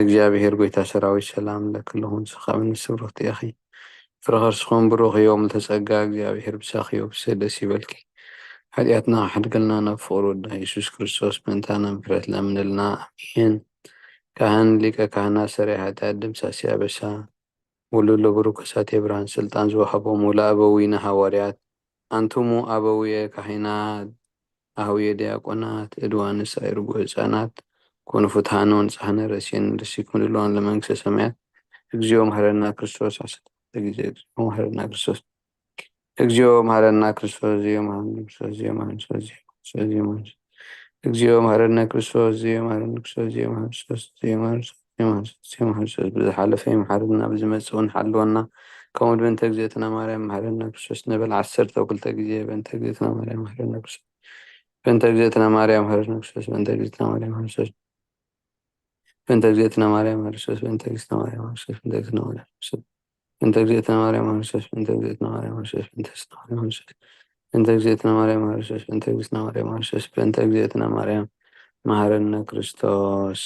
እግዚአብሔር ጎይታ ሰራዊት ሰላም ለክልኹም ስኻብን ስብሩኽቲ እኺ ፍረኸርስኹም ብሩኽ እዮም ተጸጋ እግዚአብሔር ብሳኺዮ ብሰደስ ይበልኪ ሓጢአትና ሓድገልና ናብ ፍቕሩ ወዳ ኢየሱስ ክርስቶስ ምእንታና ምሕረት ለምንልና አሜን። ካህን ሊቀ ካህናት ሰራይ ኃጢአት ድምሳሴ አበሳ ውሉድ ለቡሩክ ከሳቴ ብርሃን ስልጣን ዝወሃቦሙ ለአበዊነ ሐዋርያት አንቱሙ አበዊየ ካህናት አህውየ ዲያቆናት እድዋንስ አይርጉ ሕፃናት ኮኑ ፍትሐነ ወንጽሐነ ረሴን ርሲክም ልለዋን ለመንግሥተ ሰማያት እግዚኦ መሐረና ክርስቶስ ጊዜ እግዚኦ መሐረና ክርስቶስ እግዚኦ መሐረና ክርስቶስ እግዚኦ መሐረና ክርስቶስ እግዚኦ መሐረና ክርስቶስ እግዚኦ መሐረና ክርስቶስ እግዚኦ መሐረና ክርስቶስ እግዚኦ መሐረና ክርስቶስ እግዚኦ መሐረና ክርስቶስ ብዝሓለፈ ይመሐረና ብዝመጽእ ሓልወና ከምኡ በእንተ እግዝእትነ ማርያም መሐረና ክርስቶስ ንበል 12 ጊዜ በእንተ እግዝእትነ ማርያም መሐረና ክርስቶስ በእንተ እግዝእትነ ማርያም መሐረና ክርስቶስ በእንተ እግዝእትነ ማርያም መሐረና ክርስቶስ በእንተ እግዝእትነ ማርያም መሐረና ክርስቶስ በእንተ እግዝእትነ ማርያም መሐረና ክርስቶስ በእንተ እግዝእትነ ማርያም መሐረና ክርስቶስ በእንተ እግዝእትነ ማርያም መሐረና ክርስቶስ በእንተ እግዝእትነ ማርያም መሐረና ክርስቶስ በእንተ እግዝእትነ ማርያም መሐረና ክርስቶስ በእንተ እግዝእትነ ማርያም መሐረና ክርስቶስ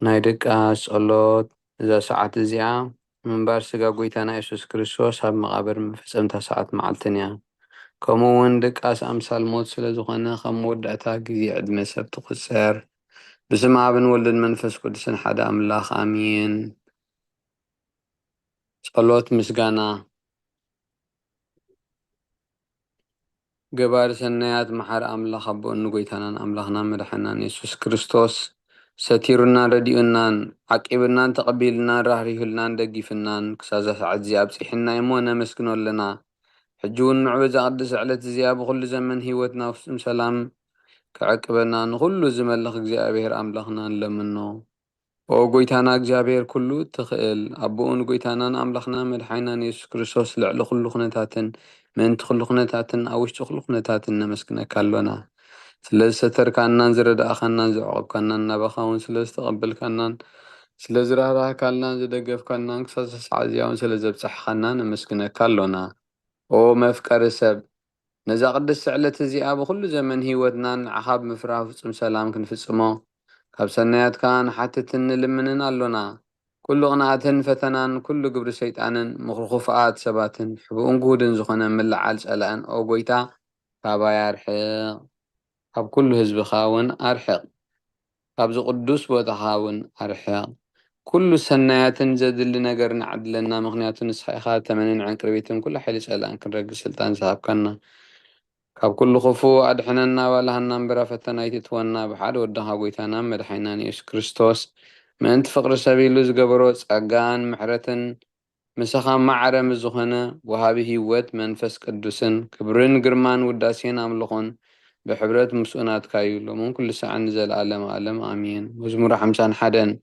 ናይ ደቃስ ጸሎት እዛ ሰዓት እዚኣ ምንባር ስጋ ጎይታና ኢየሱስ ክርስቶስ ኣብ መቓብር መፈጸምታ ሰዓት መዓልትን እያ። ከምኡ እውን ደቃስ ኣምሳል ሞት ስለ ዝኾነ ከም መወዳእታ ግዜ ዕድመ ሰብ ትቁፀር። ብስም ኣብን ወልድን መንፈስ ቅዱስን ሓደ ኣምላኽ ኣሚን። ጸሎት ምስጋና ገባሪ ሰናያት መሓር ኣምላኽ ኣቦን ጎይታናን ኣምላኽና መድሓናን ኢየሱስ ክርስቶስ ሰቲሩናን ረዲኡናን ዓቂብናን ተቐቢልናን ራህሪሁልናን ደጊፍናን ክሳብ ሰዓት እዚኣ ኣብፂሕና እሞ ነመስግኖ ኣለና። ሕጂ እውን ንዑ በዛ ቅድስ ዕለት እዚኣ ብኩሉ ዘመን ሂወትና ፍጹም ሰላም ክዕቅበና ንኩሉ ዝመልኽ እግዚአብሔር ኣምላኽና ንለምኖ። ኦ ጎይታና እግዚአብሔር ኩሉ ትኽእል ኣቦኡን ጎይታናን ኣምላኽና መድሓኒናን ኢየሱስ ክርስቶስ ልዕሊ ኩሉ ኩነታትን ምእንቲ ኩሉ ኩነታትን ኣብ ውሽጢ ኩሉ ኩነታትን ነመስግነካ ኣሎና። ስለ ዝሰተርካናን ዝረዳእኻናን ዘዕቆብካናን ናባኻ እውን ስለ ዝተቐበልካናን ስለ ዝራህራህካልናን ዝደገፍካልናን ክሳብ ሰዓት እዚኣ እውን ስለ ዘብፅሕኻና ነመስግነካ ኣሎና። ኦ መፍቀሪ ሰብ ነዛ ቅድስቲ ዕለት እዚኣ ብኩሉ ዘመን ሂወትናን ንዓኻ ብምፍራህ ፍጹም ሰላም ክንፍጽሞ ካብ ሰናያትካ ንሓትትን ንልምንን ኣሎና። ኩሉ ቅንኣትን ፈተናን ኩሉ ግብሪ ሰይጣንን ምኽርኹፍኣት ሰባትን ሕቡእን ጉህድን ዝኾነ ምልዓል ጸላእን ኦ ጎይታ ካባይ ኣርሕቕ። ካብ ኩሉ ህዝብኻ እውን ኣርሕቕ። ካብዚ ቅዱስ ቦታኻ እውን ኣርሕቕ። ኩሉ ሰናያትን ዘድሊ ነገር ንዓድለና ምክንያቱ ንስኻ ኢኻ ተመንን ዕንቅርቢትን ኩሉ ሓይሊ ጸላእን ክንረግስ ስልጣን ዝሃብካና ካብ ኩሉ ክፉእ ኣድሕነና ባልሃና እምበራ ፈተና ይትትወና ብሓደ ወድኻ ጎይታና መድሓኒናን ኢየሱስ ክርስቶስ ምእንቲ ፍቅሪ ሰብ ኢሉ ዝገበሮ ጸጋን ምሕረትን ምሳኻ ማዕረም ዝኾነ ወሃቢ ሂወት መንፈስ ቅዱስን ክብርን ግርማን ውዳሴን ኣምልኾን ብሕብረት ምስኡናትካ እዩ ሎምን ኩሉ ሰዓን ዘለኣለም ዓለም ኣሚን። መዝሙር 51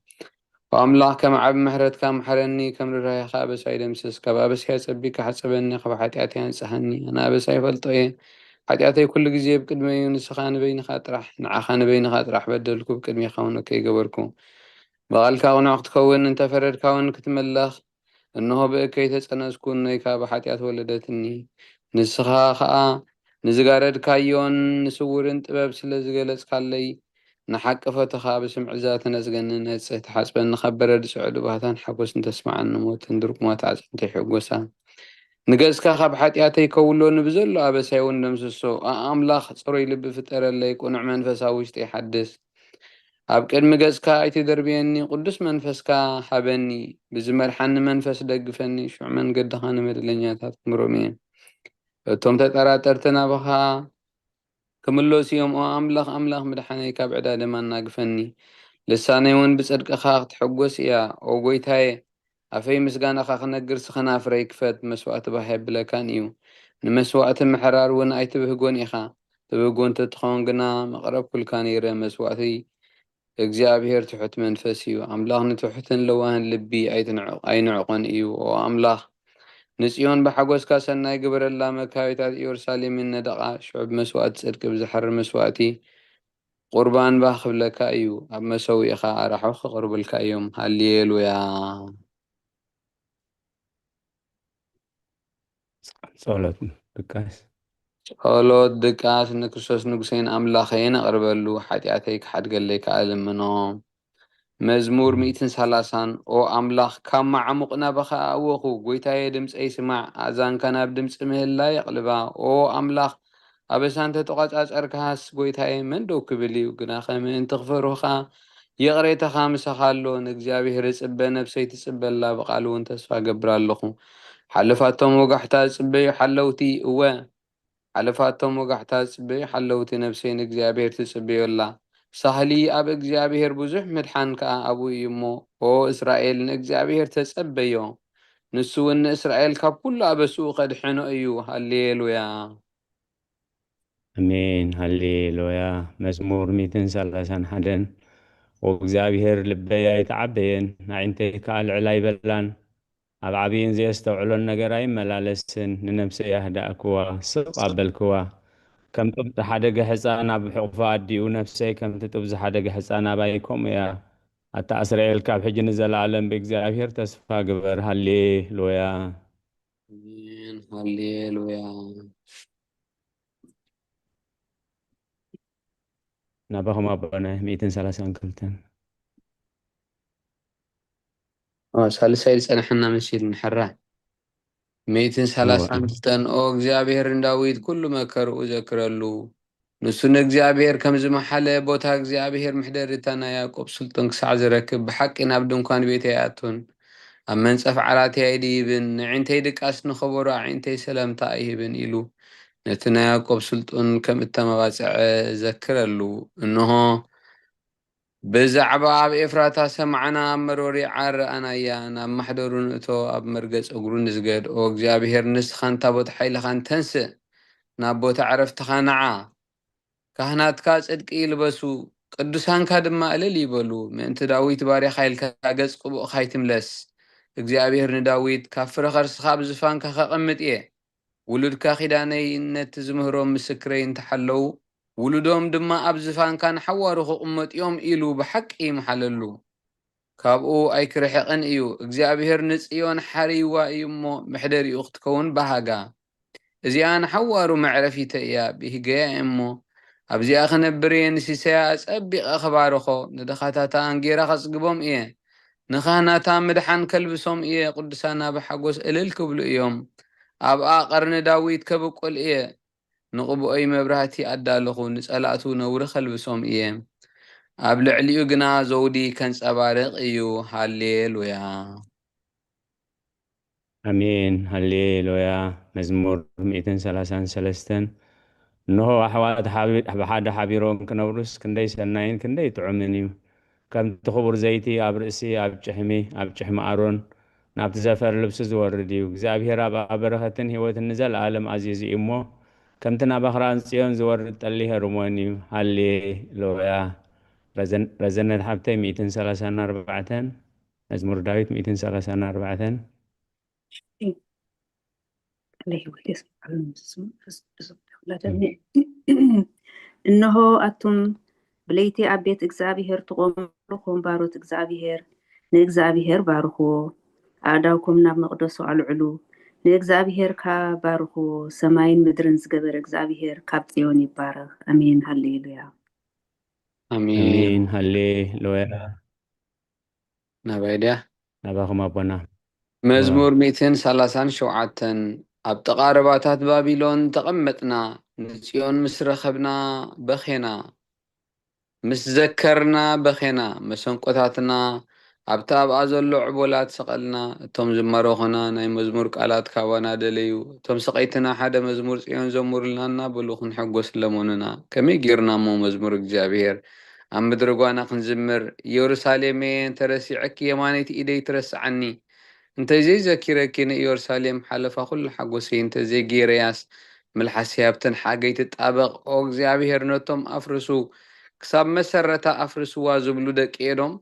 ወኣምላኽ ከም ዓብ ምሕረትካ ምሕረኒ ከም ርህራሄኻ ኣበሳይ ደምስስ ካብ ኣበሳይ ፀቢካ ሓፀበኒ ካብ ሓጢኣተይ አንጽሐኒ ኣነ ኣበሳይ ፈልጦ እየ ሓጢኣተይ ኩሉ ግዜ ብቅድሚ እዩ ንስኻ ንበይንኻ ጥራሕ ንዓኻ ንበይንኻ ጥራሕ በደልኩ ብቅድሚኻ እውን ከይገበርኩ በቓልካ ቕኑዕ ክትከውን እንተፈረድካ እውን ክትመለኽ እንሆ ብእከይ ተጸነስኩ ነይካ ብሓጢኣት ወለደትኒ ንስኻ ከዓ ንዝጋረድካዮን ንስውርን ጥበብ ስለ ዝገለጽካለይ ንሓቂ ፈትኻ ብስምዒ ዛትን ኣጽገኒ ነጽህ ተሓጽበኒ ኸበረድ ጽዕዱ ባህታን ሓጐስን ተስማዓኒ ሞትን ድርቁማት ዓጽምተይ ሕጐሳ ንገጽካ ካብ ሓጢኣተይ ከውሎ ንብዘሎ ኣበሳይ እውን ደምስሶ ኣምላኽ ጽሩይ ልቢ ፍጠረለይ ቁኑዕ መንፈሳዊ ውሽጢ ይሓድስ ኣብ ቅድሚ ገጽካ ኣይትደርብየኒ ቅዱስ መንፈስካ ሃበኒ ብዝመርሓኒ መንፈስ ደግፈኒ ሽዑ መንገድኻ ንመድለኛታት ክምሮም እየ እቶም ተጠራጠርቲ ናባኻ ክምለሱ እዮም ኦ ኣምላኽ ኣምላኽ ምድሓነይ ካብ ዕዳ ድማ እናግፈኒ ልሳነይ እውን ብጽድቅኻ ክትሕጐስ እያ ኦ ጐይታየ ኣፈይ ምስጋናኻ ክነግር ስኸናፍረይ ክፈት መስዋዕቲ ባህ የብለካን እዩ ንመስዋዕቲ ምሕራር እውን ኣይትብህጎን ኢኻ ትብህጎ እንተትኸውን ግና መቕረብ ኩልካ ነይረ መስዋዕቲ እግዚአብሔር ትሑት መንፈስ እዩ ኣምላኽ ንትሑትን ለዋህን ልቢ ኣይንዕቆን እዩ ኦ ኣምላኽ ንጽዮን ብሓጐስካ ሰናይ ግበረላ መካቢታት ኢየሩሳሌምን ነደቓ ሽዑብ መስዋዕቲ ጽድቂ ብዝሓርር መስዋዕቲ ቁርባን ባህ ክብለካ እዩ ኣብ መሰዊኢኻ ኣራሑ ከቕርብልካ እዮም ሃሌሉያ ጸሎት ድቃስ ጸሎት ድቃስ ንክርስቶስ ንጉሴን ኣምላኸይን ኣቕርበሉ ሓጢኣተይ ክሓድገለይ ከኣልምኖ መዝሙር 130 ኦ ኣምላኽ ካብ ማዕሙቕ ናባኻ ኣወኹ ጐይታየ ድምፀይ ስማዕ ኣእዛንካ ናብ ድምፂ ምህላይ የቕልባ ኦ ኣምላኽ ኣበሳ እንተተቖጻጸርካስ ጐይታየ መን ደው ክብል እዩ ግና ከምእንቲ ክፈርሁኻ የቕሬታኻ ምሳኻ ኣሎ ንእግዚኣብሔር እጽበ ነፍሰይ ትጽበላ ብቓል እውን ተስፋ ገብር ኣለኹ ሓለፋቶም ወጋሕታ ዝጽበዩ ሓለውቲ እወ ሓለፋቶም ወጋሕታ ዝጽበዩ ሓለውቲ ነፍሰይ ንእግዚኣብሔር ትጽበየላ ሳህሊ ኣብ እግዚኣብሔር ብዙሕ ምድሓን ከዓ ኣብኡ እዩ እሞ ኦ እስራኤል ንእግዚኣብሔር ተጸበዮ ንሱ እውን ንእስራኤል ካብ ኩሉ ኣበስኡ ኸድሕኖ እዩ ሃሌሉያ ኣሜን ሃሌሉያ መዝሙር 131 ወእግዚኣብሔር ልበይ ኣይተዓበየን ናዕንተይ ከዓ ልዕላ ይበላን ኣብ ዓብይን ዘየስተውዕሎን ነገር ኣይመላለስን ንነፍሰይ ኣህዳእክዋ ስቕ ኣበልክዋ ከም ጥብ ዝሓደገ ሕፃን ኣብ ሕቑፋ ኣዲኡ ነፍሰይ ከምቲ ጥብ ዝሓደገ ሕፃን ኣባይ ከምኡ እያ ኣታ እስራኤል ካብ ሕጂ ንዘለዓለም ብእግዚኣብሔር ተስፋ ግበር ሃሌሉያ አሜን ሃሌሉያ ናባኸም ኣቦና 132 ሳልሳይ ዝጸንሐና መሲል ንሕራ 132 ኦ እግዚኣብሔር ንዳዊት ኩሉ መከርኡ ዘክረሉ ንሱ ንእግዚኣብሔር ከም ዝመሓለ ቦታ እግዚኣብሔር ምሕደሪ እታ ናይ ያዕቆብ ስልጡን ክሳዕ ዝረክብ ብሓቂ ናብ ድንኳን ቤተይ ኣቱን ኣብ መንጸፍ ዓራተይ ኣይድይብን ንዕንተይ ድቃስ ንኸበሮ ኣዒንተይ ሰላምታ ኣይህብን ኢሉ ነቲ ናይ ያዕቆብ ስልጡን ከም እተመባጽዐ ዘክረሉ እንሆ ብዛዕባ ኣብ ኤፍራታ ሰምዓና ኣብ መሮሪ ዓር ረኣናያ ናብ ማሕደሩ ንእቶ ኣብ መርገጽ እግሩ ንስገድ ኦ እግዚኣብሔር ንስኻን ታቦት ሓይልኻን ተንስእ ናብ ቦታ ዕረፍትኻ ነዓ ካህናትካ ጽድቂ ይልበሱ ቅዱሳንካ ድማ እልል ይበሉ ምእንቲ ዳዊት ባርያኻ ኢልካ ገጽ ቅቡእኻ ይትምለስ እግዚኣብሔር ንዳዊት ካብ ፍረ ኸርስኻ ኣብ ዝፋንካ ኸቐምጥ እየ ውሉድካ ኺዳነይ ነቲ ዝምህሮም ምስክረይ እንተሓለዉ ውሉዶም ድማ ኣብ ዝፋንካ ንሓዋሩ ክቕመጥ እዮም ኢሉ ብሓቂ ይመሓለሉ ካብኡ ኣይክርሕቕን እዩ እግዚኣብሔር ንጽዮን ሓሪይዋ እዩ እሞ ምሕደሪኡ ክትከውን ባሃጋ እዚኣ ንሓዋሩ መዕረፊተ እያ ብህገያ እሞ ኣብዚኣ ኽነብር እየ ንሲሰያ ኣጸቢቐ ኽባርኾ ንደኻታታ አንጌራ ኸጽግቦም እየ ንኻህናታ ምድሓን ከልብሶም እየ ቅዱሳና ብሓጎስ እልል ክብሉ እዮም ኣብኣ ቐርኒ ዳዊት ከብቁል እየ ንቕብኦይ መብራህቲ ኣዳለኹ ንጸላእቱ ነውሪ ኸልብሶም እየ ኣብ ልዕሊኡ ግና ዘውዲ ከንጸባርቕ እዩ ሃሌሉያ ኣሜን ሃሌሉያ መዝሙር 133 እንሆ ኣሕዋት ብሓደ ሓቢሮም ክነብሩስ ክንደይ ሰናይን ክንደይ ጥዑምን እዩ ከምቲ ክቡር ዘይቲ ኣብ ርእሲ ኣብ ጭሕሚ ኣሮን ናብቲ ዘፈር ልብሲ ዝወርድ እዩ እግዚኣብሔር ኣብ በረኸትን ህይወትን ንዘለዓለም ኣዝዩ እሞ ከምቲ ናብ ኣኽራን ጽዮን ዝወርድ ጠሊ ህርሞን እዩ ሃሌሉያ ረዘነት ሓብተይ 134 መዝሙር ዳዊት 134 እነሆ ኣቱም ብለይቲ ኣብ ቤት እግዚኣብሔር ትቖምኩም ባሮት እግዚኣብሔር ንእግዚኣብሔር ባርኽዎ ኣእዳውኩም ናብ መቕደሱ ኣልዕሉ ንእግዚኣብሔር ካብ ባርኽዎ ሰማይን ምድርን ዝገበረ እግዚኣብሔር ካብ ጽዮን ይባረኽ ኣሜን ሃሌሉያ ኣሜን ሃሌሉያ ናባይድያ ናባኹም ኣቦና መዝሙር 137 ኣብ ተቓረባታት ባቢሎን ተቐመጥና ንጽዮን ምስ ረኸብና በኼና ምስ ዘከርና በኼና መሰንቆታትና ኣብቲ ኣብኣ ዘሎ ዕቦላት ሰቐልና እቶም ዝመረኹና ናይ መዝሙር ቃላት ካባና ደለዩ እቶም ሰቐይትና ሓደ መዝሙር ጽዮን ዘሙሩልናና በሉ ክንሐጐስ ለሞኑና ከመይ ጌርና እሞ መዝሙር እግዚኣብሔር ኣብ ምድሪ ጓና ክንዝምር ኢየሩሳሌም ተረሲዐኪ የማነይቲ ኢደይ ትረስዓኒ እንተዘይዘኪረኪ ንኢየሩሳሌም ሓለፋ ኩሉ ሓጐሰይ እንተዘይጌረያስ ምልሓሰይ ኣብተን ሓገይ ትጣበቕ ኦ እግዚኣብሔር ነቶም ኣፍርሱ ክሳብ መሰረታ ኣፍርስዋ ዝብሉ ደቂ ኤዶም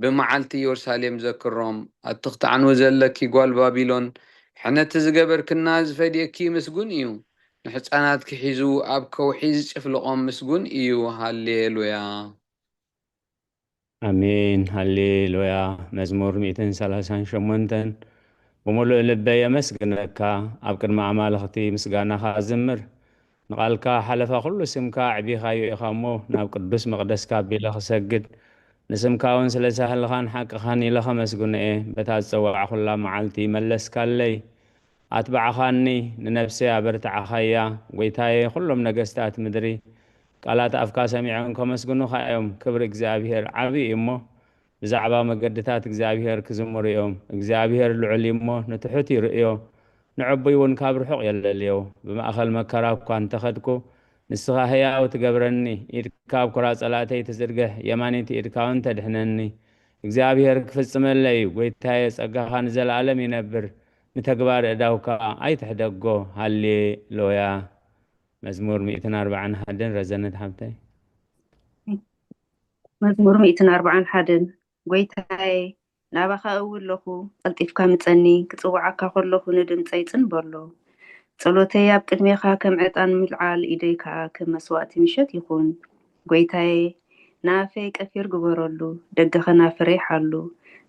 ብመዓልቲ ኢየሩሳሌም ዘክሮም ኣትኽትዓንው ዘለኪ ጓል ባቢሎን ሕነቲ ዝገበርክና ዝፈድየኪ ምስጉን እዩ ንሕፃናት ክሒዙ ኣብ ከውሒ ዝጭፍልቖም ምስጉን እዩ ሃሌሉያ ኣሜን ሃሌሉያ መዝሙር 138 ብምሉእ ልበይ የመስግነካ ኣብ ቅድሚ ኣማልኽቲ ምስጋናኻ ዝምር ንቓልካ ሓለፋ ኩሉ ስምካ ዕቢኻዮ ኢኻ እሞ ናብ ቅዱስ መቕደስካ ኣቢለ ክሰግድ نسمكاون سلسهل خان حق خان إلى خمس قنئة بتاتسوع خلا معلتي ملس كاللي أتبع خاني ننفسي أبرتع خيا ويتاي كلهم نقستات مدري قالات أفكا سميعون كمسقنو خايم كبر إجزابير عبي إمو بزعبا مقدتات إجزابير كزمر يوم إجزابير العلي إمو نتحتي رئيو نعبي ونكابر حق يلا اليوم بما أخل مكراب كان تخدكو نسخة هيا وتقبرني إركاب كرات صلاتي تزرقه يماني إركاون تدحنني إجزابير كفصم اللي ويتاي سقا خان زل عالم ينبر نتقبار إداوكا أي تحدقو هالي لويا مزمور 140 حدن رزنت حبتي መዝሙር 141 ጎይታዬ ናባኻ እውለኹ ቀልጢፍካ ምፀኒ ክፅዋዓካ ከለኹ ንድምፀይ ፅንበሎ ጸሎተይ ኣብ ቅድሜኻ ከም ዕጣን ምልዓል ኢደይ ከዓ ከም መስዋእቲ ምሸት ይኹን ጎይታዬ ናፈይ ቀፊር ግበረሉ ደገኸ ናፍረይ ሓሉ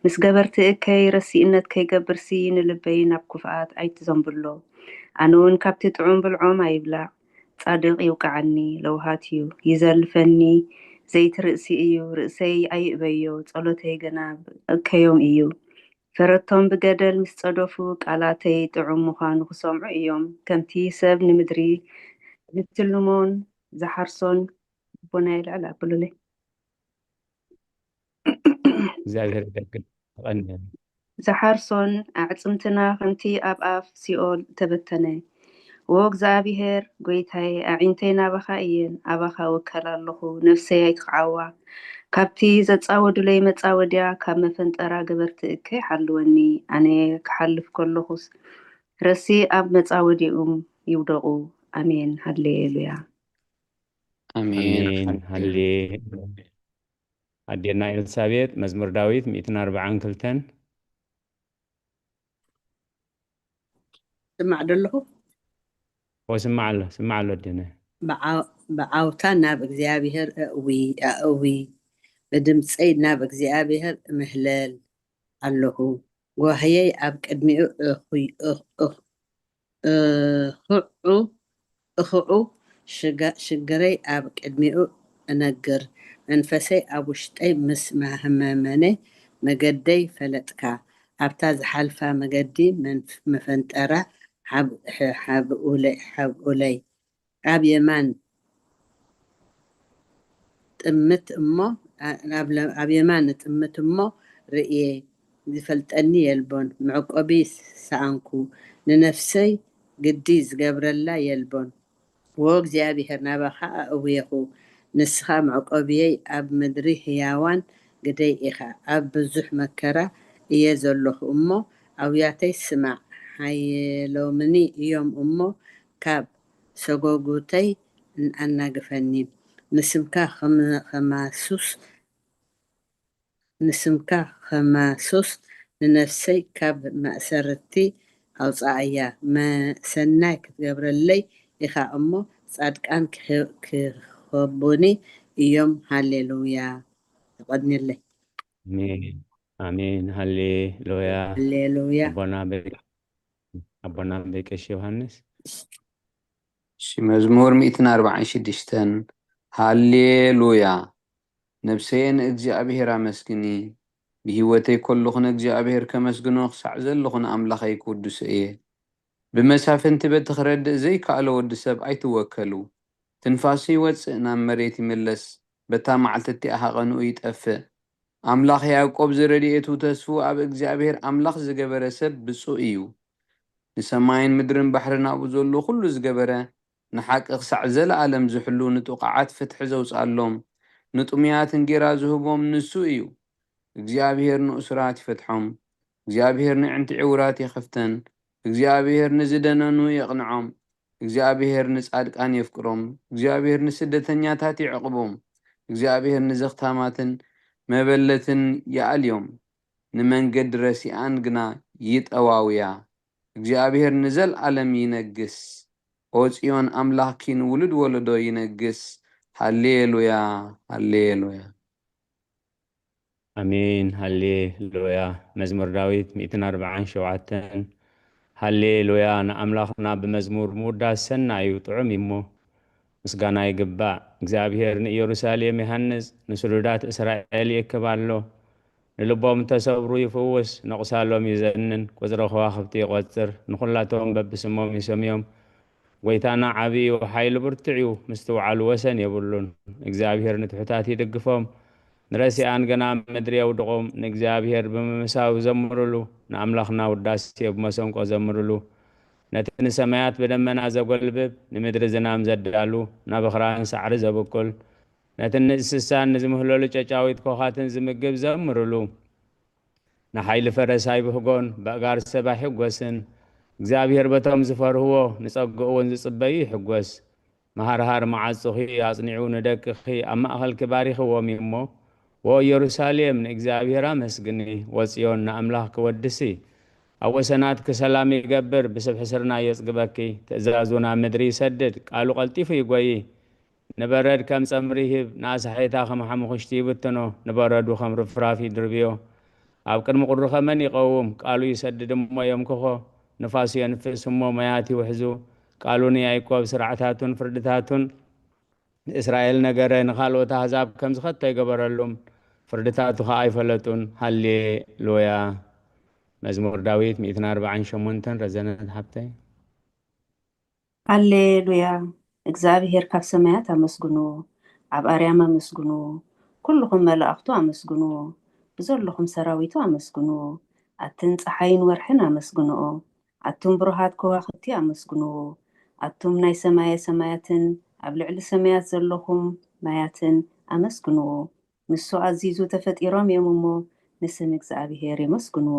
ምስ ገበርቲ እከይ ረሲእነት ከይገብርሲ ንልበይ ናብ ክፍኣት ኣይትዘንብሎ ኣነ እውን ካብቲ ጥዑም ብልዖም ኣይብላዕ ጻድቕ ይውቃዓኒ ለውሃት እዩ ይዘልፈኒ زيت رأسي إيو رأسي أي بيو ጸሎተይ ገና እከዮም እዩ ፈረቶም ብገደል ምስ ጸደፉ ቃላተይ ጥዑም ምዃኑ ክሰምዑ እዮም ከምቲ ሰብ ንምድሪ ዝትልሞን ዝሓርሶን ቦና ይልዕል ኣበሉለይ እግዚአብሔር ይደግል ተቀንየ ዝሓርሶን ኣዕጽምትና ከምቲ ኣብ ኣፍ ሲኦል ተበተነ ወእግዚአብሔር ጎይታዬ ኣዒንተይ ናባኻ እየን ኣባኻ ወከል ኣለኹ ነፍሰይ ኣይትኽዓዋ ካብቲ ዘፃወዱለይ መፃወድያ ካብ መፈንጠራ ገበርቲ እከይ ሓልወኒ ኣነ ክሓልፍ ከለኹስ ረሲ ኣብ መፃወዲኦም ይውደቑ ኣሜን ሃሌሉያ ኣሜን አሜን ሃሌ ኣዴና ኤልሳቤጥ መዝሙር ዳዊት 142 سمع دلهو وسمع له أدينا بعوتا ناب እግዚአብሔር أقوي بدمصي ناب እግዚአብሔር مهلال ኣለሁ وهي ኣብ ቅድሚኡ እኽዑ ሽግረይ ኣብ ቅድሚኡ እነግር መንፈሰይ ኣብ ውሽጠይ ምስ መህመመነ መገደይ ፈለጥካ ኣብታ ዝሓልፋ መገዲ መፈንጠራ ሓብኡለይ ኣብ የማን ጥምት እሞ ርእየ ዝፈልጠኒ የልቦን መዕቆቢ ሰኣንኩ ንነፍሰይ ግዲ ዝገብረላ የልቦን ወእግዚአብሔር ናባኻ ኣእውየኹ ንስኻ መዕቆብየይ ኣብ ምድሪ ህያዋን ግደይ ኢኻ ኣብ ብዙሕ መከራ እየ ዘለኹ እሞ ኣውያተይ ስማዕ ሓየሎምኒ እዮም እሞ ካብ ሰጎጉተይ ኣናግፈኒ ንስምካ ኸማሱስ ንነፍሰይ ካብ ማእሰርቲ ኣውፃእያ ሰናይ ክትገብረለይ ኢኻ እሞ ጻድቃን ክኸቡኒ እዮም ሃሌሉያ ተቐድኒለይ አሜን ሃሌሉያ ሃሌሉያ أبونا بكش يوحنس مزمور 146 هاليلويا نفسين እግዚአብሔር አመስግኒ بهوتي كلخن እግዚአብሔር ከመስግኖ ክሳዕ ዘለኹን ኣምላኸይ ቅዱስ እየ ብመሳፍንቲ በትኽረድ ዘይከኣለ ወዲ ሰብ ኣይትወከሉ ትንፋሱ ይወፅእ ናብ መሬት ይምለስ በታ መዓልቲ ኣሃቐኑ ይጠፍእ ኣምላኽ ያዕቆብ ዝረድኤቱ ተስፉ ኣብ እግዚአብሔር ኣምላኽ ዝገበረ ሰብ ብፁዕ እዩ ንሰማይን ምድርን ባሕርን ኣብኡ ዘሎ ኩሉ ዝገበረ ንሓቂ ክሳዕ ዘለዓለም ዝሕሉ ንጡቓዓት ፍትሒ ዘውፅኣሎም ንጡምያትን ጌራ ዝህቦም ንሱ እዩ እግዚአብሔር ንእሱራት ይፈትሖም እግዚአብሔር ንዕንቲ ዕውራት የኸፍተን እግዚአብሔር ንዝደነኑ የቕንዖም እግዚአብሔር ንጻድቃን የፍቅሮም እግዚአብሔር ንስደተኛታት ይዕቅቦም እግዚአብሔር ንዘኽታማትን መበለትን ይኣልዮም ንመንገድ ረሲኣን ግና ይጠዋውያ እግዚአብሔር ንዘለዓለም ይነግስ ኦ ጽዮን ኣምላኽኪን ውሉድ ወለዶ ይነግስ ሃሌሉያ ሃሌሉያ አሜን ሃሌሉያ መዝሙር ዳዊት 147 ሃሌሉያ ንኣምላኽና ብመዝሙር ምውዳስ ሰናይ እዩ ጥዑም እሞ ምስጋና ይግባእ። እግዚአብሔር ንኢየሩሳሌም ይሃንጽ፣ ንስሉዳት እስራኤል ይክባሎ። ንልቦም ተሰብሩ ይፍውስ፣ ንቑሳሎም ይዘንን፣ ቁፅሪ ከዋኽብቲ ይቖፅር። ንኹላቶም በብስሞም ይሰምዮም። ጎይታና ዓብዪ ሓይሊ ብርቱዕ እዩ፣ ምስቲ ውዓሉ ወሰን የብሉን። እግዚአብሔር ንትሑታት ይድግፎም፣ ንረሲኣን ገና ምድሪ የውድቖም። ንእግዚአብሔር ብምምሳው ዘምርሉ፣ ንኣምላኽና ውዳሴ ብመሰንቆ ዘምርሉ። ነቲ ንሰማያት ብደመና ዘጐልብብ፣ ንምድሪ ዝናም ዘዳሉ፣ ናብ ኣኽራን ሳዕሪ ዘብቁል፣ ነቲ ንእንስሳን ንዝምህለሉ ጨጫዊት ኮኻትን ዝምግብ ዘምርሉ። ንሓይሊ ፈረሳይ ብህጎን በእጋር ሰባ ይሕጐስን። እግዚአብሔር በቶም ዝፈርህዎ ንጸግኡ እውን ዝጽበዩ ይሕጐስ። መሃርሃር መዓጽኺ ኣጽኒዑ ንደቅኺ ኣብ ማእኸል ባሪኽዎም እዩ እሞ። ወ ኢየሩሳሌም ንእግዚአብሔር ኣመስግኒ፣ ወጽዮን ንኣምላኽ ክወድሲ። ኣብ ወሰናት ክሰላም ይገብር፣ ብስብሒ ስርና የጽግበኪ። ትእዛዙ ናብ ምድሪ ይሰድድ፣ ቃሉ ቐልጢፉ ይጐይ። ንበረድ ከም ጸምሪ ይህብ፣ ንኣሳሒታ ከም ሓሙኽሽቲ ይብትኖ። ንበረዱ ከም ርፍራፍ ይድርብዮ። ኣብ ቅድሚ ቁሪ ኸመን ይቐውም፣ ቃሉ ይሰድድ እሞ የምክኾ። ንፋሱ የንፍስ እሞ መያት ይውሕዙ። ቃሉ ንያዕቆብ ስርዓታቱን ፍርድታቱን ንእስራኤል ነገረ ንኻልኦት ኣሕዛብ ከም ዝኸቶ ይገበረሉም። ፍርድታቱ ከዓ ኣይፈለጡን። ሃሌሉያ። መዝሙር ዳዊት 148 ረዘነት ሃብተይ። ሃሌሉያ። እግዚአብሔር ካብ ሰማያት ኣመስግኑ፣ ኣብ ኣርያም ኣመስግኑ፣ ኩልኹም መላእኽቱ ኣመስግኑ፣ ብዘለኹም ሰራዊቱ ኣመስግኑ። ኣትን ፀሓይን ወርሕን ኣመስግንኦ፣ ኣቱም ብሩሃት ከዋኽብቲ ኣመስግንዎ። ኣቱም ናይ ሰማየ ሰማያትን ኣብ ልዕሊ ሰማያት ዘለኹም ማያትን ኣመስግንዎ። ንሱ ኣዚዙ ተፈጢሮም እዮም እሞ ንስም እግዚአብሔር የመስግንዎ።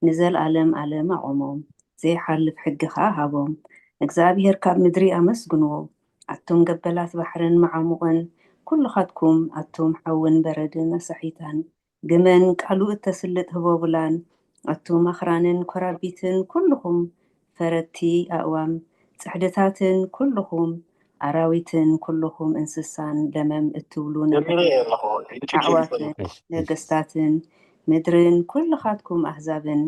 ንዘለኣለም ዓለም ኣቆሞም፣ ዘይሓልፍ ሕጊ ከዓ ሃቦም። እግዚአብሔር ካብ ምድሪ ኣመስግንዎ፣ ኣቱም ገበላት ባሕርን መዓሙቕን፣ ኩልኻትኩም ኣቱም ሓውን በረድን ኣሳሒታን፣ ግመን ቃልኡ እተስልጥ ህቦቡላን፣ ኣቱም ኣኽራንን ኮራቢትን፣ ኩልኹም ፈረቲ ኣእዋም ጽሕድታትን፣ ኩልኹም ኣራዊትን፣ ኩልኹም እንስሳን ለመም እትብሉ ኣዕዋፍን ነገስታትን ምድርን፣ ኩልኻትኩም ኣሕዛብን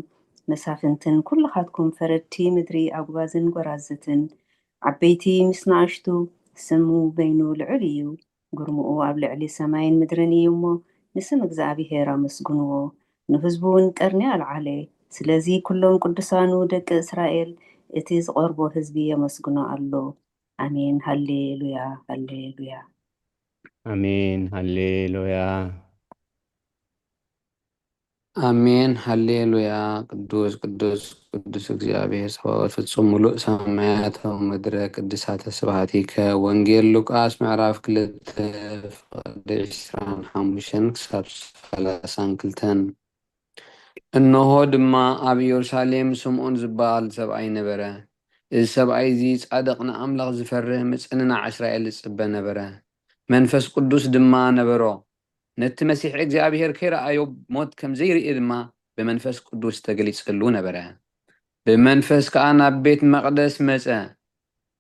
መሳፍንትን፣ ኩልኻትኩም ፈረድቲ ምድሪ ኣጉባዝን ጎራዝትን፣ ዓበይቲ ምስ ንኣሽቱ ስሙ በይኑ ልዑል እዩ። ጉርሙኡ ኣብ ልዕሊ ሰማይን ምድርን እዩ እሞ ንስም እግዚአብሔር ኣመስግንዎ። ንህዝቡ እውን ቀርኒ ኣልዓለ። ስለዚ ኩሎም ቅዱሳኑ ደቂ እስራኤል እቲ ዝቐርቦ ህዝቢ የመስግኖ ኣሎ። አሜን። ሃሌሉያ ሃሌሉያ አሜን ሃሌሉያ አሜን ሃሌሉያ። ቅዱስ ቅዱስ ቅዱስ እግዚአብሔር ጸባኦት ፍጹም ሙሉእ ሰማያታዊ ምድረ ቅድሳተ ስብሐቲከ። ወንጌል ሉቃስ ምዕራፍ 2:25 ክሳብ 32። እነሆ ድማ ኣብ ኢየሩሳሌም ስምዖን ዝበሃል ሰብኣይ ነበረ። እዚ ሰብኣይ እዚ ጻድቕ ንኣምላኽ ዝፈርህ ምጽንናዕ እስራኤል ዝጽበ ነበረ። መንፈስ ቅዱስ ድማ ነበሮ። ነቲ መሲሕ እግዚአብሔር ከይረኣዮ ሞት ከም ዘይርኢ ድማ ብመንፈስ ቅዱስ ተገሊጸሉ ነበረ። ብመንፈስ ከዓ ናብ ቤት መቕደስ መጸ።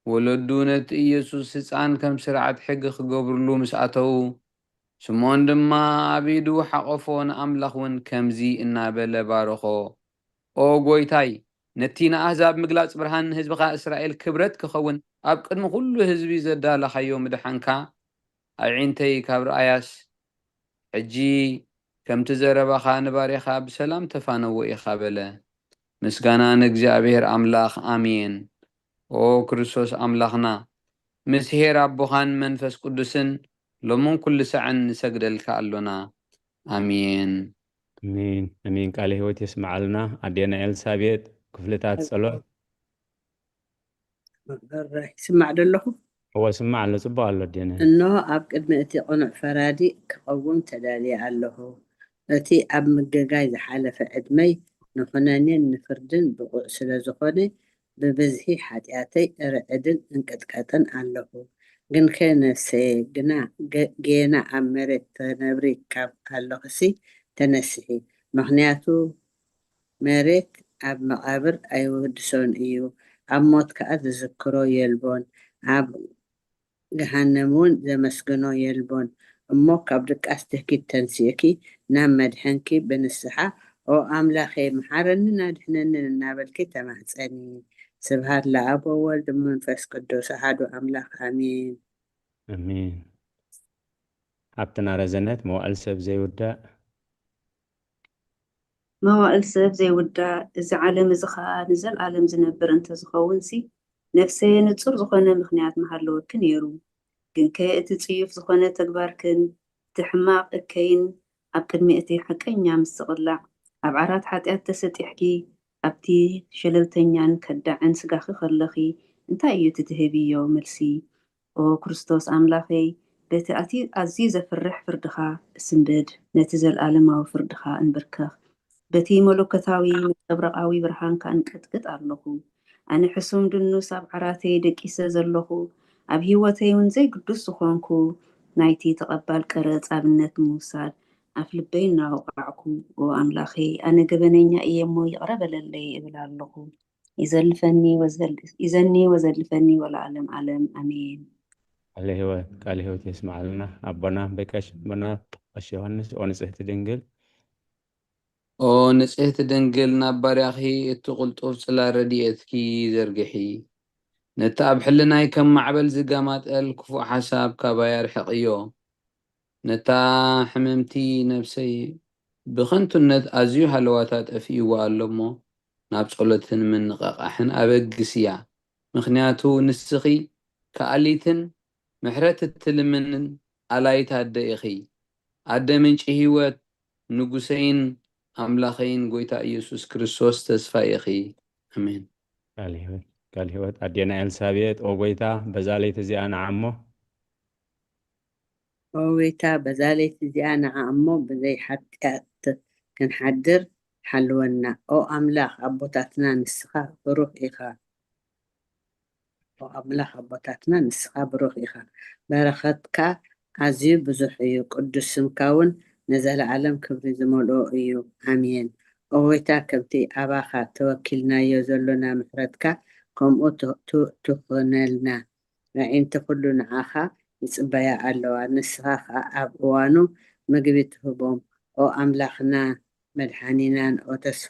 ወለዱ ነቲ ኢየሱስ ህፃን ከም ስርዓት ሕጊ ክገብርሉ ምስ ኣተዉ፣ ስምዖን ድማ ኣብ ኢዱ ሓቆፎ ንኣምላኽ እውን ከምዚ እናበለ ባረኾ። ኦ ጎይታይ፣ ነቲ ንኣህዛብ ምግላፅ ብርሃን ህዝብኻ እስራኤል ክብረት ክኸውን ኣብ ቅድሚ ኩሉ ህዝቢ ዘዳለኻዮ ምድሓንካ ኣዒንተይ ካብ ረኣያስ ሕጂ ከምቲ ዘረባኻ ንባርያኻ ብሰላም ተፋነዎ ኢኻ በለ። ምስጋና ንእግዚአብሔር ኣምላኽ ኣሜን። ኦ ክርስቶስ ኣምላኽና ምስ ሄር ኣቦኻን መንፈስ ቅዱስን ሎምን ኩሉ ሰዓን ንሰግደልካ ኣሎና ኣሜን አሜን አሜን። ቃለ ሕይወት የስማዓልና። ኣዴና ኤልሳቤጥ ክፍልታት ጸሎት ስማዕ ደለኹ هو ስማዕ ኣሎ። ጽቡቕ ኣሎ ኣዴና። እነሆ ኣብ ቅድሚ እቲ ቁኑዕ ፈራዲ ክቐውም ተዳልየ ኣለኹ። እቲ ኣብ ምግጋይ ዝሓለፈ ዕድመይ ንኹነኔን ንፍርድን ብቑዕ ስለ ዝኾነ ብብዝሒ ሓጢኣተይ ርዕድን እንቅጥቀጥን ኣለኹ። ግን ከነፍሰየ ጌና ኣብ መሬት ተነብሪ ካብ ኣለኽሲ ተነስሒ። ምክንያቱ መሬት ኣብ መቓብር ኣይወድሶን እዩ፣ ኣብ ሞት ከዓ ዝዝክሮ የልቦን፣ ኣብ ገሃነም እውን ዘመስግኖ የልቦን። እሞ ካብ ድቃስ ትህኪት ተንስእኪ ናብ መድሐንኪ ብንስሓ ኦ ኣምላኸ መሓረንን ኣድሕነንን እናበልኪ ተማፀኒ። ስብሃት ለኣብ ወወልድ መንፈስ ቅዱስ ኣሐዱ ኣምላኽ ኣሜን። ኣሚን ሃብትና ረዘነት መዋዕል ሰብ ዘይውዳእ መዋዕል ሰብ ዘይውዳእ እዚ ዓለም እዚ ከዓ ንዘለኣለም ዝነብር እንተዝኸውን ሲ ነፍሰይ ንፁር ዝኾነ ምክንያት መሃለወኪ ነይሩ ግን ከ እቲ ፅዩፍ ዝኾነ ተግባርክን እቲ ሕማቕ እከይን ኣብ ቅድሚ እቲ ሓቀኛ ምስቕላዕ ኣብ ዓራት ሓጢኣት ተሰጢሕኪ ኣብቲ ሸለልተኛን ከዳዕን ስጋኺ ከለኺ እንታይ እዩ ትትህብዮ መልሲ ኦ ክርስቶስ ኣምላኸይ በቲ ኣዝዩ ዘፍርሕ ፍርድኻ እስንብድ ነቲ ዘለኣለማዊ ፍርድኻ እንብርከኽ በቲ መለኮታዊ መፀብረቃዊ ብርሃንካ እንቀጥቅጥ ኣለኹ ኣነ ሕሱም ድኑስ ኣብ ዓራተይ ደቂሰ ዘለኹ ኣብ ሂወተይ እውን ዘይግዱስ ዝኾንኩ ናይቲ ተቐባል ቀረፅ ኣብነት ምውሳድ ኣብ ልበይ እናወቃዕኩ ኦ ኣምላኸይ ኣነ ገበነኛ እየ እሞ ይቕረበለለይ እብል ኣለኹ ይዘኒ ወዘልፈኒ ወለዓለም ዓለም ኣሜን ቃል ህይወት የስማዓልና ኣቦና በቀሽ ቦና ቀሽ ዮሃንስ ኦ ንጽሕቲ ድንግል ኦ ንጽሕቲ ድንግል ናብ ባርያኺ እቲ ቁልጡፍ ጽላ ረድኤትኪ ዘርግሒ ነቲ ኣብ ሕልናይ ከም ማዕበል ዝጋማጠል ክፉእ ሓሳብ ካባያ ርሕቕዮ ነታ ሕመምቲ ነፍሰይ ብኸንቱነት ኣዝዩ ሃለዋታ ጠፊእዋ ኣሎ እሞ ናብ ጸሎትን ምንቕቓሕን ኣበግስ እያ ምኽንያቱ ንስኺ ከኣሊትን ምሕረት እትልምንን ኣላይት ኣደ ኢኺ ኣደ ምንጪ ህይወት ንጉሰይን ኣምላኸይን ጎይታ ኢየሱስ ክርስቶስ ተስፋ ኢኺ ኣሜን ቃል ህይወት ኣዴና ኤልሳቤጥ ኦ ጎይታ በዛ ለይቲ እዚኣ ንዓሞ ኦ ጎይታ በዛ ለይቲ እዚኣ ንዓ እሞ ብዘይ ሓጢኣት ክንሓድር ሓልወና ኦ ኣምላኽ ኣቦታትና ንስኻ ብሩኽ ኢኻ ኣምላኽ ኣቦታትና ንስኻ ብሩኽ ኢኻ በረኸትካ ኣዝዩ ብዙሕ እዩ ቅዱስ ስምካ እውን ንዘለዓለም ክብሪ ዝመልኦ እዩ ኣሜን ኦ ጎይታ ከምቲ ኣባኻ ተወኪልናዮ ዘሎና ምሕረትካ ከምኡ ትኹነልና ንዒንቲ ኩሉ ንዓኻ ይፅበያ ኣለዋ ንስኻ ከዓ ኣብ እዋኑ ምግቢ ትህቦም ኦ ኣምላኽና መድሓኒናን ኦ ተስፋ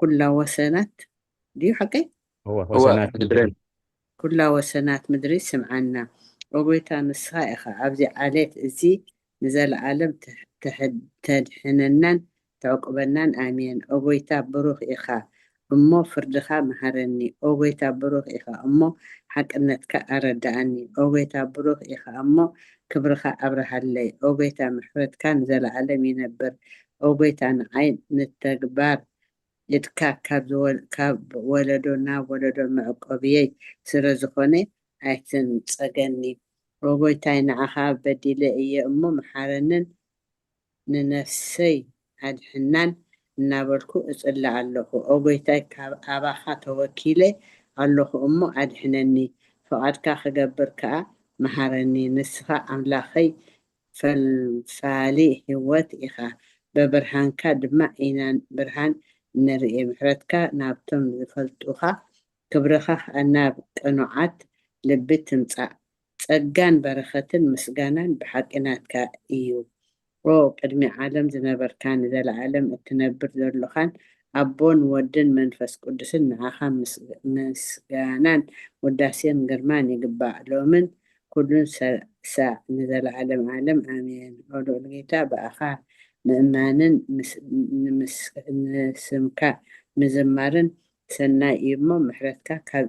ኩላ ወሰናት ድዩ ሓቀይ ኩላ ወሰናት ምድሪ ስምዓና ኦ ጎይታ ንስኻ ኢኻ ኣብዚ ዓሌት እዚ ንዘለዓለም ተድሕነናን ተዕቁበናን ኣሜን ኦ ጎይታ ብሩኽ ኢኻ እሞ ፍርድኻ መሃረኒ ኦ ጎይታ ብሩኽ ኢኻ እሞ ሓቅነትካ ኣረዳእኒ ኦ ጎይታ ብሩኽ ኢኻ እሞ ክብርኻ ኣብርሃለይ ኦ ጎይታ ምሕረትካ ንዘለዓለም ይነብር ኦ ጎይታ ንዓይ ንተግባር ኢድካ ካብ ወለዶ ናብ ወለዶ መዕቆብየይ ስለ ዝኾነ ኣይትንፀገኒ ኦ ጎይታይ ንዓኻ በዲለ እየ እሞ መሓረንን ንነፍሰይ ኣድሕናን እናበልኩ እፅላ ኣለኹ ኦ ጎይታይ ካብ ኣባኻ ተወኪለ ኣለኹ እሞ ኣድሕነኒ ፍቓድካ ክገብር ከዓ መሃረኒ ንስኻ ኣምላኸይ ፈልፋሊ ህይወት ኢኻ በብርሃንካ ድማ ኢና ብርሃን ንርኢ ምሕረትካ ናብቶም ዝፈልጡኻ ክብርኻ ናብ ቅኑዓት ልቢ ትምፃእ ፀጋን በረኸትን ምስጋናን ብሓቂናትካ እዩ ኦ ቅድሚ ዓለም ዝነበርካ ንዘለዓለም እትነብር ዘለኻን ኣቦን ወድን መንፈስ ቅዱስን ንዓኻ ምስጋናን ውዳሴን ግርማን ይግባእ ሎምን ኩሉን ሳዕ ንዘለዓለም ዓለም ኣሜን ኦ ልዑል ጌታ ብኣኻ ምእማንን ንስምካ ምዝማርን ሰናይ እዩ እሞ ምሕረትካ ካብ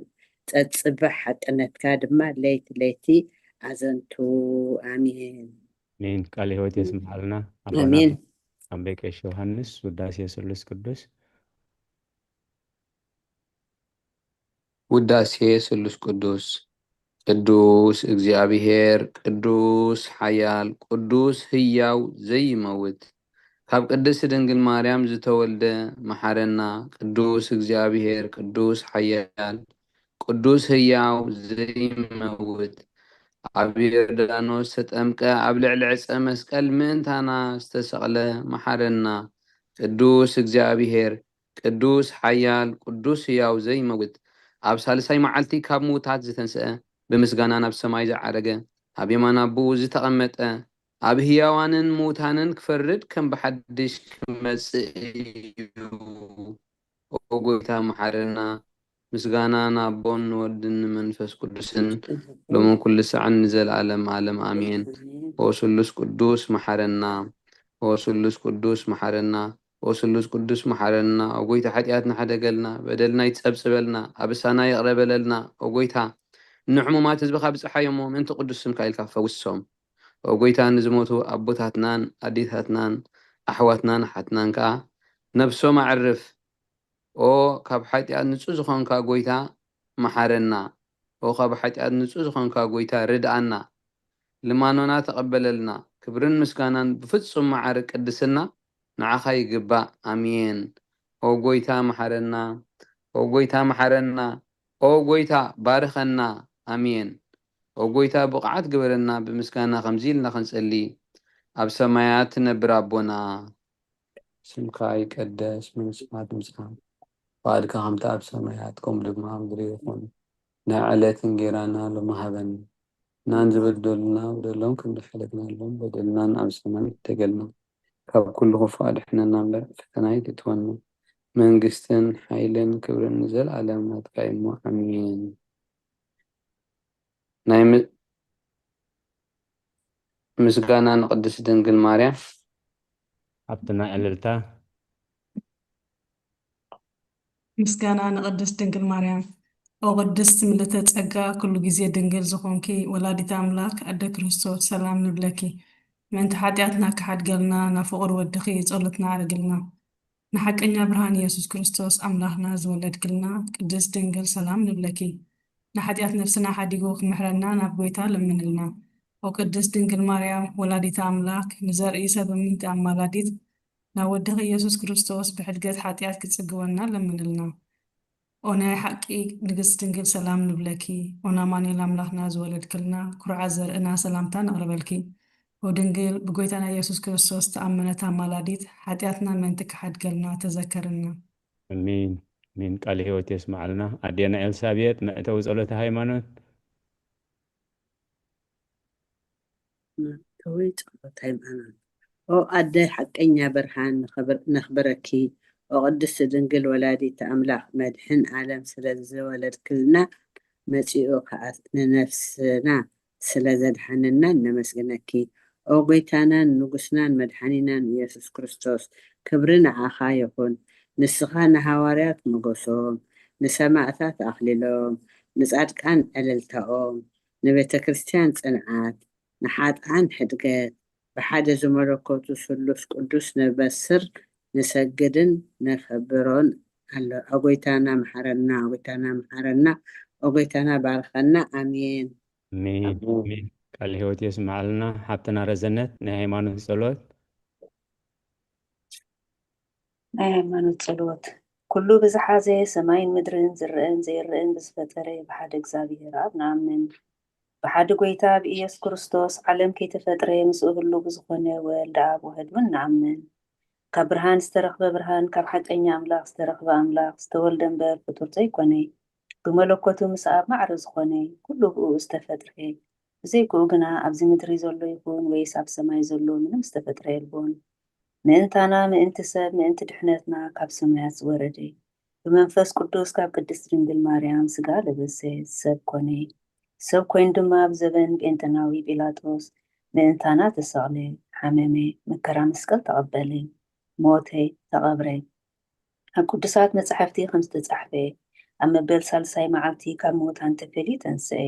ፀፅባሕ ሓቅነትካ ድማ ለይቲ ለይቲ ኣዘንቱ ኣሜን ሜን ቃል ህይወት የስምዓልና ኣሜን ኣንበይ ቀሽ ዮሃንስ ውዳሴ ስሉስ ቅዱስ ውዳሴ ስሉስ ቅዱስ ቅዱስ እግዚአብሔር ቅዱስ ሓያል ቅዱስ ህያው ዘይመውት ካብ ቅድስት ድንግል ማርያም ዝተወልደ መሓረና ቅዱስ እግዚአብሔር ቅዱስ ሓያል ቅዱስ ህያው ዘይመውት ኣብ ዮርዳኖስ ተጠምቀ ኣብ ልዕሊ ዕፀ መስቀል ምእንታና ዝተሰቕለ መሓረና ቅዱስ እግዚአብሔር ቅዱስ ሓያል ቅዱስ ህያው ዘይመውት ኣብ ሳልሳይ መዓልቲ ካብ ምውታት ዝተንስአ ብምስጋና ናብ ሰማይ ዝዓረገ ኣብ የማን ኣቦኡ ዝተቐመጠ ኣብ ህያዋንን ምውታንን ክፈርድ ከም ብሓድሽ ክመጽእ እዩ ኦ ጎይታ መሓረና مسغانا نابون ودن منفس قدسن لمن كل ساعة نزل عالم آمين وسلس قدوس محرنا وسلس قدوس محرنا وسلس قدوس محرنا وقويتا حتياتنا حدا قلنا بدلنا يتسبسبلنا أبسانا يقرب لنا وقويتا نعمو ما تزبخا بصحيهم انت قدوس سمكايل كافة وسهم وقويتا نزموتو أبوتاتنان أديتاتنان أحواتنان حتنان كا نفسو ما عرف او ካብ ሓጢኣት ንጹህ ዝኾንካ ጎይታ መሓረና او ካብ ሓጢኣት ንጹህ ዝኾንካ ጎይታ ርድኣና ልማኖና ተቐበለልና ክብርን ምስጋናን ብፍጹም መዓር ቅድስና ንዓኻ ይግባእ ኣሜን ኦ ጎይታ መሓረና ኦ ጎይታ መሓረና ኦ ጎይታ ባርኸና ኣሜን ኦ ጎይታ ብቕዓት ግበረና ብምስጋና ከምዚ ኢልና ክንጸሊ ኣብ ሰማያት ትነብር ኣቦና ስምካ ይቀደስ ምንስማት ምጽኻ فقالك هم تعب سمايات كم لما هم دريهم نعلت نجيرانا لما هبن نانزل بدلنا بدلهم كم دخلتنا لهم بدلنا نعم سمايات تقلنا كاب كل غفال إحنا نعمل فتناي تتونا من قستن حيلن كبر نزل على ما تقيم أمين نايم مسقانا نقدس دنقل ماريا حبتنا أللتا ምስጋና ንቅድስት ድንግል ማርያም ኦ ቅድስት ምልዕተ ጸጋ ኩሉ ግዜ ድንግል ዝኾንኪ ወላዲተ ኣምላክ ኣደ ክርስቶስ ሰላም ንብለኪ ምእንቲ ሓጢኣትና ክሓድገልና ናብ ፍቑር ወድኺ ጸሎትና ኣርግልና ንሓቀኛ ብርሃን ኢየሱስ ክርስቶስ ኣምላኽና ዝወለድክልና ቅድስት ድንግል ሰላም ንብለኪ ንሓጢኣት ነፍስና ሓዲጉ ክምሕረና ናብ ጎይታ ለምንልና ኦ ቅድስት ድንግል ማርያም ወላዲተ ኣምላክ ንዘርኢ ሰብ ምንቲ ኣማላዲት ናብ ወድኺ ኢየሱስ ክርስቶስ ብሕድገት ሓጢኣት ክጽግወና ለምንልና ኦ ናይ ሓቂ ንግስት ድንግል ሰላም ንብለኪ ኦ ናማኑኤል ኣምላኽና ዝወለድክልና ኩርዓት ዘርእና ሰላምታ ነቕርበልኪ ኦ ድንግል ብጎይታና ኢየሱስ ክርስቶስ ተኣመነት ኣማላዲት ሓጢኣትና ምእንቲ ክሓድገልና ተዘከርና أمين من قال هيوت يسمع لنا أدينا إلسابيت مأتو ጸሎተ ሃይማኖት توي ጸሎተ ሃይማኖት ኦ ኣደይ ሓቀኛ ብርሃን ነኽብረኪ ኦ ቅድስት ድንግል ወላዲተ ኣምላኽ መድሕን ዓለም ስለ ዝወለድክልና መጺኡ ከዓ ንነፍስና ስለ ዘድሓንና ነመስግነኪ ኦ ጎይታናን ንጉስናን መድሓኒናን ኢየሱስ ክርስቶስ ክብሪ ንዓኻ ይኹን ንስኻ ንሃዋርያት ሞገሶም ንሰማዕታት ኣኽሊሎም ንጻድቃን ዕልልታኦም ንቤተ ክርስቲያን ጽንዓት ንሓጥኣን ሕድገት ብሓደ ዝመለኮቱ ስሉስ ቅዱስ ንበስር ንሰግድን ነኸብሮን ኣሎ ኣጎይታና መሓረና ኣጎይታና መሓረና ኣጎይታና ባርኸና ኣሜን أمين أمين قال هيوت يسمع لنا حبتنا رزنت ናይ ሃይማኖት ጸሎት ናይ ሃይማኖት ጸሎት ኩሉ ብዝሓዘ ሰማይን ምድርን ዝርአን ዘይርአን ብዝፈጠረ ብሓደ እግዚኣብሔር ኣብ ንኣምን ብሓደ ጎይታ ብኢየሱስ ክርስቶስ ዓለም ከይተፈጥረ ምስኡ ህሉ ብዝኾነ ወልድ ኣብ ውህድ ውን ንኣምን ካብ ብርሃን ዝተረኽበ ብርሃን ካብ ሓቀኛ ኣምላኽ ዝተረኽበ ኣምላኽ ዝተወልደ እምበር ፍጡር ዘይኮነ ብመለኮቱ ምስ ኣብ ማዕረ ዝኾነ ኩሉ ብኡ ዝተፈጥረ ብዘይክኡ ግና ኣብዚ ምድሪ ዘሎ ይኹን ወይስ ኣብ ሰማይ ዘሎ ምንም ዝተፈጥረ የልቦን ምእንታና ምእንቲ ሰብ ምእንቲ ድሕነትና ካብ ሰማያት ዝወረደ ብመንፈስ ቅዱስ ካብ ቅድስት ድንግል ማርያም ስጋ ለበሰ ሰብ ኮነ ሰብ ኮይኑ ድማ ብዘበን ጴንጤናዊ ጲላጦስ ምእንታና ተሰቕለ ሓመመ መከራ መስቀል ተቐበለ ሞተ ተቐብረ ኣብ ቅዱሳት መጻሕፍቲ ከም ዝተጻሕፈ ኣብ መበል ሳልሳይ መዓልቲ ካብ ሙታን ተፈልዩ ተንስአ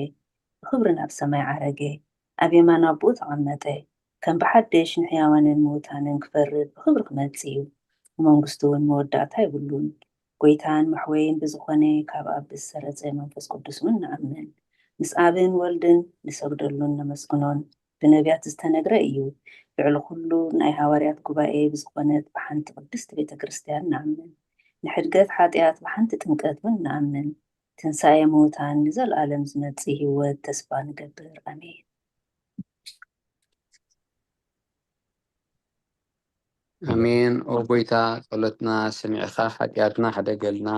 ብክብሪ ናብ ሰማይ ዓረገ ኣብ የማን ኣቦኡ ተቐመጠ ከም ብሓደሽ ንሕያዋንን ሙታንን ክፈርድ ብክብሪ ክመጽእ እዩ መንግስቱ እውን መወዳእታ ይብሉን ጎይታን መሕወይን ብዝኾነ ካብ ኣብ ዝሰረፀ መንፈስ ቅዱስ እውን ንኣምን ምስ ኣብን ወልድን ንሰግደሉን ነመስግኖን ብነቢያት ዝተነግረ እዩ ልዕሊ ኩሉ ናይ ሃዋርያት ጉባኤ ብዝኾነት ብሓንቲ ቅድስቲ ቤተ ክርስቲያን ንኣምን ንሕድገት ሓጢኣት ብሓንቲ ጥምቀት እውን ንኣምን ትንሳኤ ሙታን ንዘለኣለም ዝመጽእ ህይወት ተስፋ ንገብር ኣሜን ኣሜን ኦ ጎይታ ጸሎትና ሰሚዕኻ ሓጢኣትና ሓደገልና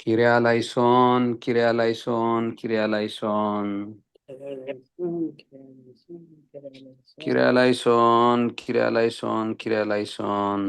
ኪርያ ላይሶን ኪርያ ላይሶን ኪርያ ላይሶን ኪርያ ላይሶን ኪርያ ላይሶን ኪርያ ላይሶን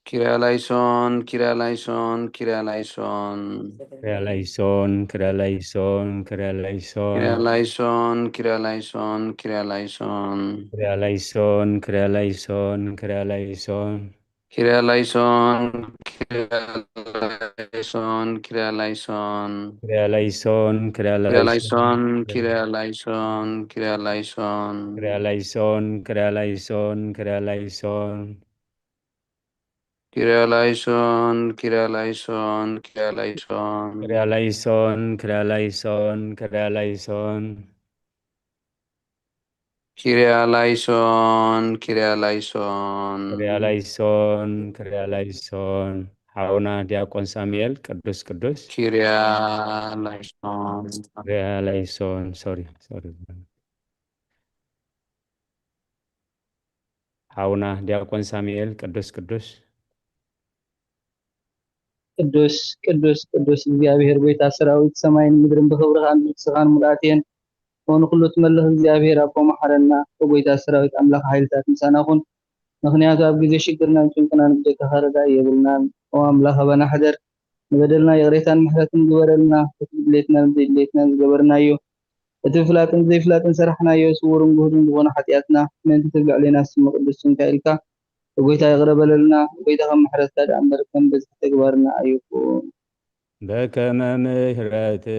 Kyrie eleison, Kyrie eleison, Kyrie eleison. Kyrie eleison, Kyrie eleison, Kyrie eleison. Kyrie eleison, Kyrie eleison, Kyrie eleison. Kyrie eleison, Kyrie eleison, Kyrie eleison. Kyrie eleison, Kyrie eleison, Kyrie eleison. Kyrie eleison, Kyrie Kyrie eleison. eleison, Kyrie eleison, Kyrie eleison. Kyrie eleison, Kyrie eleison, Kyrie eleison. Kyrie eleison, Kyrie eleison, Kyrie eleison. Kyrie eleison, Kyrie eleison, Kyrie eleison. Kyrie eleison, Kyrie eleison. Kyrie eleison, Kyrie eleison. ሓውና ዲያቆን ሳሙኤል ቅዱስ ቅዱስ Kyrie eleison. Kyrie eleison. ሶሪ ሓውና ዲያቆን ሳሙኤል ቅዱስ ቅዱስ ቅዱስ ቅዱስ ቅዱስ እግዚአብሔር ቤት ሰራዊት ሰማይን ምድርን ብክብርኻን ንስኻን ሙላትየን ወንኩሉ ትመልኽ እግዚአብሔር አቦ መሐረና ወጎይታ ሰራዊት አምላኽ ኃይልታት ምሳናኹን ምክንያቱ ኣብ ግዜ ሽግርናን ጭንቅናን ብደቀ ኸረዳ የብልናን ኦ አምላኽ አበና ሕደር ንበደልና የቕሬታን ምሕረትን ግበረልና እቲ ድሌትናን ዘይድሌትናን ዝገበርናዮ እቲ ፍላጥን ዘይፍላጥን ሰራሕናዮ ስውርን ጉህድን ዝኾነ ሓጢኣትና ምእንቲ ትብልዕ ለና ስሙ ቅዱስ ስምካ ኢልካ ወጎይታ ይቕረበለልና ወጎይታ ከም ምሕረትካ ዳ እምበር ከም በዝሒ ተግባርና ኣይኩን በከመ ምሕረትከ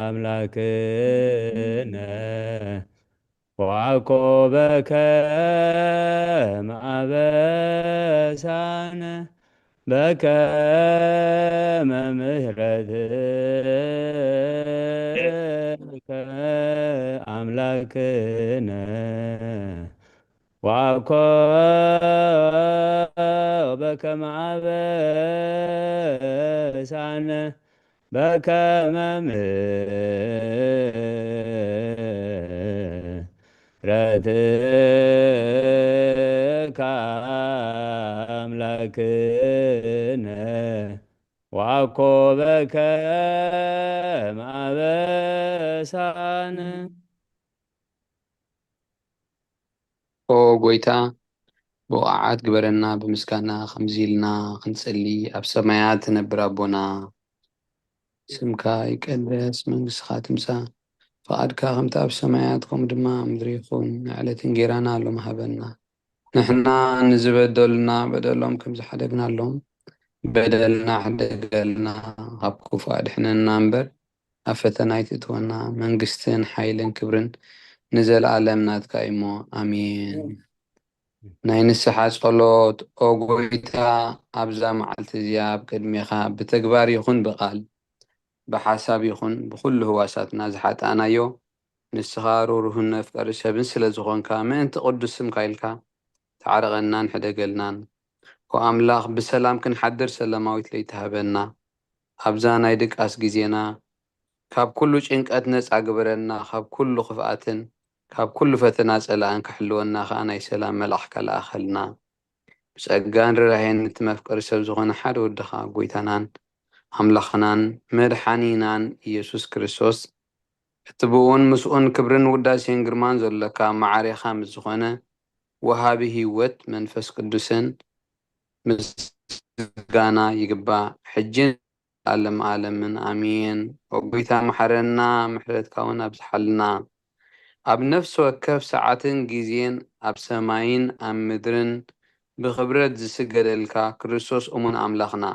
አምላክነ ዋኮ በከመ አበሳነ በከመ ምሕረትከ አምላክነ ዋኮ በከመ አበሳነ በከመ ምሕረትከ አምላክነ ዋኮ በከመ አበሳነ ኦ ጎይታ ብቕዓት ግበረና ብምስጋና ከምዚ ኢልና ክንጸሊ ኣብ ሰማያት ትነብር ኣቦና ስምካ ይቀደስ መንግስትኻ ትምጻእ ፈቃድካ ከምቲ ኣብ ሰማያት ከምኡ ድማ ምድሪ ይኹን ንዕለት እንጀራና ሎም ሃበና ንሕና ንዝበደሉና በደሎም ከም ዝሓደግናሎም በደልና ሕደገልና ካብ ክፉእ ኣድሕነና እምበር ኣብ ፈተና ኣይትእትወና መንግስትን ሓይልን ክብርን ንዘለኣለም ናትካ እሞ ኣሜን ናይ ንስሓ ጸሎት ኦ ጎይታ ኣብዛ መዓልቲ እዚኣ ኣብ ቅድሜኻ ብተግባር ይኹን ብቓል ብሓሳብ ይኹን ብኩሉ ህዋሳትና ዝሓጣናዮ ንስኻ ሩህሩህን መፍቀሪ ሰብን ስለ ዝኾንካ ምእንቲ ቅዱስ ስምካ ኢልካ ተዓርቐናን ሕደገልናን ኦ ኣምላኽ ብሰላም ክንሓድር ሰላማዊት ለይተሃበና ኣብዛ ናይ ድቃስ ግዜና ካብ ኩሉ ጭንቀት ነፃ ግበረና ካብ ኩሉ ክፍኣትን ካብ ኩሉ ፈተና ጸላእን ክሕልወና ከዓ ናይ ሰላም መልኣኽ ከለኣኸልና ብጸጋን ርህራሄን እቲ መፍቀሪ ሰብ ዝኾነ ሓደ ወድኻ ጎይታናን ኣምላኽናን መድሓኒናን ኢየሱስ ክርስቶስ እቲ ብኡን ምስኡን ክብርን ውዳሴን ግርማን ዘለካ ማዕሬኻ ምስ ዝኾነ ወሃቢ ህይወት መንፈስ ቅዱስን ምስጋና ይግባእ ሕጅን ዓለም ዓለምን ኣሜን ወጎይታ መሐረና ምሕረትካ እውን ኣብዝሓልና ኣብ ነፍሲ ወከፍ ሰዓትን ግዜን ኣብ ሰማይን ኣብ ምድርን ብኽብረት ዝስገደልካ ክርስቶስ እሙን ኣምላኽና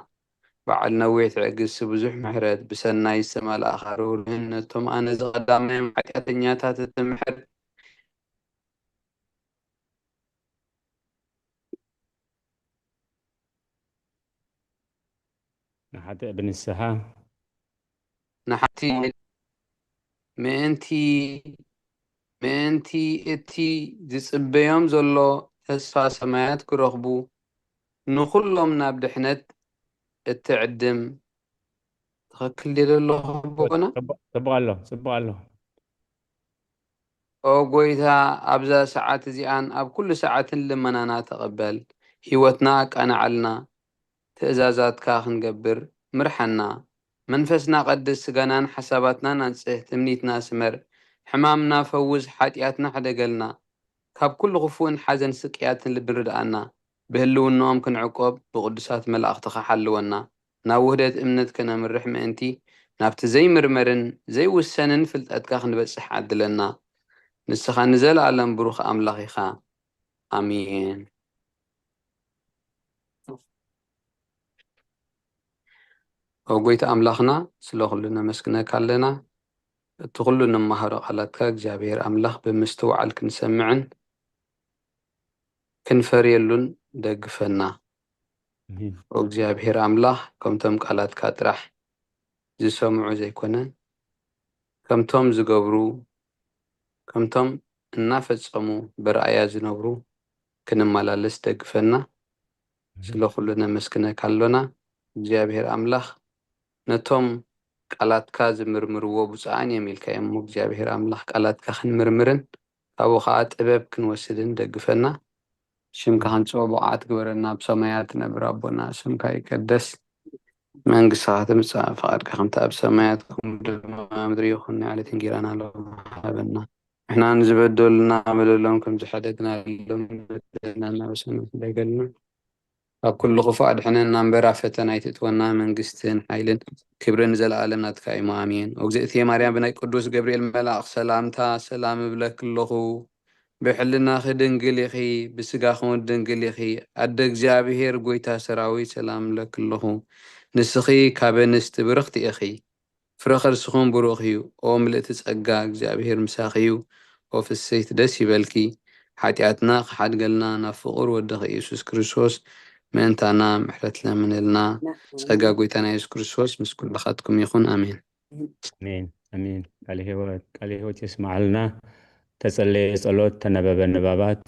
በዓል ነዊሕ ትዕግስቲ ብዙሕ ምሕረት ብሰናይ ዝተመልኣኻ ርህሩህን ነቶም ኣነ ዝቐዳማዮም ሓጢኣተኛታት እትምሕር ንሓትእ ብንስሓ ንሓቲ ምእንቲ እቲ ዝጽበዮም ዘሎ ተስፋ ሰማያት ክረኽቡ ንኹሎም ናብ ድሕነት እትዕድም ትኽክል ድል ኣለኹ ቦና ጽቡቕ ኣሎ ኦ ጎይታ ኣብዛ ሰዓት እዚኣን ኣብ ኩሉ ሰዓትን ልመናና ተቐበል ህይወትና ኣቃናዓልና ትእዛዛትካ ክንገብር ምርሐና መንፈስና ቀድስ ስጋናን ሓሳባትናን አንጽህ ትምኒትና ስመር ሕማምና ፈውዝ ሓጢኣትና ሕደገልና ካብ ኩሉ ክፉእን ሓዘን ስቅያትን ልቢ ርድኣና ብህልውናኦም ክንዕቆብ ብቅዱሳት መላእኽትኻ ሓልወና ናብ ውህደት እምነት ከነምርሕ ምእንቲ ናብቲ ዘይምርመርን ዘይውሰንን ፍልጠትካ ክንበፅሕ ዓድለና ንስኻ ንዘለኣለም ብሩኽ ኣምላኽ ኢኻ ኣሜን ጎይታ ኣምላኽና ስለ ኩሉ ነመስግነካ ኣለና እቲ ኩሉ ንመሃሮ ቃላትካ እግዚኣብሔር ኣምላኽ ብምስትውዓል ክንሰምዕን ክንፈርየሉን ደግፈና እግዚአብሔር ኣምላኽ ከምቶም ቃላትካ ጥራሕ ዝሰምዑ ዘይኮነን ከምቶም ዝገብሩ ከምቶም እናፈጸሙ ብረኣያ ዝነብሩ ክንመላለስ ደግፈና ስለ ኩሉ ነመስግነካ ኣለና እግዚአብሔር ኣምላኽ ነቶም ቃላትካ ዝምርምርዎ ብፁዓን እዮም ኢልካ እሞ እግዚአብሔር ኣምላኽ ቃላትካ ክንምርምርን ካብኡ ከዓ ጥበብ ክንወስድን ደግፈና ሽምካ ክንፅበቃት ግበረና ብሰማያት ነብር ኣቦና ስምካ ይቀደስ መንግስትኻ ትምጻእ ፈቃድካ ከምቲ ኣብ ሰማያት ከምኡ ድማ ምድሪ ይኹን ንዕለት እንጀራና ሃበና ንሕና ንዝበደሉና በደሎም ከም ዝሓደግናሎም እናበሰና እንዳይገልና ኣብ ኩሉ ክፉእ ኣድሕነና እምበር ኣብ ፈተና ኣይተእትወና መንግስትን ሓይልን ክብርን ዘለኣለም ናትካ እዩ ኣሜን እግዝእትየ ማርያም ብናይ ቅዱስ ገብርኤል መልኣኽ ሰላምታ ሰላም እብለክ ኣለኹ ብሕልናኺ ድንግል ኢኺ ብስጋኹን ድንግል ኢኺ ኣደ እግዚኣብሔር ጎይታ ሰራዊት ሰላም ለክ ኣለኹ ንስኺ ካብ እንስቲ ብርኽቲ ኢኺ ፍረ ከርስኹም ብሩኽ እዩ ኦ ምልእቲ ጸጋ እግዚኣብሔር ምሳኺ እዩ ኦ ፍስሕቲ ደስ ይበልኪ ሓጢኣትና ክሓድገልና ናብ ፍቑር ወድኺ ኢየሱስ ክርስቶስ ምእንታና ምሕረት ለምንልና ጸጋ ጎይታና ኢየሱስ ክርስቶስ ምስ ኩልኻትኩም ይኹን ኣሜን አሜን አሜን ቃል ሕይወት ይስማዓልና ተጸለየ ጸሎት ተነበበ ንባባት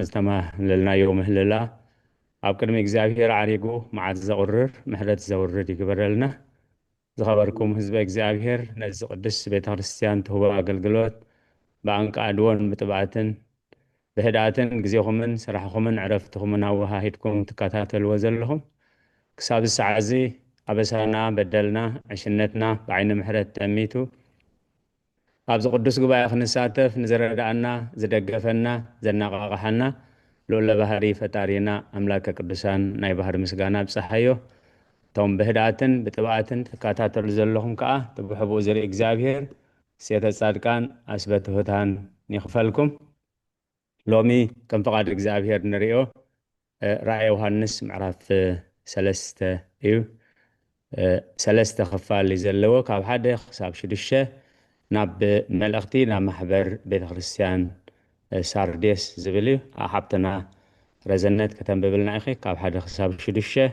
ዝተማህለልናዮ ምህልላ ኣብ ቅድሚ እግዚኣብሔር ዓሪጉ መዓት ዘቁርር ምሕረት ዘውርድ ይግበረልና ዝኸበርኩም ህዝበ እግዚኣብሔር ነዚ ቅዱስ ቤተ ክርስቲያን ትህቦ ኣገልግሎት ብኣንቃድዎን ብጥባዕትን ብህድኣትን ግዜኹምን ስራሕኹምን ዕረፍትኹምን ኣወሃሂድኩም ትከታተልዎ ዘለኹም ክሳብ ሰዓት እዚ ኣበሳና በደልና ዕሽነትና ብዓይኒ ምሕረት ተሚቱ ኣብዚ ቅዱስ ጉባኤ ክንሳተፍ ንዝረዳእና ዝደገፈና ዘነቃቕሐና ልዑለ ባህሪ ፈጣሪና ኣምላከ ቅዱሳን ናይ ባህሪ ምስጋና ብፅሓዮ እቶም ብህድኣትን ብጥባዕትን ትከታተሉ ዘለኹም ከዓ ትብሕብኡ ዝርኢ እግዚኣብሔር ሴተ ጻድቃን ኣስበ ትሑታን ይኽፈልኩም ሎሚ ከም ፍቓድ እግዚኣብሔር ንሪኦ ራእየ ዮሃንስ ምዕራፍ 3 እዩ 3 ክፋል እዩ ዘለዎ ካብ 1 ክሳብ 6 ናብ መልእኽቲ ናብ ማሕበር ቤተ ክርስቲያን ሳርዴስ ዝብል እዩ ኣብ ሓብትና ረዘነት ከተንብብልና ኢኺ ካብ 1 ክሳብ 6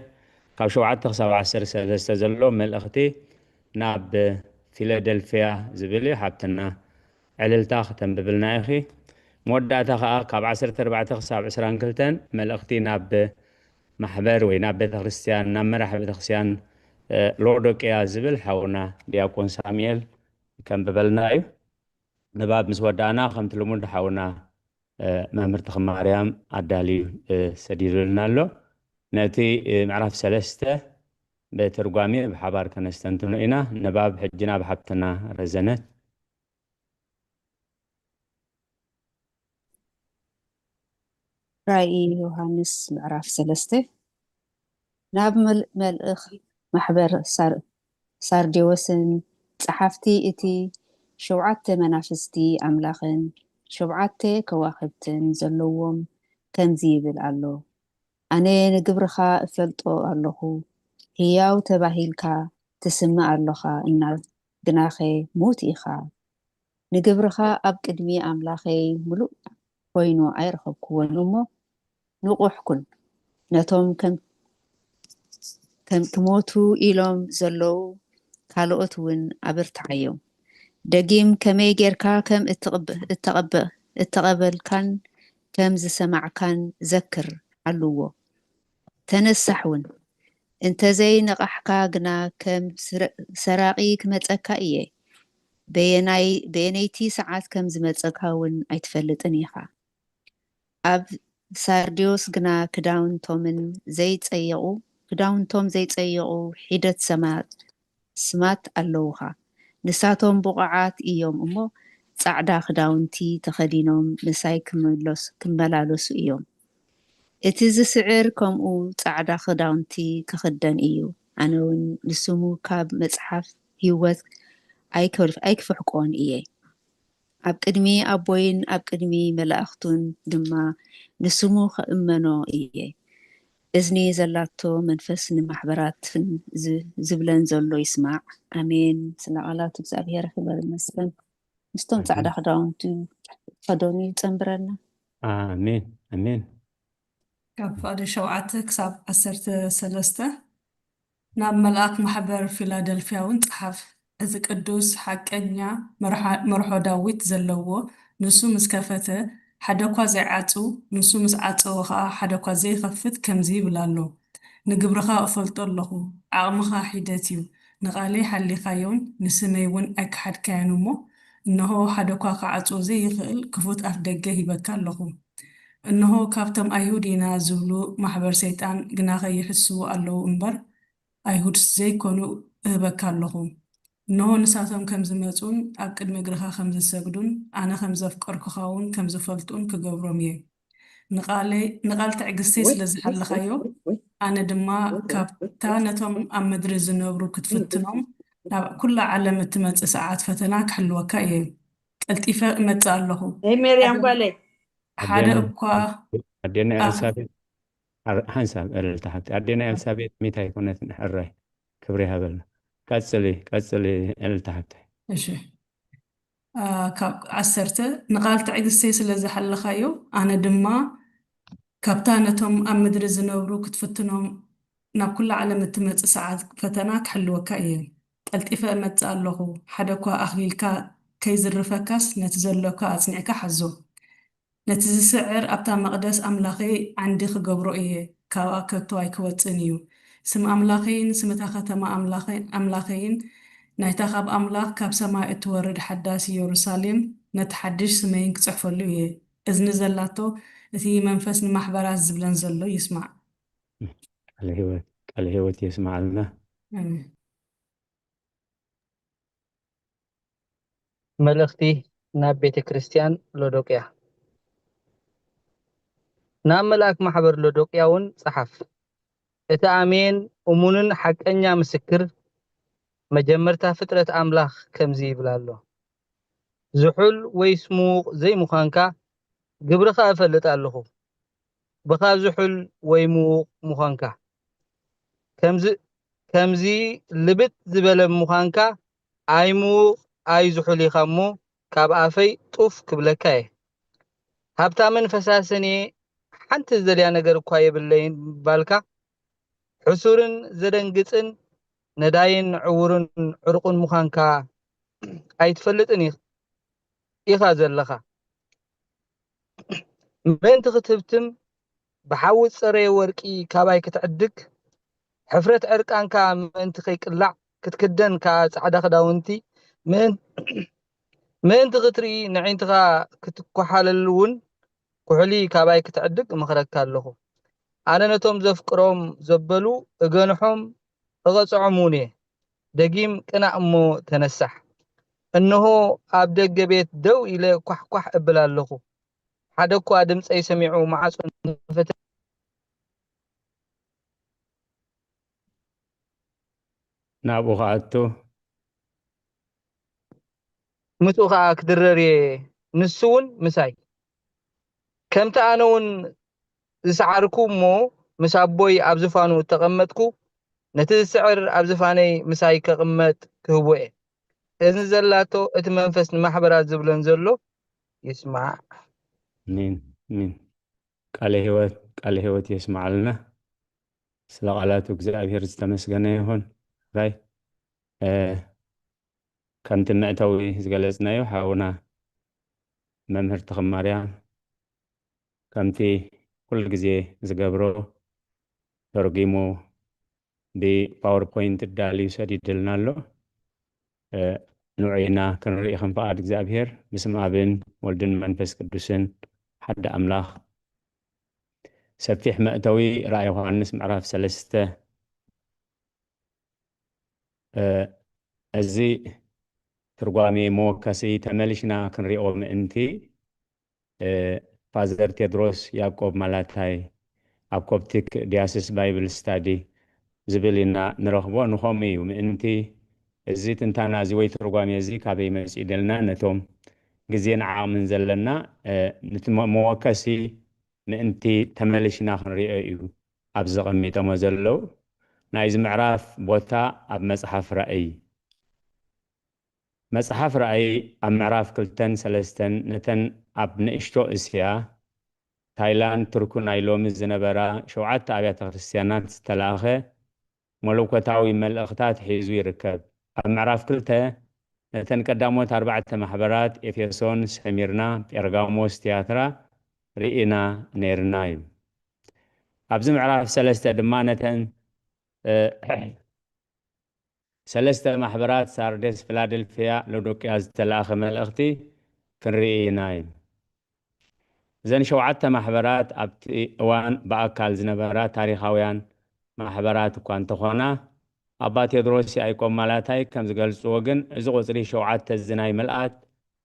ካብ 7 ክሳብ 13 ዘሎ መልእኽቲ ናብ ፊላደልፊያ ዝብል እዩ ሓብትና ዕልልታ ከተንብብልና ኢኺ መወዳእታ ከዓ ካብ 14 ክሳብ 22 መልእኽቲ ናብ ማሕበር ወይ ናብ ቤተ ክርስቲያን ናብ መራሒ ቤተ ክርስቲያን ሎዶቅያ ዝብል ሓውና ዲያቆን ሳሙኤል ከንብበልና እዩ ንባብ ምስ ወዳእና ከምቲ ልሙድ ሓውና መምህርቲ ማርያም ኣዳልዩ ሰዲዱልና ኣሎ ነቲ ምዕራፍ 3 በትርጓሜ ብሓባር ከነስተንትኑ ኢና ንባብ ሕጅና ብሓብትና ረዘነት ራእይ ዮሃንስ ምዕራፍ 3 ናብ መልእኽ ማሕበር ሳርዴዎስን ጸሓፍቲ እቲ 7 መናፍስቲ ኣምላኽን 7 ከዋኽብትን ዘለዎም ከምዚ ይብል ኣሎ ኣነ ንግብርኻ እፈልጦ ኣለኹ ሕያው ተባሂልካ ትስምዕ ኣለኻ እና ግናኸ ሙት ኢኻ ንግብርኻ ኣብ ቅድሚ ኣምላኸይ ሙሉእ ኮይኑ ኣይረኸብክዎን እሞ ንቑሕ ኩን ነቶም ከም ክሞቱ ኢሎም ዘለዉ ካልኦት እውን ኣበርትዓዮም ደጊም ከመይ ጌርካ ከም እተቐበልካን ከም ዝሰማዕካን ዘክር ኣለዎ ተነሳሕ እውን እንተዘይ ነቓሕካ ግና ከም ሰራቂ ክመፀካ እየ በየነይቲ ሰዓት ከም ዝመፀካ እውን ኣይትፈልጥን ኢኻ ኣብ ሳርዲዮስ ግና ክዳውንቶም ዘይፀየቑ ሒደት ስማት ኣለውኻ ንሳቶም ቡቕዓት እዮም እሞ ጻዕዳ ክዳውንቲ ተኸዲኖም ምሳይ ክመላለሱ እዮም። እቲ ዝስዕር ከምኡ ጻዕዳ ክዳውንቲ ክኽደን እዩ። ኣነ እውን ንስሙ ካብ መጽሓፍ ህይወት ኣይክፍሕቆን እየ። ኣብ ቅድሚ ኣቦይን ኣብ ቅድሚ መላእኽቱን ድማ ንስሙ ክእመኖ እየ። እዝኒ ዘላቶ መንፈስ ንማሕበራትን ዝብለን ዘሎ ይስማዕ። ኣሜን። ስለ ቃላት እግዚአብሔር ክብር ይመስገን። ምስቶም ጻዕዳ ክዳውንቲ ከደኑ ይጸንብረና። አሜን አሜን። ካብ ፍቅዲ 7 ክሳብ 13 ናብ መልአክ ማሕበር ፊላደልፊያ እውን ጽሓፍ። እዚ ቅዱስ ሓቀኛ መርሖ ዳዊት ዘለዎ ንሱ ምስ ከፈተ ሓደ እኳ ዘይዓፁ ንሱ ምስ ዓፀወ ከዓ ሓደ እኳ ዘይኸፍት ከምዚ ይብል ኣሎ። ንግብርኻ እፈልጦ ኣለኹ፣ ዓቕምኻ ሒደት እዩ። ንቓለይ ሓሊኻዮን ንስመይ እውን ኣይከሓድካዮን እሞ እነሆ ሓደ እኳ ክዓፅዎ ዘይኽእል ክፉት ኣፍ ደገ ሂበካ ኣለኹ። እነሆ ካብቶም ኣይሁድ ኢና ዝብሉ ማሕበር ሰይጣን ግና ከይሕስቡ ኣለዉ እምበር ኣይሁድ ዘይኮኑ እህበካ ኣለኹ። እነሆ ንሳቶም ከም ዝመፁን ኣብ ቅድሚ እግርኻ ከም ዝሰግዱን ኣነ ከም ዘፍቀርኩኻ እውን ከም ዝፈልጡን ክገብሮም እየ። ንቓል ትዕግስተይ ስለ ዝሓለኻዮ ኣነ ድማ ካብታ ነቶም ኣብ ምድሪ ዝነብሩ ክትፍትኖም ናብ ኩላ ዓለም እትመፅእ ሰዓት ፈተና ክሕልወካ እየ። ቀልጢፈ እመፅእ ኣለኹ። ሓደ እኳ ኣዴና ኤልሳቤጥ ሓንሳብ እልልታሓቲ ኣዴና ኤልሳቤጥ ሚታይ ኮነት ንሕራይ ክብሪ ሃበልና። ቀጽሊ እልልታሓቲ። እሺ ካብ 10 ንቓል ትዕግስተይ ስለ ዝሓለኻዮ ኣነ ድማ ካብታ ነቶም ኣብ ምድሪ ዝነብሩ ክትፍትኖም ናብ ኩላ ዓለም እትመፅእ ሰዓት ፈተና ክሕልወካ እየ። ቀልጢፈ እመፅእ ኣለኹ። ሓደ እኳ ኣኽሊልካ ከይዝርፈካስ ነቲ ዘለካ ኣጽኒዕካ ሓዞ። ነቲ ዝስዕር ኣብታ መቕደስ ኣምላኸይ ዓንዲ ክገብሮ እየ። ካብኣ ከቶ ኣይክወፅን እዩ። ስም ኣምላኸይን ስምታ ከተማ ኣምላኸይን ናይታ ካብ ኣምላኽ ካብ ሰማይ እትወርድ ሓዳስ ኢየሩሳሌም ነቲ ሓድሽ ስመይን ክጽሕፈሉ እየ። እዝኒ ዘላቶ እቲ መንፈስ ንማሕበራት ዝብለን ዘሎ ይስማዕ። ቃል ህይወት የስማዓልና። መልእኽቲ ናብ ቤተ ክርስቲያን ሎዶቅያ። ናብ መልአክ ማሕበር ሎዶቅያ እውን ጽሓፍ። እቲ ኣሜን እሙንን ሓቀኛ ምስክር መጀመርታ ፍጥረት ኣምላኽ ከምዚ ይብል ኣሎ። ዝሑል ወይ ስሙቕ ዘይምዃንካ ግብርኻ እፈልጥ ኣለኹ። ብኻ ዝሑል ወይ ምዉቕ ምዃንካ ከምዚ ልብጥ ዝበለ ምዃንካ ኣይ ምዉቕ ኣይ ዝሑል ኢኻ እሞ ካብ ኣፈይ ጡፍ ክብለካ እየ። ሃብታምን ፈሳስን እየ፣ ሓንቲ ዝደልያ ነገር እኳ የብለይን ባልካ ሕሱርን ዘደንግፅን ነዳይን ዕውርን ዕርቁን ምዃንካ ኣይትፈልጥን ኢኻ ዘለኻ። ምእንቲ ክትህብትም ብሓዊት ፀረየ ወርቂ ካባይ ክትዕድግ ሕፍረት ዕርቃንካ ምእንቲ ከይቅላዕ ክትክደን ከዓ ጻዕዳ ክዳውንቲ ምእንቲ ክትርኢ ንዒንትኻ ክትኳሓለሉ እውን ኩሕሊ ካባይ ክትዕድግ እመኽረካ ኣለኹ። ኣነ ነቶም ዘፍቅሮም ዘበሉ እገንሖም እቐጽዖም እውን እየ። ደጊም ቅናእ እሞ ተነሳሕ። እነሆ ኣብ ደገ ቤት ደው ኢለ ኳሕኳሕ እብል ኣለኹ። ሓደ እኳ ድምፀይ ሰሚዑ ማዕጾ ፈተ ናብኡ ከኣቱ ምስኡ ከዓ ክድረር እየ። ንሱ እውን ምሳይ ከምቲ ኣነ እውን ዝሰዓርኩ እሞ ምስ ኣቦይ ኣብ ዝፋኑ ተቐመጥኩ ነቲ ዝስዕር ኣብ ዝፋነይ ምሳይ ከቕመጥ ክህቦ እየ። እዝኒ ዘላቶ እቲ መንፈስ ንማሕበራት ዝብለን ዘሎ ይስማዕ። አሜን አሜን። ቃለ ህይወት የስማዓልና። ስለ ቃላቱ እግዚአብሔር ዝተመስገነ ይሁን። ራይ ከምቲ መእተዊ ዝገለጽናዮ ሓውና መምህርቲ ኽማርያም ከምቲ ኩሉ ግዜ ዝገብሮ ተርጊሙ ብፓወርፖይንት ዳልዩ ሰዲድልና ኣሎ። ንውዒና ክንርኢ ከም ፈቃድ እግዚአብሔር ብስም ኣብን ወልድን መንፈስ ቅዱስን ሓደ ኣምላኽ ሰፊሕ መእተዊ ራእይ ዮሐንስ ምዕራፍ 3 እዚ ትርጓሜ መወከሲ ተመልሽና ክንሪኦ ምእንቲ ፋዘር ቴድሮስ ያዕቆብ ማላታይ ኣብ ኮፕቲክ ዲያሲስ ባይብል ስታዲ ዝብል ኢና ንረኽቦ ንኸምኡ እዩ ምእንቲ እዚ ትንታና እዚ ወይ ትርጓሜ እዚ ካበይ መፂ ደልና ነቶም ግዜን ዓቕምን ዘለና ነቲ መወከሲ ምእንቲ ተመልሽና ክንሪኦ እዩ ኣብ ዘቐሚጦሞ ዘለው ናይዚ ምዕራፍ ቦታ ኣብ መፅሓፍ ራእይ መጽሐፍ ራእይ ኣብ ምዕራፍ 2-3 ነተን ኣብ ንእሽቶ እስያ ታይላንድ ቱርኩ ናይ ሎሚ ዝነበራ 7 ኣብያተ ክርስቲያናት ዝተላኸ መለኮታዊ መልእኽታት ሒዙ ይርከብ። ኣብ ምዕራፍ 2 ነተን ቀዳሞት 4 ማሕበራት ኤፌሶን፣ ሰሚርና፣ ጴርጋሞስ፣ ቲያትራ ርኢና ነርና እዩ። ኣብዚ ምዕራፍ 3 ድማ ነተን 3 ማሕበራት ሳርዴስ፣ ፊላደልፊያ፣ ሎዶቅያ ዝተላኸ መልእኽቲ ክንርኢ ኢና እዩ። እዘን 7 ማሕበራት ኣብቲ እዋን ብኣካል ዝነበራ ታሪኻውያን ማሕበራት እኳ እንተኾና ኣባ ቴድሮስ ያዕቆብ ማላታይ ከም ዝገልጽዎ ግን እዚ ቁፅሪ 7 ዝናይ ምልኣት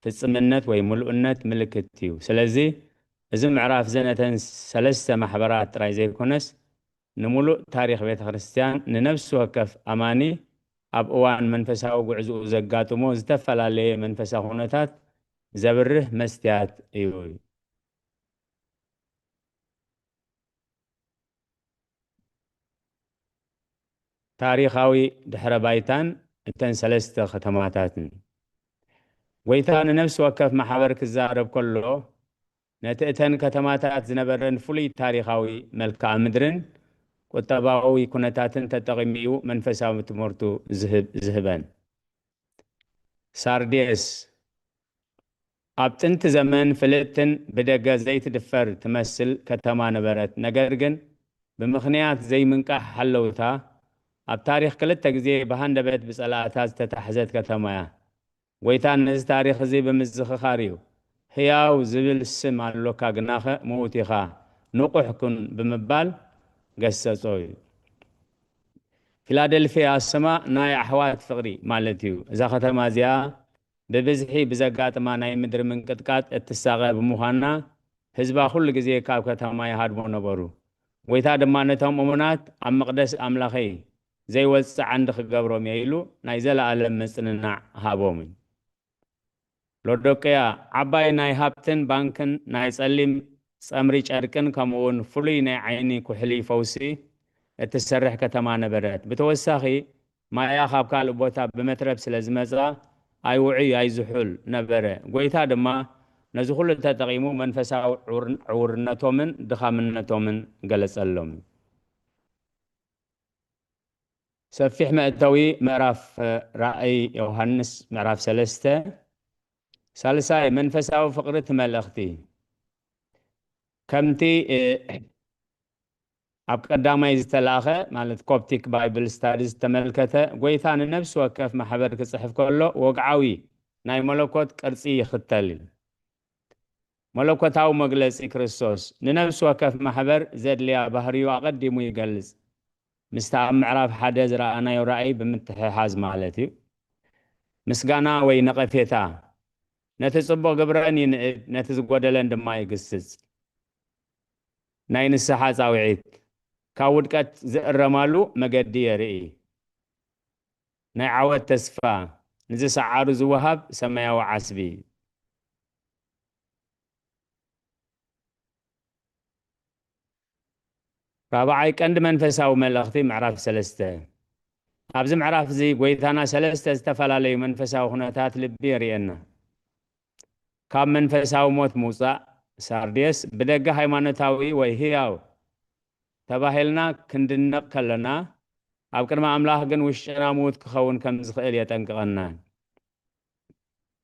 ፍጽምነት ወይ ምሉእነት ምልክት እዩ። ስለዚ እዚ ምዕራፍ ዘነተን 3 ማሕበራት ጥራይ ዘይኮነስ ንሙሉእ ታሪኽ ቤተ ክርስቲያን ንነፍሲ ወከፍ ኣማኒ ኣብ እዋን መንፈሳዊ ጉዕዝኡ ዘጋጥሞ ዝተፈላለየ መንፈሳዊ ኩነታት ዘብርህ መስትያት እዩ። ታሪኻዊ ድሕረ ባይታን እተን 3 ከተማታትን ጎይታ ንነፍሲ ወከፍ ማሕበር ክዛረብ ከሎ ነቲ እተን ከተማታት ዝነበረን ፍሉይ ታሪኻዊ መልክዓ ምድርን ቁጠባዊ ኩነታትን ተጠቒሙ መንፈሳዊ ትምህርቱ ዝህበን። ሳርዴስ ኣብ ጥንቲ ዘመን ፍልጥትን ብደገ ዘይትድፈር ትመስል ከተማ ነበረት። ነገር ግን ብምኽንያት ዘይምንቃሕ ሓለውታ ኣብ ታሪኽ 2 ግዜ ብሃንደበት ብጸላእታት ዝተታሕዘት ከተማ እያ። ጎይታ ነዚ ታሪኽ እዚ ብምዝኽኻር እዩ ህያው ዝብል ስም ኣለካ ግናኸ ምዉት ኢኻ ንቑሕ ኩን ብምባል ገሰጾ እዩ። ፊላደልፊያ ስማ ናይ ኣሕዋት ፍቕሪ ማለት እዩ። እዛ ከተማ እዚኣ ብብዝሒ ብዘጋጥማ ናይ ምድሪ ምንቅጥቃጥ እትሳቐ ብምዃና ህዝባ ኩሉ ግዜ ካብ ከተማ ይሃድሞ ነበሩ። ጎይታ ድማ ነቶም እሙናት ኣብ መቕደስ ኣምላኸይ ዘይወፅእ ዓንዲ ክገብሮም ኢሉ ናይ ዘለኣለም መጽንናዕ ሃቦም እዩ። ሎዶቅያ ዓባይ ናይ ሃብትን ባንክን ናይ ጸሊም ጸምሪ ጨርቅን ከምኡውን ፍሉይ ናይ ዓይኒ ኩሕሊ ፈውሲ እትሰርሕ ከተማ ነበረት። ብተወሳኺ ማያ ካብ ካልእ ቦታ ብመትረብ ስለ ዝመጻ ኣይውዕይ ኣይዝሑል ነበረ። ጎይታ ድማ ነዚ ኩሉ ተጠቒሙ መንፈሳዊ ዕውርነቶምን ድኻምነቶምን ገለጸሎም። ሰፊሕ መእተዊ ምዕራፍ ራእይ ዮሃንስ ምዕራፍ 3 ሳልሳይ መንፈሳዊ ፍቕሪ መልእኽቲ ከምቲ ኣብ ቀዳማይ ዝተላኸ ማለት ኮፕቲክ ባይብል ስታዲስ ተመልከተ ጎይታ ንነፍሲ ወከፍ ማሕበር ክጽሕፍ ከሎ ወግዓዊ ናይ መለኮት ቅርጺ ይኽተል እዩ። መለኮታዊ መግለጺ ክርስቶስ ንነፍሲ ወከፍ ማሕበር ዘድልያ ባህርዩ ኣቐዲሙ ይገልጽ። ምስታ ኣብ ምዕራፍ 1 ዝረኣናዮ ራእይ ብምትሕሓዝ ማለት እዩ። ምስጋና ወይ ነቐፌታ ነቲ ጽቡቕ ግብረን ይንእድ ነቲ ዝጎደለን ድማ ይግስጽ። ናይ ንስሓ ጻውዒት ካብ ውድቀት ዝእረማሉ መገዲ የርኢ። ናይ ዓወት ተስፋ ንዝሰዓሩ ዝወሃብ ሰማያዊ ዓስቢ። ራብዓይ ቀንዲ መንፈሳዊ መልእኽቲ ምዕራፍ 3 ኣብዚ ምዕራፍ እዚ ጎይታና 3 ዝተፈላለዩ መንፈሳዊ ኩነታት ልቢ የርእየና። ካብ መንፈሳዊ ሞት ምውፃእ ሳርዴስ ብደገ ሃይማኖታዊ ወይ ህያው ተባሂልና ክንድነቕ ከለና ኣብ ቅድሚ ኣምላኽ ግን ውሽጥና ምዉት ክኸውን ከም ዝኽእል የጠንቅቐና።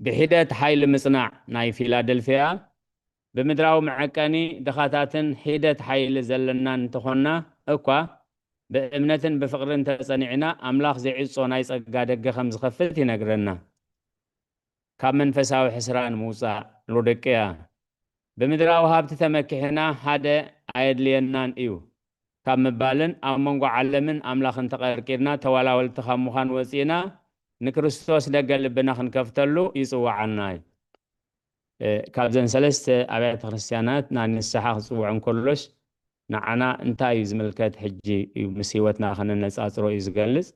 ብሒደት ሓይሊ ምጽናዕ ናይ ፊላደልፊያ ብምድራዊ መዐቀኒ ድኻታትን ሒደት ሓይሊ ዘለና እንተኾና እኳ ብእምነትን ብፍቕርን ተጸኒዕና ኣምላኽ ዘይዕጾ ናይ ጸጋ ደገ ከም ዝኸፍት ይነግረና። ካብ መንፈሳዊ ሕስራን ምውፃእ ሎዶቅያ ብምድራዊ ሃብቲ ተመኪሕና ሓደ ኣየድልየናን እዩ ካብ ምባልን ኣብ መንጎ ዓለምን ኣምላኽን ተቐርቂርና ተወላወልቲ ካብ ምዃን ወፂእና ንክርስቶስ ደገል ልብና ክንከፍተሉ ይጽዋዓና ካብዘን ሰለስተ አብያተ ክርስቲያናት ንስሓ ክጽውዕ እንከሎስ ንዓና እንታይ እዩ ዝምልከት ሕጂ ምስ ህይወትና ክንነጻጽሮ እዩ ዝገልጽ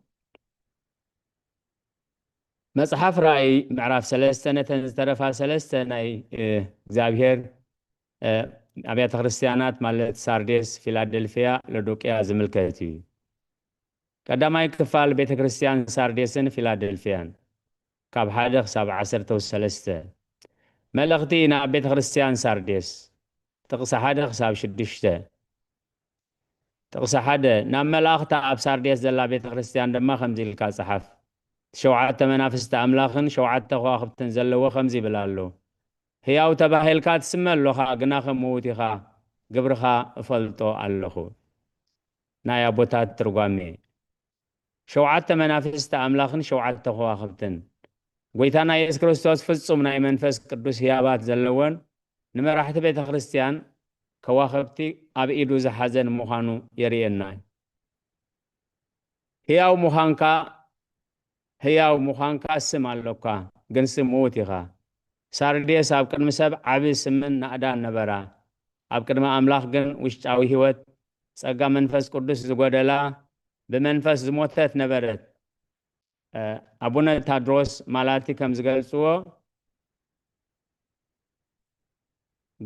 መጽሓፍ ራእይ ምዕራፍ 3 ነተን ዝተረፋ 3 ናይ እግዚአብሔር አብያተ ክርስቲያናት ማለት ሳርዴስ ፊላደልፊያ ሎዶቅያ ዝምልከት እዩ ቀዳማይ ክፋል ቤተ ክርስቲያን ሳርዴስን ፊላደልፊያን ካብ 1 ክሳብ 13 መልእኽቲ ናብ ቤተ ክርስቲያን ሳርዴስ ጥቕሲ 1 ክሳብ 6 ጥቕሲ 1 ናብ መላእኽቲ ኣብ ሳርዴስ ዘላ ቤተ ክርስቲያን ድማ ከምዚ ኢልካ ጽሓፍ ሸውዓተ መናፍስቲ ኣምላኽን ሸውዓተ ከዋኽብትን ዘለዎ ከምዚ ይብል ኣሎ ሕያው ተባሂልካ ትስመ ኣለኻ ግና ከምውት ኢኻ ግብርኻ እፈልጦ ኣለኹ ናይ ኣቦታት ትርጓሜ ሸውዓተ መናፍስቲ ኣምላኽን ሸውዓተ ከዋኽብትን ጎይታና ኢየሱስ ክርስቶስ ፍጹም ናይ መንፈስ ቅዱስ ህያባት ዘለወን ንመራሕቲ ቤተ ክርስቲያን ከዋኽብቲ ኣብ ኢዱ ዝሓዘን ምዃኑ የርእየና ሕያው ምዃንካ ስም ኣለካ ግን ስም ምውት ኢኻ ሳርዴስ ኣብ ቅድሚ ሰብ ዓብ ስምን ናእዳን ነበራ ኣብ ቅድሚ ኣምላኽ ግን ውሽጣዊ ህይወት ጸጋ መንፈስ ቅዱስ ዝጎደላ ብመንፈስ ዝሞተት ነበረት አቡነ ታድሮስ ማላቲ ከም ዝገልጽዎ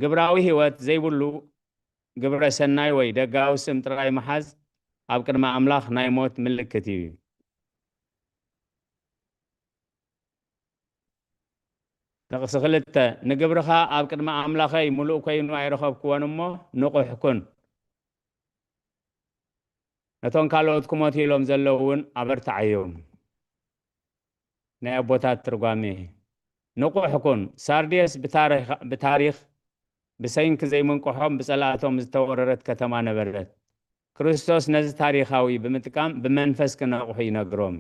ግብራዊ ህይወት ዘይብሉ ግብረ ሰናይ ወይ ደጋዊ ስም ጥራይ መሓዝ ኣብ ቅድሚ ኣምላኽ ናይ ሞት ምልክት እዩ ጥቕሲ 2 ንግብርኻ ኣብ ቅድሚ ኣምላኸይ ሙሉእ ኮይኑ ኣይረኸብክዎን እሞ ንቑሕ ኩን ነቶም ካልኦት ክሞት ኢሎም ዘለዉ እውን ኣበርታዕዮም ናይ ኣቦታት ትርጓሜ ንቑሕ ኩን ሳርዴስ ብታሪኽ ብሰይንክ ዘይምንቅሖም ብጸላእቶም ዝተወረረት ከተማ ነበረት ክርስቶስ ነዚ ታሪኻዊ ብምጥቃም ብመንፈስ ክነቑሑ ይነግሮም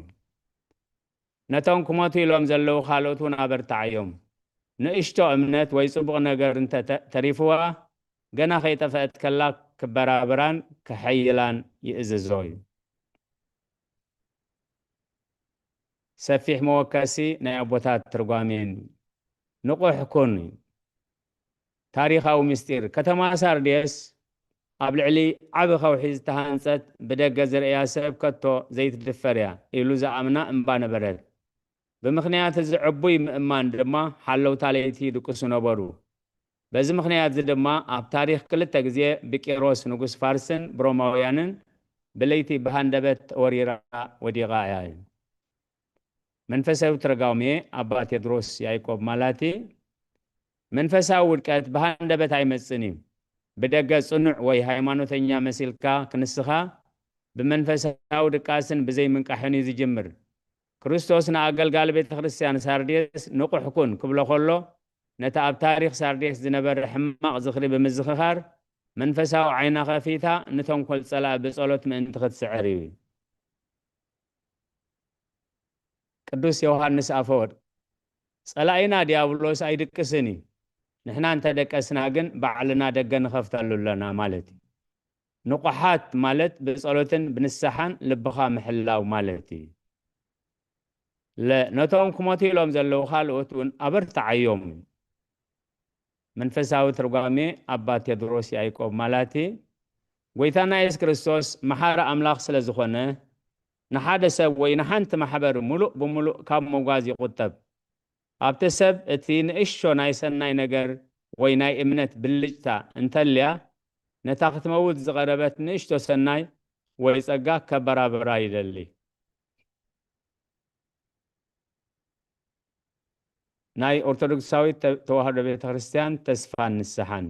ነቶም ክሞት ኢሎም ዘለዉ ካልኦት እውን ኣበርታዕዮም ንእሽቶ እምነት ወይ ጽቡቕ ነገር እንተተሪፍዋ ገና ከይጠፍአት ከላ ክበራብራን ክሐይላን ይእዝዞ እዩ ሰፊሕ መወከሲ ናይ ኣቦታት ትርጓሜን ንቑሕ ኩን ታሪኻዊ ምስጢር ከተማ ሳርዴስ ኣብ ልዕሊ ዓብ ኸውሒ ዝተሃንጸት ብደገ ዝርአያ ሰብ ከቶ ዘይትድፈር እያ ኢሉ ዝኣምና እምባ ነበረት ብምኽንያት እዚ ዕቡይ ምእማን ድማ ሓለውታ ለይቲ ድቅሱ ነበሩ በዚ ምኽንያት እዚ ድማ ኣብ ታሪኽ 2 ግዜ ብቂሮስ ንጉስ ፋርስን ብሮማውያንን ብለይቲ ብሃንደበት ወሪራ ወዲቓ እያ መንፈሳዊ ትርጓሜ ኣባ ቴድሮስ ያዕቆብ ማላቲ መንፈሳዊ ውድቀት ብሃንደበት ኣይመጽን እዩ ብደገ ጽኑዕ ወይ ሃይማኖተኛ መሲልካ ክንስኻ ብመንፈሳዊ ድቃስን ብዘይምንቃሕን እዩ ዝጅምር ክርስቶስ ንኣገልጋሊ ቤተ ክርስቲያን ሳርዴስ ንቑሕ ኩን ክብሎ ከሎ ነታ ኣብ ታሪኽ ሳርዴስ ዝነበረ ሕማቕ ዝኽሪ ብምዝኽኻር መንፈሳዊ ዓይና ኸፊታ ንተንኰል ጸላእ ብጸሎት ምእንቲ ክትስዕር እዩ ቅዱስ ዮሐንስ አፈወርቅ ጸላኢና ዲያብሎስ ኣይድቅስን እዩ ንሕና እንተደቀስና ግን ባዕልና ደገ ንኸፍተሉ ኣለና ማለት እዩ ንቑሓት ማለት ብጸሎትን ብንስሓን ልብኻ ምሕላው ማለት እዩ ነቶም ክሞት ኢሎም ዘለዉ ካልኦት እውን ኣበርታዕዮም መንፈሳዊ ትርጓሜ ኣባ ቴድሮስ ያዕቆብ ማላቲ ጎይታና ኢየሱስ ክርስቶስ መሓሪ ኣምላኽ ስለ ዝኾነ ንሓደ ሰብ ወይ ንሓንቲ ማሕበር ሙሉእ ብሙሉእ ካብ መጓዝ ይቁጠብ ኣብቲ ሰብ እቲ ንእሽቶ ናይ ሰናይ ነገር ወይ ናይ እምነት ብልጭታ እንተልያ ነታ ክትመውት ዝቐረበት ንእሽቶ ሰናይ ወይ ጸጋ ከበራብራ ይደሊ ናይ ኦርቶዶክሳዊት ተዋህዶ ቤተ ክርስቲያን ተስፋን ንስሓን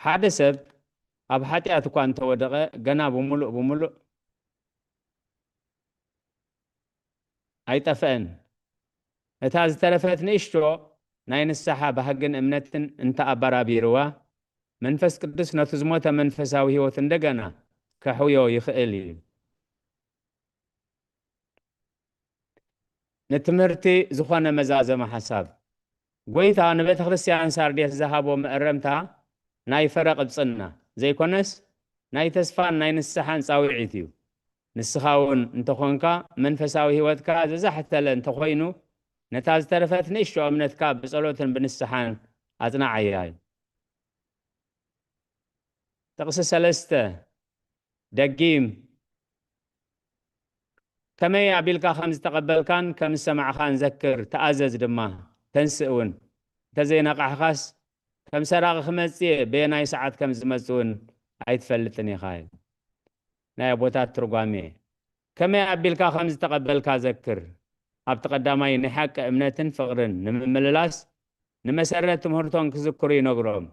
ሓደ ሰብ ኣብ ሓጢኣት እኳ እንተወደቐ ገና ብሙሉእ ኣይጠፍአን እታ ዝተረፈት ንእሽቶ ናይ ንስሓ ባህግን እምነትን እንተኣበራቢርዋ መንፈስ ቅዱስ ነቲ ዝሞተ መንፈሳዊ ህይወት እንደገና ከሕውዮ ይኽእል እዩ ንትምህርቲ ዝኾነ መዛዘመ ሓሳብ ጎይታ ንቤተ ክርስቲያን ሳርዴስ ዝሃቦ መእረምታ ናይ ፈረ ቅብፅና ዘይኮነስ ናይ ተስፋን ናይ ንስሓን ጻውዒት እዩ ንስኻውን እንተኾንካ መንፈሳዊ ህይወትካ ዘዛሕተለ እንተኾይኑ ነታ ዝተረፈት ንእሽቶ እምነትካ ብጸሎትን ብንስሓን ኣጽናዕያ እዩ። ጥቕሲ 3 ደጊም ከመይ ኣቢልካ ከም ዝተቐበልካን ከም ዝሰማዕኻን ዘክር ተኣዘዝ ድማ ተንስእ እውን እንተዘይነቓሕኻስ ከም ሰራቒ ክመጽእ በየናይ ሰዓት ከም ዝመጽእ እውን ኣይትፈልጥን ኢኻ እዩ። ናይ ኣቦታት ትርጓሜ ከመይ ኣቢልካ ከም ዝተቐበልካ ዘክር ኣብቲ ቀዳማይ ናይ ሓቂ እምነትን ፍቕርን ንምምልላስ ንመሰረት ትምህርቶን ክዝክሩ ይነግሮም።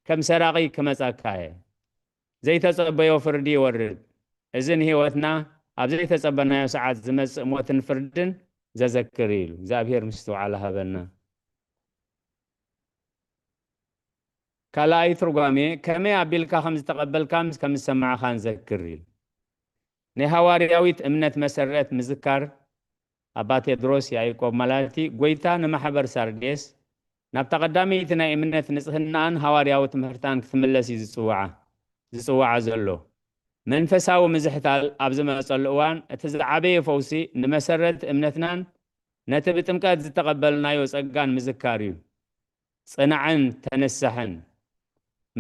ከም ሰራቒ ክመጸካ እየ ዘይተጸበዮ ፍርዲ ይወርድ። እዚ ንህይወትና ኣብ ዘይተጸበናዮ ሰዓት ዝመጽእ ሞትን ፍርድን ዘዘክር ኢሉ እግዚኣብሔር ምስትውዓል ሃበና። ካልኣይ ትርጓሜ ከመይ ኣቢልካ ከም ዝተቐበልካን ከም ዝሰማዕኻን ዘክር ኢሉ ናይ ሃዋርያዊት እምነት መሰረት ምዝካር ኣባ ቴድሮስ ያዕቆብ ማላቲ ጎይታ ንማሕበር ሳርዴስ ናብታ ቀዳመይቲ ናይ እምነት ንጽህናን ሃዋርያዊ ትምህርታን ክትምለስ እዩ ዝጽዋዓ ዘሎ። መንፈሳዊ ምዝሕታል ኣብ ዝመጸሉ እዋን እቲ ዝዓበየ ፈውሲ ንመሰረት እምነትናን ነቲ ብጥምቀት ዝተቐበልናዮ ጸጋን ምዝካር እዩ። ጽናዕን ተነሳሕን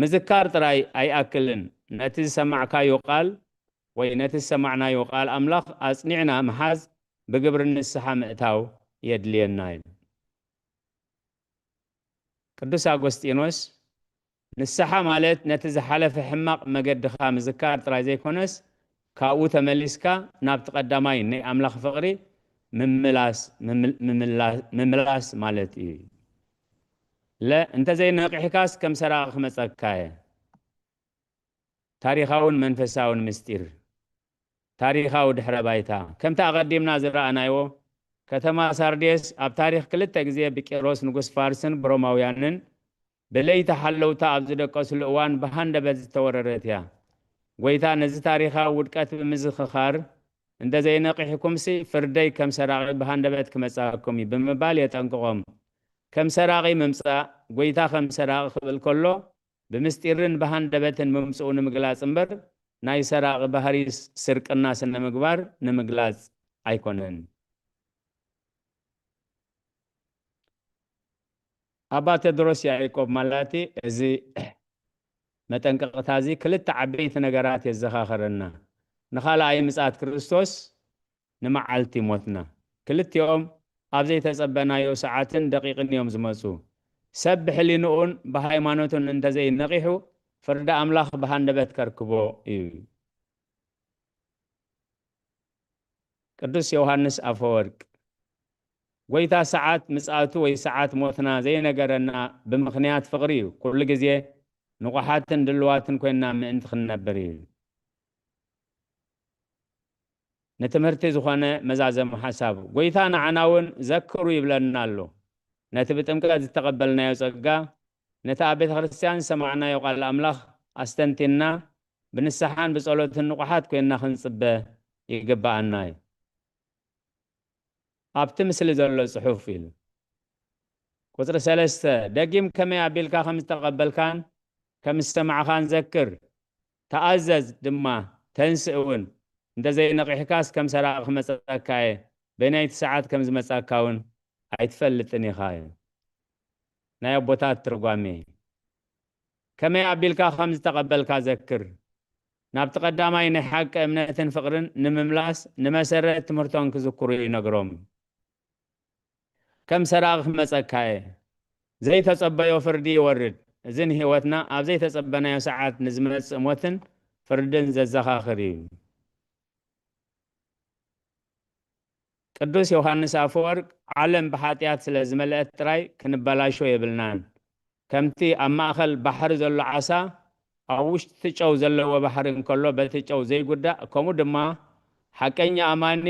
ምዝካር ጥራይ ኣይኣክልን። ነቲ ዝሰማዕካዮ ቃል ወይ ነቲ ዝሰማዕናዮ ቃል ኣምላኽ ኣጽኒዕና መሓዝ ብግብሪ ንስሓ ምእታው የድልየና እዩ። ቅዱስ ኣጎስጢኖስ ንስሓ ማለት ነቲ ዝሓለፈ ሕማቕ መገድኻ ምዝካር ጥራይ ዘይኮነስ ካብኡ ተመሊስካ ናብቲ ቀዳማይ ናይ ኣምላኽ ፍቕሪ ምምላስ ማለት እዩ። እንተዘይነቂሕካስ ከም ሰራቒ ክመጸካ እየ። ታሪኻውን መንፈሳውን ምስጢር ታሪኻዊ ድሕረ ባይታ ከምቲ ኣቐዲምና ዝረኣናዮ ከተማ ሳርዴስ ኣብ ታሪኽ 2 ግዜ ብቂሮስ ንጉስ ፋርስን ብሮማውያንን ብለይቲ ሓለውታ ኣብ ዝደቀሱሉ እዋን ብሃንደበት ዝተወረረት እያ። ጎይታ ነዚ ታሪኻዊ ውድቀት ብምዝኽኻር እንተዘይነቂሕኩምሲ ፍርደይ ከም ሰራቒ ብሃንደበት ክመጻእኩም እዩ ብምባል የጠንቅቖም። ከም ሰራቒ ምምጻእ ጎይታ ከም ሰራቒ ክብል ከሎ ብምስጢርን ብሃንደበትን ምምጽኡ ንምግላጽ እምበር ናይ ሰራቒ ባህሪ ስርቅና ስነ ምግባር ንምግላጽ ኣይኮነን። ኣባ ቴድሮስ ያዕቆብ ማላቲ እዚ መጠንቀቕታ እዚ 2 ዓበይቲ ነገራት የዘኻኽረና። ንኻልኣይ ምጽኣት ክርስቶስ ንመዓልቲ ሞትና ክልቲኦም ኣብ ዘይተጸበናዮ ሰዓትን ደቂቕን እዮም ዝመጹ። ሰብ ብሕሊንኡን ብሃይማኖቱን እንተዘይነቂሑ ፍርዲ ኣምላኽ ብሃንደበት ከርክቦ እዩ። ቅዱስ ዮሃንስ ኣፈወርቅ ጎይታ ሰዓት ምጽኣቱ ወይ ሰዓት ሞትና ዘይነገረና ብምኽንያት ፍቕሪ እዩ። ኩሉ ግዜ ንቑሓትን ድልዋትን ኮይንና ምእንቲ ክንነብር እዩ። ንትምህርቲ ዝኾነ መዛዘሙ ሓሳብ ጎይታ ንዓና እውን ዘክሩ ይብለና ኣሎ። ነቲ ብጥምቀት ዝተቐበልናዮ ጸጋ ነቲ ኣብ ቤተ ክርስቲያን ሰማዕናዮ ቃል ኣምላኽ ኣስተንቲና ብንስሓን ብጸሎትን ንቑሓት ኮይንና ክንጽበ ይግባአና እዩ። ኣብቲ ምስሊ ዘሎ ጽሑፍ ኢሉ ቁጽሪ 3 ደጊም ከመይ ኣቢልካ ከም ዝተቐበልካን ከም ዝሰማዕኻን ዘክር ተኣዘዝ ድማ ተንስእ እውን እንተዘይነቂሕካስ ከም ሰራቒ ክመጸካ እየ በናይቲ ሰዓት ከም ዝመጸካ እውን ኣይትፈልጥን ኢኻ እዩ። ናይ ኣቦታት ትርጓሜ ከመይ ኣቢልካ ከም ዝተቐበልካ ዘክር ናብቲ ቀዳማይ ናይ ሓቂ እምነትን ፍቕርን ንምምላስ ንመሰረት ትምህርቶን ክዝክሩ ይነግሮም። ከም ሰራቒ ክመጸካ እየ ዘይተጸበዮ ፍርዲ ይወርድ። እዚ ንህይወትና ኣብ ዘይተጸበናዮ ሰዓት ንዝመጽእ ሞትን ፍርድን ዘዘኻኽር እዩ። ቅዱስ ዮሃንስ ኣፈወርቅ ዓለም ብሓጢኣት ስለ ዝመልአት ጥራይ ክንበላሾ የብልናን። ከምቲ ኣብ ማእኸል ባሕሪ ዘሎ ዓሳ ኣብ ውሽጢ ጨው ዘለዎ ባሕሪ እንከሎ በቲ ጨው ዘይጉዳእ ከምኡ ድማ ሓቀኛ ኣማኒ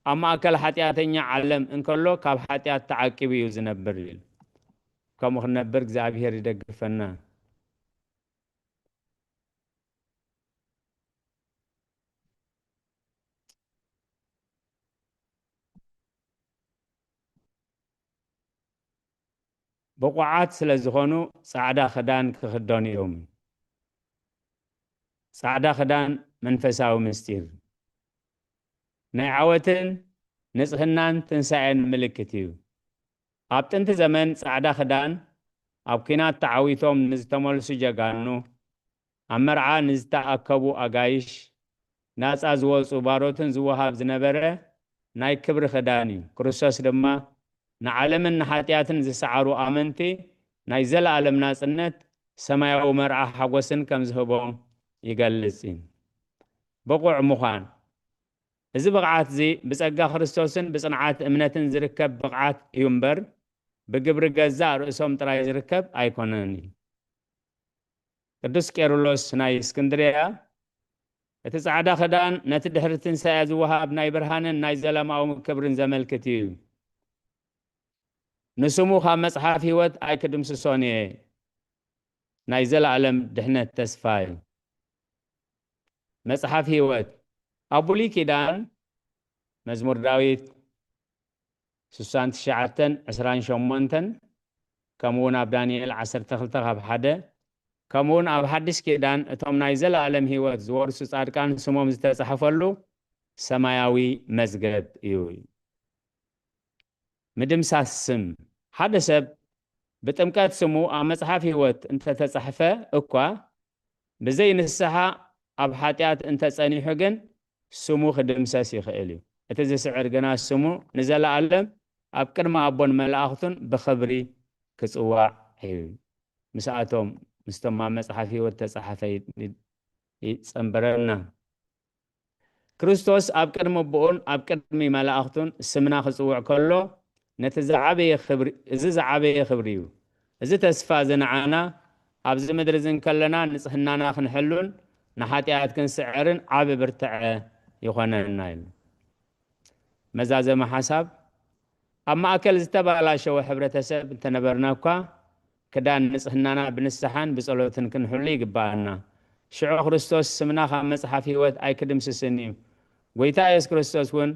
ኣብ ማእከል ሓጢኣተኛ ዓለም እንከሎ ካብ ሓጢኣት ተዓቂቡ እዩ ዝነብር ኢሉ ከምኡ ክነብር እግዚኣብሔር ይደግፈና። ብቑዓት ስለ ዝኾኑ ጻዕዳ ክዳን ክኽደኑ እዮም። ጻዕዳ ክዳን መንፈሳዊ ምስጢር ናይ ዓወትን ንጽህናን ትንሣኤን ምልክት እዩ። ኣብ ጥንቲ ዘመን ጻዕዳ ክዳን ኣብ ኩናት ተዓዊቶም ንዝተመልሱ ጀጋኑ ኣብ መርዓ ንዝተኣከቡ ኣጋይሽ ናጻ ዝወፁ ባሮትን ዝወሃብ ዝነበረ ናይ ክብሪ ክዳን እዩ። ክርስቶስ ድማ ንዓለምን ንኃጢአትን ዝሰዓሩ ኣመንቲ ናይ ዘለዓለም ናጽነት ሰማያዊ መርዓ ሓጎስን ከም ዝህቦም ይገልጽ እዩ። ብቑዕ ምዃን እዚ ብቕዓት እዚ ብጸጋ ክርስቶስን ብጽንዓት እምነትን ዝርከብ ብቕዓት እዩ እምበር ብግብሪ ገዛእ ርእሶም ጥራይ ዝርከብ ኣይኮነን እዩ። ቅዱስ ቄርሎስ ናይ እስክንድርያ እቲ ጻዕዳ ክዳን ነቲ ድሕሪ ትንሣኤ ዝወሃብ ናይ ብርሃንን ናይ ዘለማዊ ክብርን ዘመልክት እዩ። ንስሙ ካብ መጽሓፍ ሕይወት ኣይክድምስሶን እየ ናይ ዘለዓለም ድሕነት ተስፋ እዩ። መጽሓፍ ሕይወት ኣብ ብሉይ ኪዳን መዝሙር ዳዊት 69:28 ከምኡውን ኣብ ዳንኤል 12:1 ከምኡውን ኣብ ሓድሽ ኪዳን እቶም ናይ ዘለዓለም ሕይወት ዝወርሱ ጻድቃን ስሞም ዝተጻሕፈሉ ሰማያዊ መዝገብ እዩ። ምድምሳስ ስም ሓደ ሰብ ብጥምቀት ስሙ ኣብ መጽሓፍ ሕይወት እንተተጻሕፈ እኳ ብዘይ ንስሓ ኣብ ኃጢአት እንተጸኒሑ ግን ስሙ ክድምሰስ ይኽእል እዩ። እቲ ዝስዕር ግና ስሙ ንዘለዓለም ኣብ ቅድሚ ኣቦን መላእኽቱን ብኽብሪ ክጽዋዕ እዩ። ምስኣቶም ምስቶም ኣብ መጽሓፍ ሕይወት ተጻሕፈ ይጸንበረና። ክርስቶስ ኣብ ቅድሚ ኣቦኡን ኣብ ቅድሚ መላእኽቱን ስምና ክጽውዕ ከሎ ነቲ ዝዓበየ ክብሪ እዩ። እዚ ተስፋ ዝነዓና ኣብዚ ምድሪ ዝንከለና ንጽህናና ክንሕሉን ንኃጢአት ክንስዕርን ዓብ ብርትዐ ይኾነና ኢሉ። መዛዘመ ሓሳብ ኣብ ማእከል ዝተባላሸወ ሕብረተሰብ እንተነበርና እኳ ክዳን ንጽህናና ብንስሓን ብጸሎትን ክንሕሉ ይግባአና። ሽዑ ክርስቶስ ስምና ካብ መጽሓፍ ሕይወት ኣይክድምስስን እዩ። ጐይታ ኢየሱስ ክርስቶስ እውን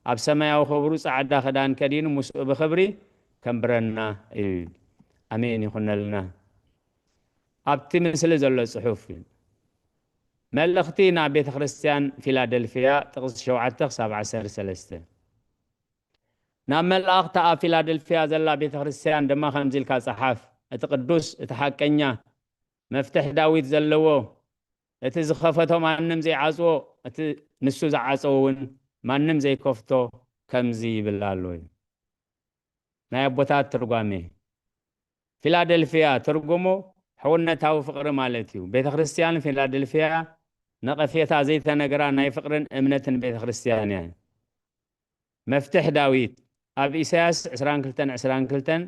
ኣብ ሰማያዊ ክብሩ ጻዕዳ ክዳን ከዲኑ ምስኡ ብኽብሪ ከምብረና እዩ። ኣሜን ይኹነልና። ኣብቲ ምስሊ ዘሎ ጽሑፍ መልእኽቲ ናብ ቤተ ክርስቲያን ፊላደልፊያ ጥቕስ 7-13 ናብ መልእኽቲ ኣብ ፊላደልፊያ ዘላ ቤተ ክርስቲያን ድማ ከምዚ ኢልካ ጸሓፍ። እቲ ቅዱስ እቲ ሓቀኛ መፍትሕ ዳዊት ዘለዎ እቲ ዝኸፈቶ ማንም ዘይዓጽዎ እቲ ንሱ ዝዓጸዎ እውን ማንም ዘይከፍቶ ከምዚ ይብል ኣሎ እዩ። ናይ ኣቦታት ትርጓሜ ፊላደልፊያ ትርጉሙ ሕውነታዊ ፍቕሪ ማለት እዩ። ቤተ ክርስቲያን ፊላደልፊያ ነቐፌታ ዘይተነገራ ናይ ፍቕርን እምነትን ቤተ ክርስቲያን እያ። መፍትሕ ዳዊት ኣብ ኢሳያስ 22:22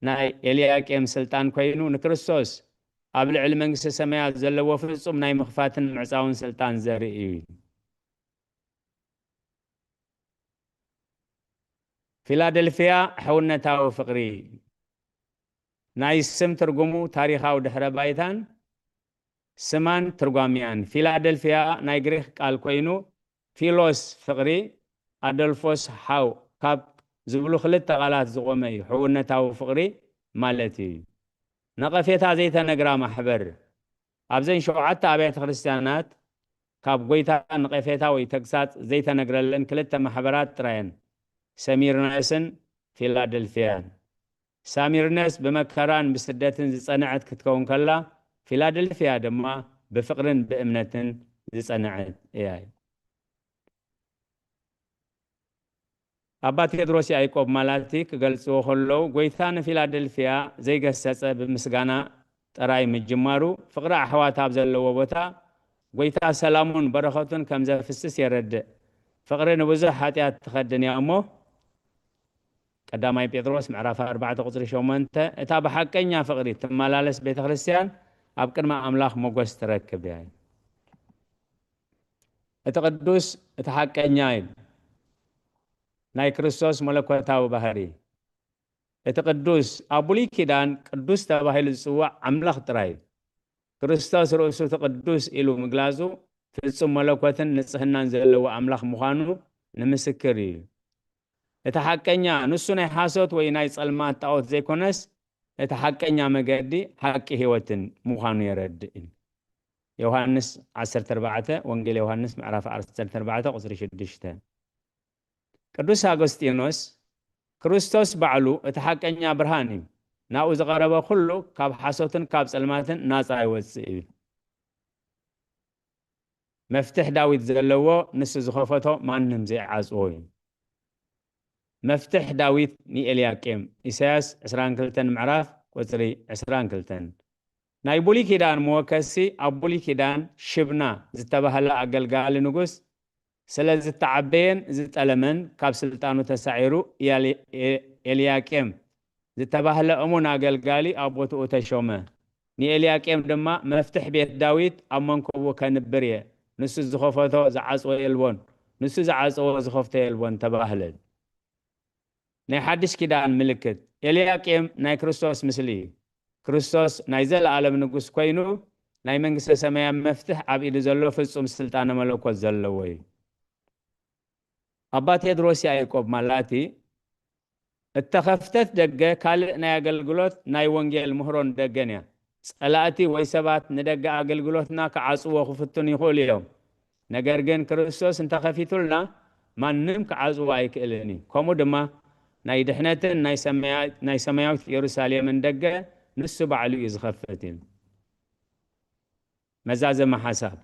ናይ ኤልያቄም ስልጣን ኮይኑ ንክርስቶስ ኣብ ልዕሊ መንግስቲ ሰማያት ዘለዎ ፍጹም ናይ ምኽፋትን ምዕፃውን ስልጣን ዘርኢ እዩ። ፊላደልፊያ ሕውነታዊ ፍቕሪ ናይ ስም ትርጉሙ ታሪኻዊ ድሕረ ባይታን ስማን ትርጓሚያን። ፊላደልፊያ ናይ ግሪክ ቃል ኮይኑ ፊሎስ ፍቕሪ ኣደልፎስ ሓው ካብ ዝብሉ ክልተ ቃላት ዝቆመ እዩ። ሕውነታዊ ፍቕሪ ማለት እዩ። ነቐፌታ ዘይተነግራ ማሕበር ኣብዘን 7 ኣብያተ ክርስቲያናት ካብ ጎይታ ነቐፌታ ወይ ተግሳጽ ዘይተነግረለን ክልተ ማሕበራት ጥራየን ሰሚርነስን ፊላደልፊያን። ሳሚርነስ ብመከራን ብስደትን ዝጸንዐት ክትከውን ከላ ፊላደልፊያ ድማ ብፍቕርን ብእምነትን ዝጸንዐት እያ። ኣባ ቴድሮስ ያዕቆብ ማላቲ ክገልጽዎ ከለዉ ጎይታ ንፊላደልፊያ ዘይገሰጸ ብምስጋና ጥራይ ምጅማሩ ፍቕሪ ኣሕዋት ኣብ ዘለዎ ቦታ ጎይታ ሰላሙን በረኸቱን ከም ዘፍስስ የረድእ። ፍቕሪ ንብዙሕ ኃጢአት ትኸድን እያ እሞ ቀዳማይ ጴጥሮስ ምዕራፍ 4:8 እታ ብሓቀኛ ፍቕሪ ትመላለስ ቤተ ክርስቲያን ኣብ ቅድሚ ኣምላኽ ሞገስ ትረክብ እያ። እቲ ቅዱስ እቲ ሓቀኛ ኢሉ ናይ ክርስቶስ መለኮታዊ ባህሪ እቲ ቅዱስ ኣብ ብሉይ ኪዳን ቅዱስ ተባሂሉ ዝጽዋዕ ኣምላኽ ጥራይ ክርስቶስ ርእሱ እቲ ቅዱስ ኢሉ ምግላጹ ፍጹም መለኮትን ንጽህናን ዘለዎ ኣምላኽ ምዃኑ ንምስክር እዩ። እቲ ሓቀኛ ንሱ ናይ ሓሶት ወይ ናይ ጸልማት ጣዖት ዘይኮነስ እቲ ሓቀኛ መገዲ ሓቂ ህይወትን ምዃኑ የረድእ እዩ። ዮሐንስ 14 ወንጌል ዮሐንስ ምዕራፍ 14 ቁጽሪ 6 ቅዱስ አጎስጢኖስ ክርስቶስ ባዕሉ እቲ ሓቀኛ ብርሃን እዩ ናብኡ ዝቐረበ ኩሉ ካብ ሓሶትን ካብ ጸልማትን ናፃ ይወፅእ እዩ መፍትሕ ዳዊት ዘለዎ ንሱ ዝኸፈቶ ማንም ዘይዓጽዎ እዩ መፍትሕ ዳዊት ንኤልያቄም ኢሳያስ 22 ምዕራፍ ቁጽሪ 22 ናይ ብሉይ ኪዳን መወከሲ ኣብ ብሉይ ኪዳን ሽብና ዝተባህለ ኣገልጋሊ ንጉስ ስለ ዝተዓበየን ዝጠለመን ካብ ስልጣኑ ተሳዒሩ ኤልያቄም ዝተባህለ እሙን ኣገልጋሊ ኣብ ቦትኡ ተሾመ ንኤልያቄም ድማ መፍትሕ ቤት ዳዊት ኣብ መንከቡ ከንብር እየ ንሱ ዝኸፈቶ ዝዓጽዎ የልቦን ንሱ ዝዓጽዎ ዝኸፍቶ የልቦን ተባህለ ናይ ሓድሽ ኪዳን ምልክት ኤልያቄም ናይ ክርስቶስ ምስሊ እዩ ክርስቶስ ናይ ዘለዓለም ንጉስ ኮይኑ ናይ መንግስተ ሰማያት መፍትሕ ኣብ ኢዱ ዘሎ ፍጹም ስልጣነ መለኮት ዘለዎ እዩ ኣባ ቴድሮስ ያዕቆብ ማላቲ እተኸፍተት ደገ ካልእ ናይ ኣገልግሎት ናይ ወንጌል ምህሮን ደገን እያ ጸላእቲ ወይ ሰባት ንደገ ኣገልግሎትና ክዓጽዎ ክፍቱን ይኽእሉ እዮም ነገር ግን ክርስቶስ እንተኸፊቱልና ማንም ክዓጽዎ ኣይክእልን እዩ ከምኡ ድማ ናይ ድሕነትን ናይ ሰማያዊት ኢየሩሳሌምን ደገ ንሱ ባዕሉ እዩ ዝኸፍት እዩ መዛዘመ ሓሳብ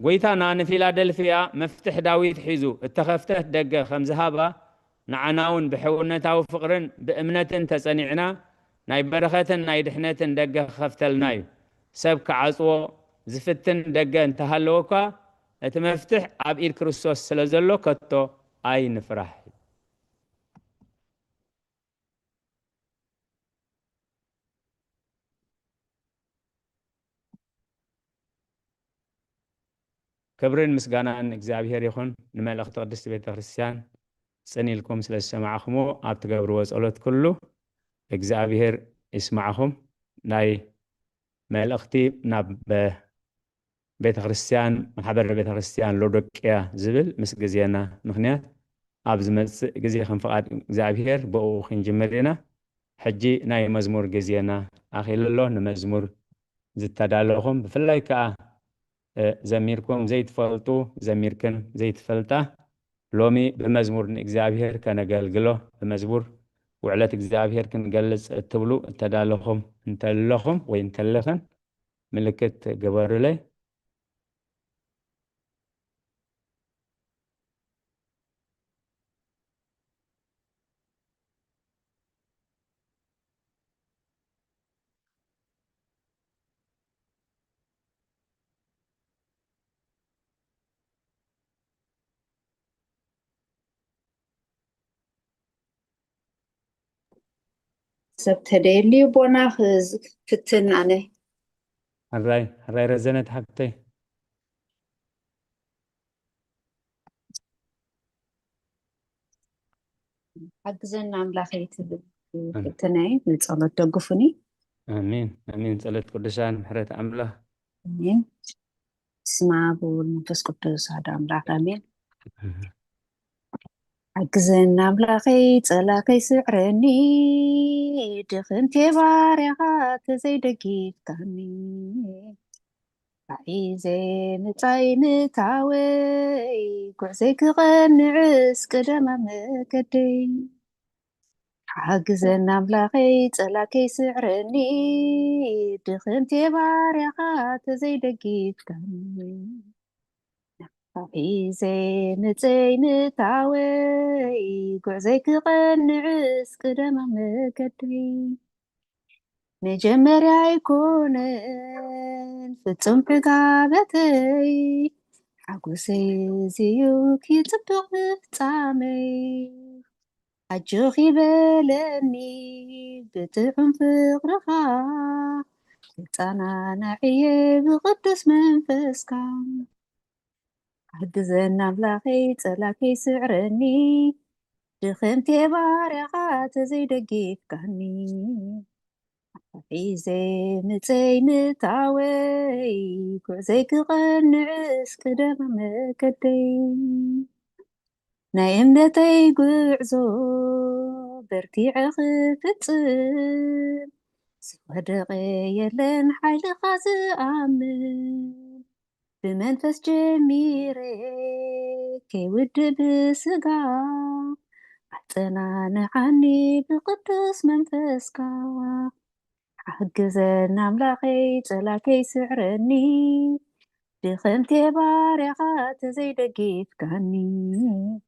ጎይታና ንፊላደልፊያ መፍትሕ ዳዊት ሒዙ እተኸፍተት ደገ ከም ዝሃባ ንዓናውን ብሕውነታዊ ፍቕርን ብእምነትን ተጸኒዕና ናይ በረኸትን ናይ ድሕነትን ደገ ክኸፍተልና እዩ ሰብ ክዓጽዎ ዝፍትን ደገ እንተሃለወኳ እቲ መፍትሕ ኣብ ኢድ ክርስቶስ ስለ ዘሎ ከቶ ኣይንፍራሕ ክብርን ምስጋናን እግዚአብሔር ይኹን ንመልእኽቲ ቅድስቲ ቤተ ክርስቲያን ጽኒልኩም ስለ ዝሰማዕኹሞ ኣብ ትገብርዎ ጸሎት ኩሉ እግዚአብሔር ይስማዕኹም ናይ መልእኽቲ ናብ ቤተ ክርስቲያን ማሕበር ቤተ ክርስቲያን ሎዶቅያ ዝብል ምስ ግዜና ምክንያት ኣብ ዝመጽእ ግዜ ከም ፍቓድ እግዚአብሔር ብኡ ክንጅምር ኢና ሕጂ ናይ መዝሙር ግዜና ኣኺልሎ ንመዝሙር ዝተዳለኹም ብፍላይ ከዓ ዘሚርኩም ዘይትፈልጡ ዘሚርክን ዘይትፈልጣ ሎሚ በመዝሙር ንእግዚአብሔር ከነገልግሎ በመዝሙር ውዕለት እግዚአብሔር ክንገልጽ እትብሉ ተዳለኹም እንተለኹም ወይ እንተለኸን ምልክት ገበሩለይ سبتديلي بونا خز فتن أنا هراي رزنت حقتي حجزنا أملاخي فتناي نتصلت دقفني امين صلاه قدسان حرت املاح امين اسمع ابو المنفس قدس هذا املاح امين حجزنا أملاخي صلاكي سعرني دخنتي باريخات زي دقيقتني عايزين تعين تعوي كعزيك غنعس قدام مكدي حاجزنا أملاخي صلاكي سعرني دخنتي باريخات زي دقيقتني عايزين تعين تعوي كعزيك غنعس قدام مكدي مجمري يكونن ፍጹም ሕጋበተይ ሓጎሰይ እዝዩ ክጽብቕ ፍጻመይ ኣጆኺ በለኒ ብጥዑም ፍቕርኻ ተጸናንዕየ ብቅዱስ መንፈስካ ሕግዘና ኣምላኸይ ጸላከይ ስዕረኒ ድኽምቴ ባርያኻ ተዘይደጊፍካኒ حيزي متي متعوي كعزيك غنعس قدام مكدي نايم نتي قعزو برتيع خفتن سودقي يلن حيل خازي آمن بمنفس جميري كيودب سقا أتنعنعني بقدس منفسك حجزنا ملاقي تلاكي سعرني بخمتي بارقات زي دقيت كاني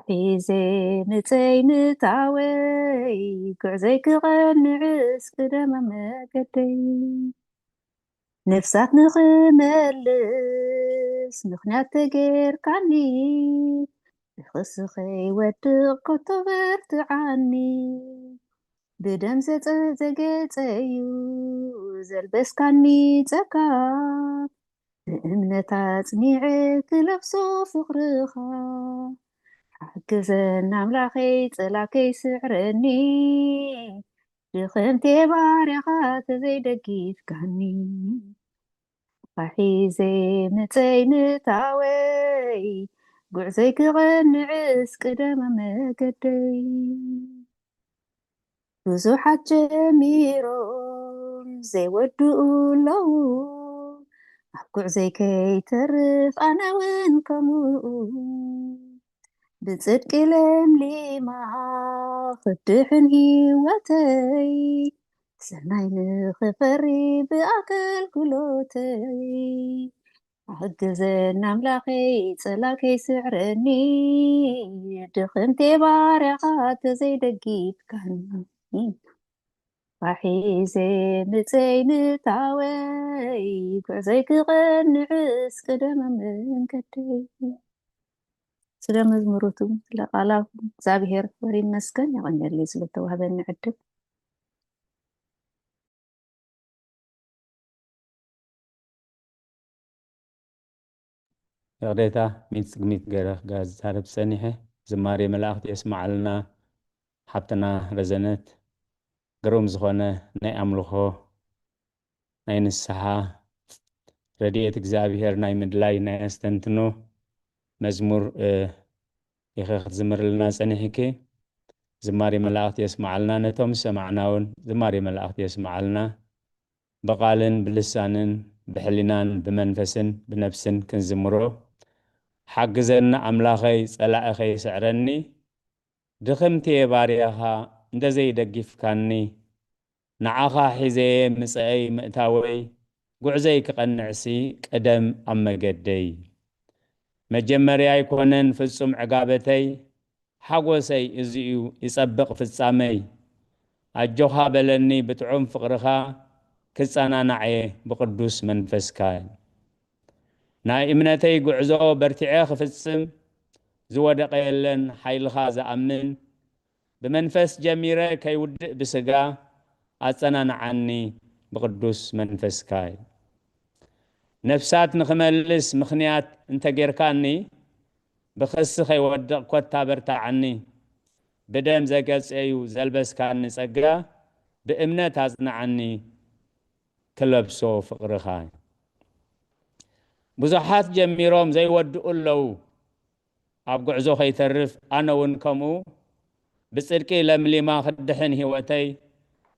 حيزي نتي نتعوي كعزيك غنعس قدام ما قدي نفسك نغملس نخنات تغير كاني بخسخي ودق كتبرت عني بدم زقيت أيو زلبس كاني تكا بأمنة تنيعك لبسو فقرخا حكزنا ملاخي تلاكي سعرني رخمتي بارقات زي دقيت كاني فحيزي متين تعوي قعزيك غنعس قدام ما قدي ብዙሓት ጀሚሮም ዘይወድኡ ኣለዉ ኣብ ጉዕዘይ ከይተርፍ ኣነ ውን ከምኡ ብፅድቂ ለምሊማ ክድሕን ሂወተይ ሰናይ ንኽፈሪ ብኣገልግሎተይ ሕግዘና ኣምላኸይ ፀላከይ ስዕረኒ ድኽምቴ ባርያኻ ተዘይደጊፍካኒ فحيزي متين تعوي كعزي كغنعس قدام من كتي سلام مزمروتم لقالاكم زابهير ورين مسكن يغني اللي سلطة وهذا النعدب يغديتا ميت غيره غاز تعرف سنيحه زماري ملاخت يسمع لنا حبتنا رزنت قروم زخونة ناي أملخو ناي نسحا رديت እግዚአብሔር ናይ ምድላይ ናይ ኣስተንትኖ መዝሙር ይኸኽት ዝምርልና ፀኒሕኪ ዝማሬ መላእኽት የስማዓልና ነቶም ሰማዕናውን ዝማሬ መላእኽት የስማዓልና በቃልን ብልሳንን ብሕሊናን ብመንፈስን ብነፍስን ክንዝምሮ ሓግዘና ኣምላኸይ ፀላእኸይ ስዕረኒ ድኽምቲ ባርያኻ እንደዘይደጊፍካኒ ንዓኻ ሒዘየ ምፅአይ ምእታወይ ጉዕዘይ ክቐንዕሲ ቀደም ኣብ መገደይ መጀመርያ ኣይኮነን ፍጹም ዕጋበተይ ሓጎሰይ እዚኡ ይጸብቕ ፍጻመይ ኣጆኻ በለኒ ብጥዑም ፍቕርኻ ክጸናናዕየ ብቅዱስ መንፈስካ ናይ እምነተይ ጉዕዞ በርቲዐ ክፍጽም ዝወደቀ የለን ሓይልኻ ዝኣምን بمنفس جميرة كي ودء بسقا أتنان عني بقدوس منفس كاي نفسات نخملس مخنيات انت غيركاني بخص خي ودء كوت تابرتا عني بدم زقاس ايو زلبس كاني سقا بإمنة تازن عني كلبسو فقر خاي بزحات جميروم زي ودء اللو أبقع زو خي ترف أنا ونكمو بصدقي لمليما خدحن هوتي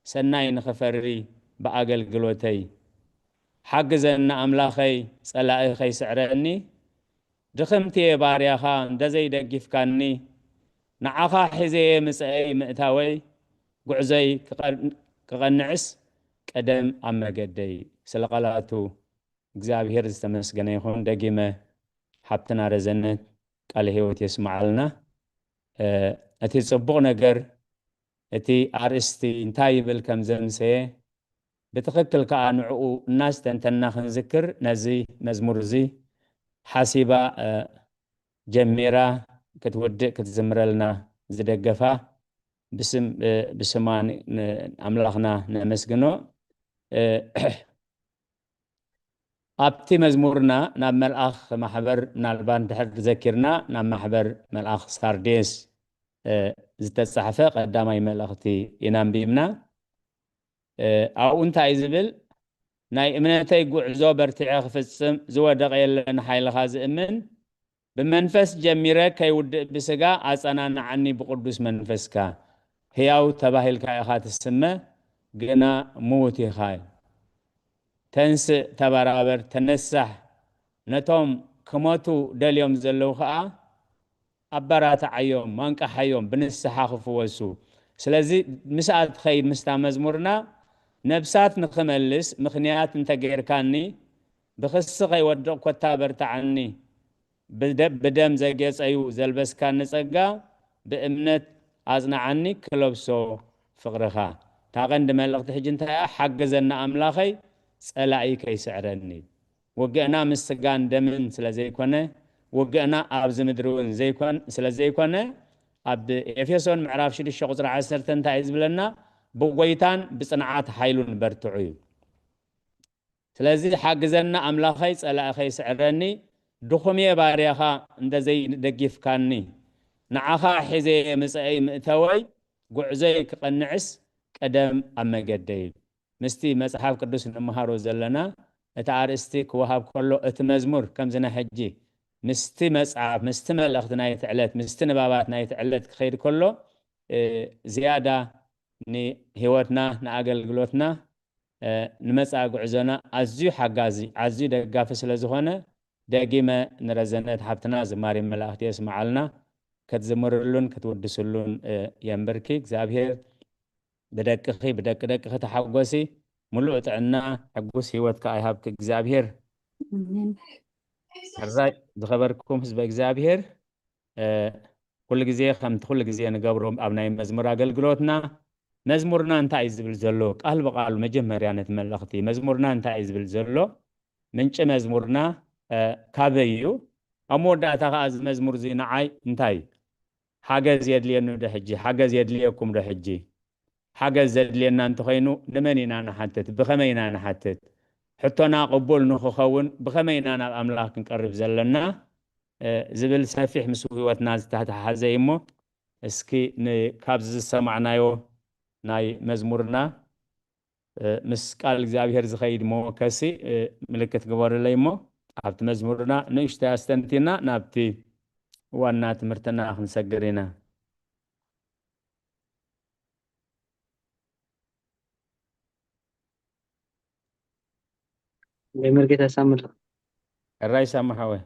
سناي نخفري بأقلقلوتي حقزنا أملاخي صلائي خي سعرني دخمتي بارياخا دزي دقيفكاني نعاخا حزي مسعي مئتاوي قعزي كغنعس قدم أما قدي سلقالاتو እግዚአብሔር ዝተመስገነ ይሁን ደጊመ حبتنا رزنت قال هيوت يسمع لنا እቲ ጽቡቕ ነገር እቲ አርስቲ እንታይ ይብል ከም ዘምሰየ ብትኽክል ከዓ ንዕኡ እናስተንተና ክንዝክር ነዚ መዝሙር እዚ ሓሲባ ጀሚራ ክትወድእ ክትዝምረልና ዝደገፋ ብስማ ኣምላኽና ነመስግኖ ኣብቲ መዝሙርና ናብ መልኣኽ ማሕበር ናልባን ድሕር ዘኪርና ናብ ማሕበር መልኣኽ ሳርዴስ ዝተጻሕፈ ቀዳማይ መልእኽቲ ኢናንቢብና ኣብኡ እንታይ ዝብል ናይ እምነተይ ጉዕዞ በርቲዐ ክፍጽም ዝወደቀ የለን ሓይልኻ ዝእምን ብመንፈስ ጀሚረ ከይውድእ ብስጋ ኣጸናንዓኒ ብቅዱስ መንፈስካ ሕያው ተባሂልካ ኢኻ ትስመ ግና ሙት ኢኻ ተንስእ ተበራበር ተነሳሕ ነቶም ክሞቱ ደልዮም ዘለው ከዓ ኣበራትዓዮም ማንቃሓዮም ብንስሓ ክፍወሱ ስለዚ ምስኣት ኸይድ ምስታ መዝሙርና ነብሳት ንኽመልስ ምኽንያት እንተገይርካኒ ብኽሲ ኸይወድቕ ኮታ በርትዓኒ ብደም ዘጌፀዩ ዘልበስካኒ ጸጋ ብእምነት ኣጽናዓኒ ክለብሶ ፍቕርኻ እታ ቀንዲ መልእኽቲ ሕጂ እንታይ እያ ሓግዘና ኣምላኸይ ጸላኢ ከይስዕረኒ ውግእና ምስ ስጋን ደምን ስለ ዘይኮነ ውግእና ኣብዚ ምድሪ እውን ስለ ዘይኮነ ኣብ ኤፌሶን ምዕራፍ 6 ቁፅሪ 10 እንታይ እዩ ዝብለና ብጎይታን ብጽንዓት ሓይሉን በርትዑ እዩ ስለዚ ሓግዘና ኣምላኸይ ጸላኢ ከይስዕረኒ ድኹምየ ባርያኻ እንደዘይደጊፍካኒ ንዓኻ ሒዘየ ምጽአይ ምእተወይ ጉዕዘይ ክቐንዕስ ቀደም ኣብ መገደይ ምስቲ መጽሓፍ ቅዱስ ንምሃሮ ዘለና እቲ ኣርእስቲ ክወሃብ ከሎ እቲ መዝሙር ከምዝና ሕጂ ምስቲ መጽሓፍ ምስቲ መልእኽቲ ናይቲ ዕለት ምስቲ ንባባት ናይቲ ዕለት ክኸይድ ከሎ ዝያዳ ንህይወትና ንኣገልግሎትና ንመጻኢ ጉዕዞና ኣዝዩ ሓጋዚ ኣዝዩ ደጋፊ ስለ ዝኾነ ደጊመ ንረዘነት ሓብትና ዝማሬ መላእኽቲ የስማዓልና ክትዝምርሉን ክትወድስሉን የንበርኪ እግዚአብሔር ብደቅኺ ብደቅደቅኺ ተሓጐሲ ሙሉእ ጥዕና ሕጉስ ህይወት ከዓ ይሃብክ እግዚአብሔር ሕራይ ዝኸበርኩም ህዝበ እግዚአብሔር ኩሉ ግዜ ከምቲ ኩሉ ግዜ ንገብሮም ኣብ ናይ መዝሙር ኣገልግሎትና መዝሙርና እንታይ እዩ ዝብል ዘሎ ቃል ብቃል መጀመርያ ነቲ መልእኽቲ መዝሙርና እንታይ እዩ ዝብል ዘሎ ምንጭ መዝሙርና ካበይ እዩ ኣብ መወዳእታ ከዓ እዚ መዝሙር እዚ ንዓይ እንታይ ሓገዝ የድልየኒ ዶ ሕጂ ሓገዝ የድልየኩም ዶ ሕጂ ሓገዝ ዘድልየና እንተኾይኑ ንመን ኢና ንሓትት ብኸመይ ኢና ንሓትት ሕቶና ቅቡል ንኽኸውን ብኸመይ ኢና ናብ ኣምላኽ ክንቀርብ ዘለና ዝብል ሰፊሕ ምስ ህይወትና ዝተተሓሓዘ እሞ እስኪ ካብዚ ዝሰማዕናዮ ናይ መዝሙርና ምስ ቃል እግዚአብሔር ዝኸይድ መወከሲ ምልክት ግበረለይ እሞ ኣብቲ መዝሙርና ንእሽተይ ኣስተንቲና ናብቲ ዋና ትምህርትና ክንሰግር ኢና مرقت أسامر الرئيس محاوي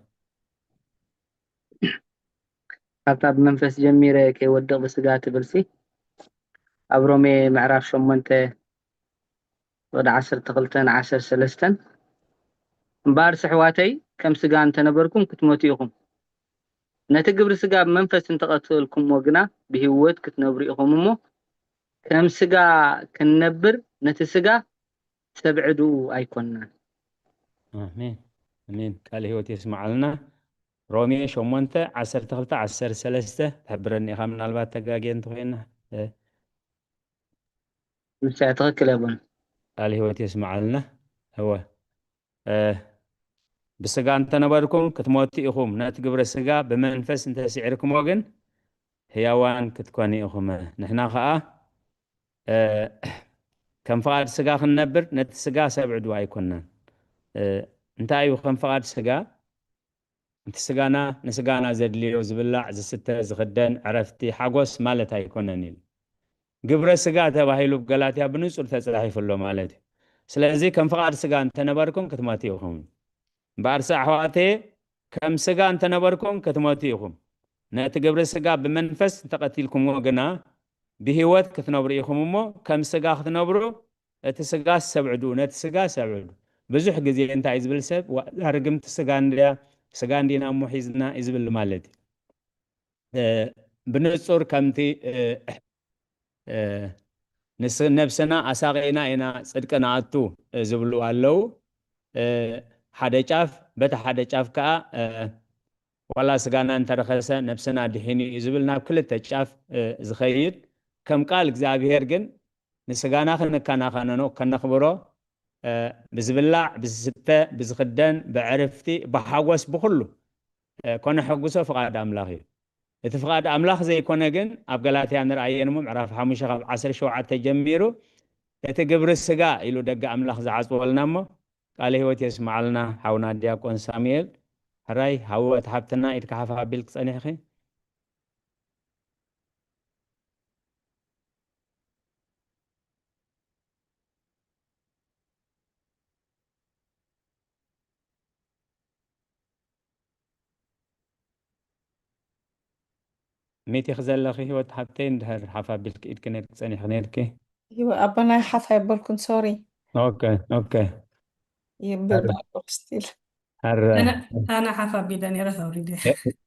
أبتاب منفس جميرة كي ودق بسقات بلسي أبرومي معراف شمونت ود 10 تقلتن 10 سلستن مبارس حواتي كم سقان تنبركم كتموتيكم نتقبر سقاب منفس انتقتلكم وقنا بهوت كتنبريكم مو كم سقا كنبر نتسقا تبعدو أيكوننا امين امين قال هو تسمع لنا رومي شومنت 10 تخلت 10 سلسته تحبرني خا ምናልባት ተጋገን ትሆይና مش هتغكل يا ابن قال هو تسمع لنا هو بسقا انت نبركم كتموتيكم نتقبر السقا بمنفس انت سعركم وجن هيوان كتكوني اخم نحنا خا كم فقاد سقا خنبر نت سقا سبعدوا يكوننا እንታይ እዩ ከም ፍቓድ ስጋ እቲ ስጋና ንስጋና ዘድልዮ ዝብላዕ ዝስተ ዝኽደን ዕረፍቲ ሓጎስ ማለት ኣይኮነን ኢሉ ግብረ ስጋ ተባሂሉ ገላትያ ብንጹር ተጻሒፉሎ ማለት እዩ ስለዚ ከም ፍቓድ ስጋ እንተነበርኩም ክትሞቱ ኢኹም ባርሳ ኣሕዋቴ ከም ስጋ እንተነበርኩም ክትሞቱ ኢኹም ነቲ ግብረ ስጋ ብመንፈስ ተቐቲልኩም ግና ብህይወት ክትነብሩ ኢኹም እሞ ከም ስጋ ክትነብሩ እቲ ስጋ ሰብዕዱ ነቲ ስጋ ሰብዕዱ ብዙሕ ግዜ እንታይ ዝብል ሰብ ዛርግምቲ ስጋን ዲና ሙሒዝና ይዝብል ማለት ብንጹር ከምቲ ነብስና ኣሳቂና ኢና ጽድቅና ኣቱ ዝብሉ ኣለው ሓደ ጫፍ በታ ሓደ ጫፍ ከዓ ዋላ ስጋና እንተረኸሰ ነብስና ድሒኑ ዝብል ናብ ክልተ ጫፍ ዝኸይድ ከም ቃል እግዚአብሔር ግን ንስጋና ክንከናኸነኖ ከነኽብሮ بزبلاع بزستة بزخدن بعرفتي بحاوس بخلو كون حقوسه فقاد أملاخي اتفقاد أملاخ زي كونجن أبغلاتي أنا رأيي نمو عرف حمشة 10 شوعة تجميرو تتجبر السجا إلو دق أملاخ زعز والنمو قال هو تسمع لنا حونا دياكون ساميل هراي هو تحبتنا إتكحفها بالكس أنا أخي ميتي خزلخي هو حبتين ده حفا بالكيد كنت سني خنيركي هو أبانا حفا يبالكم سوري اوكي يبقى ستيل هر أنا حافة بدني رثا أريد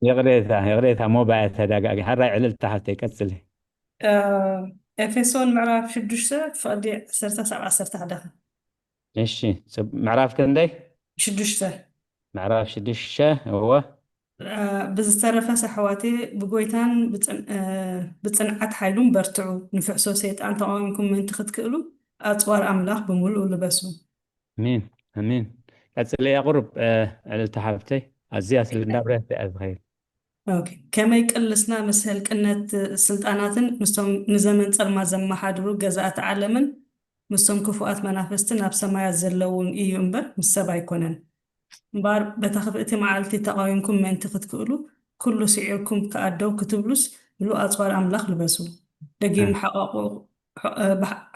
يغريتها مو بعد هذا هر علل تحت كتسلي إفسون معرف شدوشة فأدي سرتا سبعة سرتا هذا ايشي معرف كندي شدوشة معرف شدش هو بزترفة سحواتي بقويتان بتصنعت حيلون برتعو نفعسو سيطان تقومكم من تختكئلو أطوار أملاح بمولو لبسو امين كتسلي يا قرب علل تحفتي ازياس اللي نبره تأذغير اوكي كما يقلسنا مسهل كنت سلطاناتن مستم نزمن صرما زمحادرو ገዛእት ዓለምን مستم كفؤات منافستن ኣብ ሰማያት ዘለውን እዩ እምበር ምስ ሰብ ኣይኮነን እምበር በታ ክፍእቲ መዓልቲ ተቃዊምኩም ምእንቲ ክትክእሉ ኩሉ ስዒርኩም ከኣደው ክትብሉስ ብሉ ኣፅዋር ኣምላኽ ልበሱ ደጊም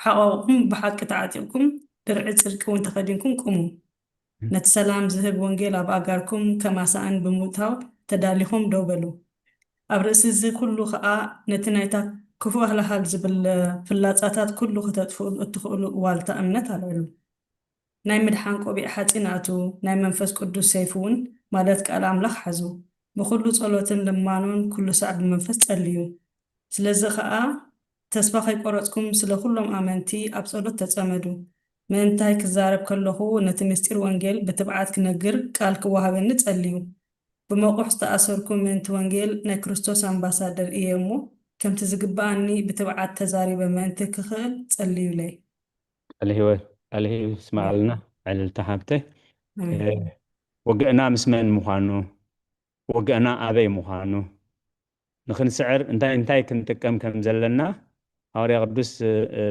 ሓቋቁኩም ብሓቂ ተዓጢቕኩም ድርዒ ፅድቂ እውን ተኸዲንኩም ቁሙ ነቲ ሰላም ዝህብ ወንጌል ኣብ ኣጋርኩም ከማሳእን ብምውታው ተዳሊኹም ደው በሉ ኣብ ርእሲ እዚ ኩሉ ከዓ ነቲ ናይታ ክፉእ ሃልሃል ዝብል ፍላፃታት ኩሉ ክተጥፍኡ እትኽእሉ ዋልታ እምነት ኣልዕሉ ናይ ምድሓን ቆቢዕ ሓፂን ኣትዉ ናይ መንፈስ ቅዱስ ሰይፉ እውን ማለት ቃል ኣምላኽ ሓዙ ብኩሉ ጸሎትን ልማኖን ኩሉ ሰዓት ብመንፈስ ጸልዩ ስለዚ ከዓ ተስፋ ከይቆረፅኩም ስለ ኩሎም ኣመንቲ ኣብ ጸሎት ተጸመዱ ምእንታይ ክዛረብ ከለኹ ነቲ ምስጢር ወንጌል ብትብዓት ክነግር ቃል ክወሃበኒ ጸልዩ بموقع استأثركم من توانجيل نا كريستوس أمباسادر إيمو كم تزقباني بتبعات تزاري بما أنت كخل تصليوا لي اللي هو اسمع لنا على التحابته وقعنا مسمين مخانو وقعنا أبي مخانو نخن سعر انتاي كنت كم زلنا أوري قدوس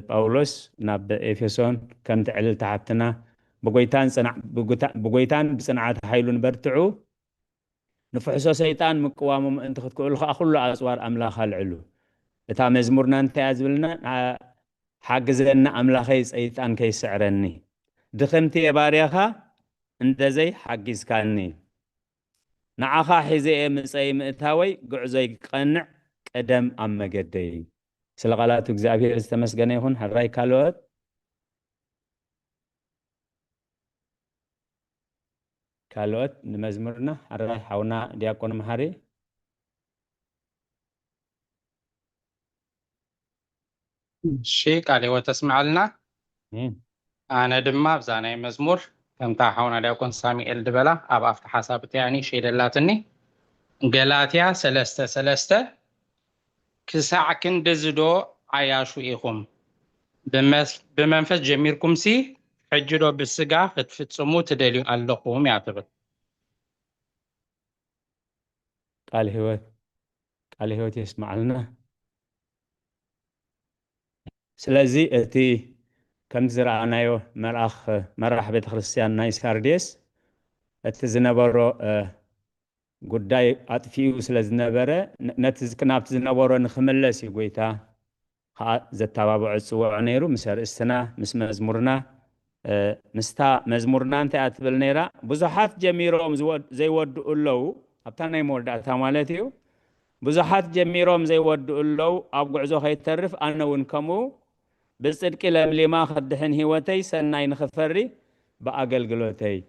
باولوس ناب إفيسون كم تعلل تحابتنا بقويتان بصنعات حيلون برتعو نفحصو سيطان مقوامم انت ክትክእሉ ከዓ ኩሉ ኣፅዋር ኣምላኽ ኣልዕሉ እታ መዝሙርና እንታይ እያ ዝብልና ሓግዘና ኣምላኸይ ሰይጣን ከይስዕረኒ ድኽምቲ የባርያኻ እንደዘይ ሓጊዝካኒ ንዓኻ ሒዘየ ምፀይ ምእታወይ ጉዕዞይ ክቐንዕ ቀደም ኣብ መገደይ ስለ ቃላቱ እግዚኣብሔር ዝተመስገነ ይኹን ሕራይ ካልኦት ንመዝሙርና ሕራይ ሓውና ዲያቆን መሃሪ شي قال هو تسمع لنا أنا دما بزاني مزمور كم تاحونا ديكون سامي الدبلا أبا أفتح حسابتي يعني شي دلاتني قلاتيا سلسته كساعكن دزدو عياشو إيخم بمنفس جميركم سي حجدو بالسقا فتفتصمو تدليو اللقوم يعتبر قال هو يسمع لنا سلازي اتي كم زرعنايو مراح بيت خريستيان ناي سارديس اتزنبرو قداي اطفيو سلازنبره نتزكناب تزنبرو نخملس يقويتا زتابع صوع نيرو مسر استنا مس مزمورنا مستا مزمورنا انت اتبل نيرا بزحات جميروم زي ودو لو ابتاناي مولداتا مالتيو بزحات جميروم زي ودو لو اب غعزو خيترف انا ونكمو بصدق لما خدحن هيوتي سناي نخفري باقلقلوتي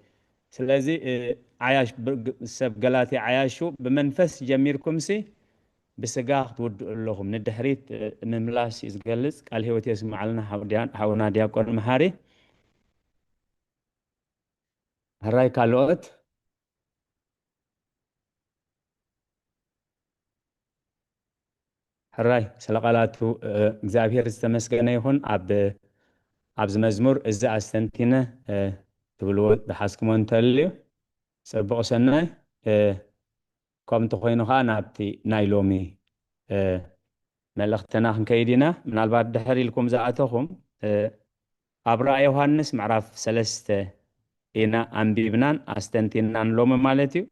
سلازي عياش سب قلاتي عياشو بمنفس جميركم سي بسقاق تود لهم من الدحريت مملاس يزقلص قال هيوتي يسمع لنا حونا دياقون مهاري هراي كالوت هراي سلقالاتو እግዚአብሔር ዝተመስገነ ይሁን ኣብዚ መዝሙር እዚ ኣስተንቲነ ትብልዎ ዝሓስክሞ እንተልዩ ፅቡቕ ሰናይ ከምቲ ኮይኑ ከዓ ናብቲ ናይ ሎሚ መልእኽትና ክንከይድ ኢና ምናልባት ድሕሪ ኢልኩም ዝኣተኹም ኣብ ራእይ ዮሃንስ ምዕራፍ 3 ኢና ኣንቢብናን ኣስተንቲናን ሎሚ ማለት እዩ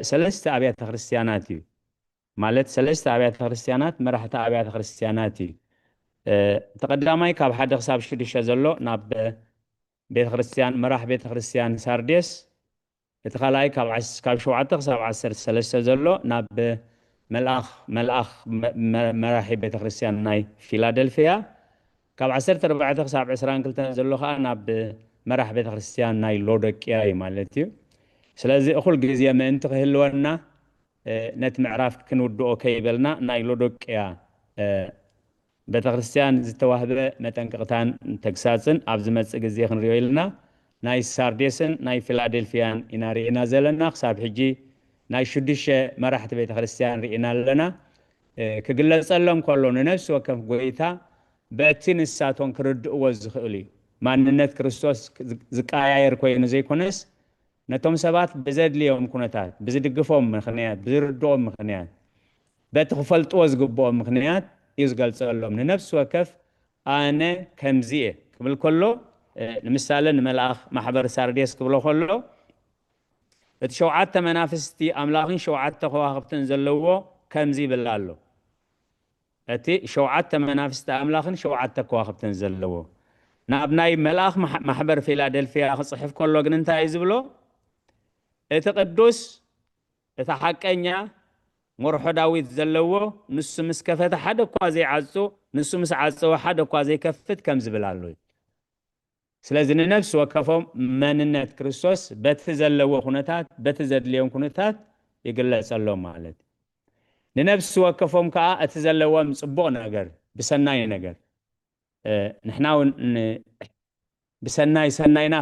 ሰለስተ ኣብያተ ክርስቲያናት እዩ ማለት ሰለስተ ኣብያተ ክርስቲያናት መራሕቲ ኣብያተ ክርስቲያናት እዩ ተቀዳማይ ካብ 1 ክሳብ 6 ዘሎ ናብ ቤተ ክርስቲያን መራሕ ቤተ ክርስቲያን ሳርዴስ እቲ ካልኣይ ካብ 7 ክሳብ 13 ዘሎ ናብ ملأخ مراحي بيت خريستيان ناي فيلادلفيا كاب 14 كساب 20 كلتن زلو خا ناب مراح بيت خريستيان ناي لودوكيا مالتي سلازي اخل غزيه ما انت هلونا نت معراف كنودو اوكي بلنا ناي لودوكيا بيت خريستيان زتواهبه متنققتان تكساسن ابز مص غزيه خنريو يلنا ناي سارديسن ناي فيلادلفيان اناري انا زلنا حساب حجي ناي شدش مراحت بيت خريستيان رينا لنا كغلصلهم كلو نفس وكف غويتا باتين الساتون كرد وزخلي ماننت كريستوس زقاير كوين زيكونس نتوم سبات بزدليهم كونتات بزدغفوم مخنيات بزردوم مخنيات بتخفلط وزغبوم مخنيات يزغلصلهم نفس وكف انا كمزيه قبل كله لمثال ملأخ محبر سارديس قبل كله بتشوعات منافستي املاخين شوعات تخواخبتن زلوو كمزي بلالو اتي شوعات منافست املاخن شوعات تكواخبتن زلوو نابناي ملأخ محبر فيلادلفيا صحيف كله ግን እንታይ ዝብሎ እቲ ቅዱስ እቲ ሓቀኛ መርሖ ዳዊት ዘለዎ ንሱ ምስ ከፈተ ሓደ እኳ ዘይዓጾ ንሱ ምስ ዓጸወ ሓደ እኳ ዘይከፍት ከም ዝብላሉ ስለዚ ንነፍስ ወከፎም መንነት ክርስቶስ በቲ ዘለዎ ኩነታት በቲ ዘድልዮም ኩነታት ይግለጸሎም ማለት ንነፍስ ወከፎም ከዓ እቲ ዘለዎም ጽቡቕ ነገር ብሰናይ ነገር ንሕናውን بسناي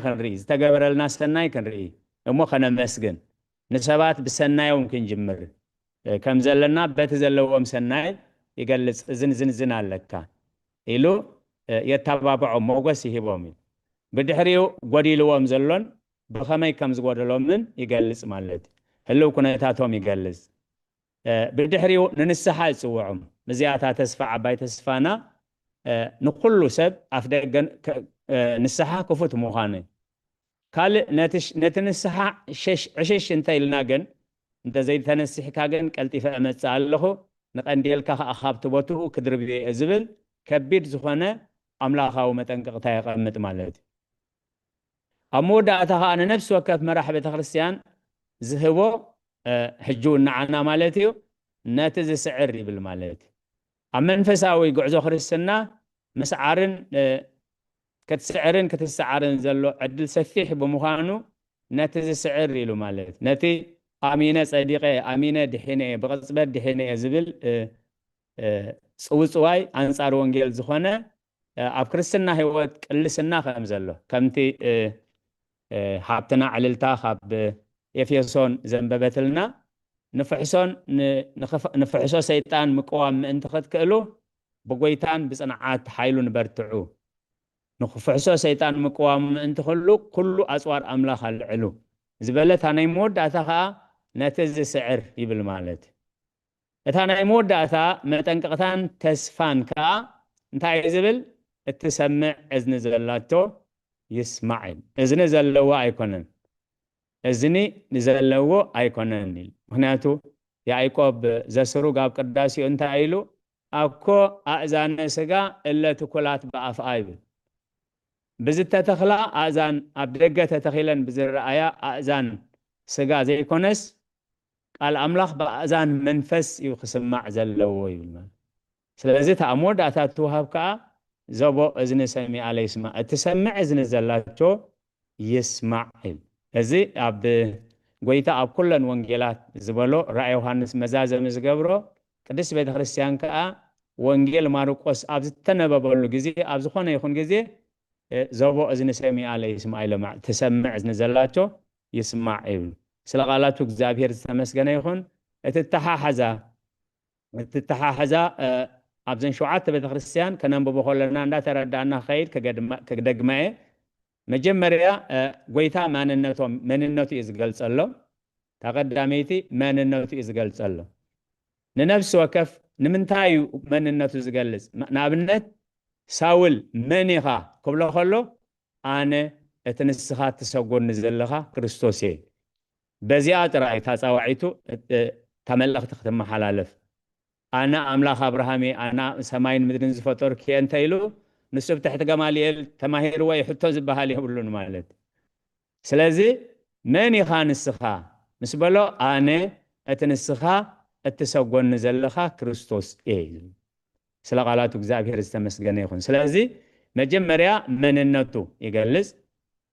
خنري ዝተገበረልና ሰናይ ክንርኢ እሞ ከነመስግን ንሰባት ብሰናዮም ክንጅምር ከም ዘለና በቲ ዘለዎም ሰናይ ይገልጽ ዝን ኣለካ ኢሉ የተባበዑ ሞገስ ይሂቦም ብድሕሪው ጎዲልዎም ዘሎን ብኸመይ ከም ዝጎደሎምን ይገልጽ ማለት ህልው ኩነታቶም ይገልጽ ብድሕሪው ንንስሓ ይጽውዑም መዚያታ ተስፋ ዓባይ ተስፋና ንኩሉ ሰብ ኣፍደገን نسحة كفوت مخانة قال نتنسح عشش انت الناجن انت زي تنسح كاجن قلتي فأمت الله نقنديل كا أخابت بوته كدرب زبل كبير زخانة أملاخا ومتنقطع قمت مالت أمود أتها أنا نفس وكف مرحبة خريستيان زهو حجون عنا مالتيو ناتز سعري بالمالت أما نفساوي قعزو خريستنا مسعارن كتسعرن زلو عدل سفيح بمخانو نتز سعر له مالت نتي امينه صديقه امينه دحينه بقصبه دحينه زبل صوصواي انصار وانجيل زخونه اب كريستنا هيوت قلسنا خم زلو كمتي حابتنا عللتا خاب افيسون زنببتلنا نفحسون سيطان مقوام انت خد كلو بغويتان بصنعات حيلون برتعو نخفحسو سيطان مقوام انت كل أصوار أملاخ العلو زبالت هانا يمود أتاها نتز سعر يبل مالت اتانا يمود أتا متنقطان تسفان كا انتا يزبل التسمع ازن زلاتو يسمعين ازن زلوا ايكونن ازني نزلوا ايكونن مهناتو يا ايكوب زسرو قاب قداسي انتا ايلو اكو اعزان سقا إلا تكولات بأف ايبل بزت تخلا أذان أبدقة تخيلن بزر آية أذان سجا زي كونس قال أملاخ بأذان منفس يقسم مع زلوي بالمال سلازت أمود أتاتوها بكا زبو إذن سمي عليه اسمع تسمع إذن زلاتو يسمع هذي أب قويتا أب كلن وانجيلات زبلو رأي يوحنس مزازة مزقبرو قدس بيت خريستيان كا وانجيل ماروكوس أب تنببلو جزي أب زخونه يكون جزي زبو إذن سمي عليه اسمع لما تسمع إذن زلاتو يسمع سلقالاتو እግዚአብሔር ተመስገነ ይሁን እትተሓሓዛ ኣብዘን ሸውዓተ ቤተ ክርስቲያን ከነንብቦ ከለና እንዳተረዳእና ኸይድ ከደግመየ መጀመርያ ጎይታ መንነቱ እዩ ዝገልጸሎ ተቀዳመይቲ መንነቱ እዩ ዝገልጸሎ ንነፍስ ወከፍ ንምንታይ መንነቱ ዝገልጽ ንኣብነት ሳውል መኒኻ ክብሎ ከሎ ኣነ እትንስኻ ትሰጎኒ ዘለኻ ክርስቶስ እየ በዚያ ጥራይ ታጻዋዒቱ ተመለኽቲ ክትመሓላለፍ ኣነ ኣምላኽ አብርሃም ኣነ ሰማይን ምድርን ዝፈጠር ከንተ ኢሉ ንሱ ብትሕቲ ገማልኤል ተማሂርዎ ይሕቶ ዝበሃል ይብሉን ማለት ስለዚ መን ኢኻ ንስኻ ምስ በሎ ኣነ እቲ ንስኻ እትሰጎን ዘለኻ ክርስቶስ ስለ ቃላቱ እግዚአብሔር ዝተመስገነ ይኹን ስለዚ መጀመሪያ መንነቱ ይገልጽ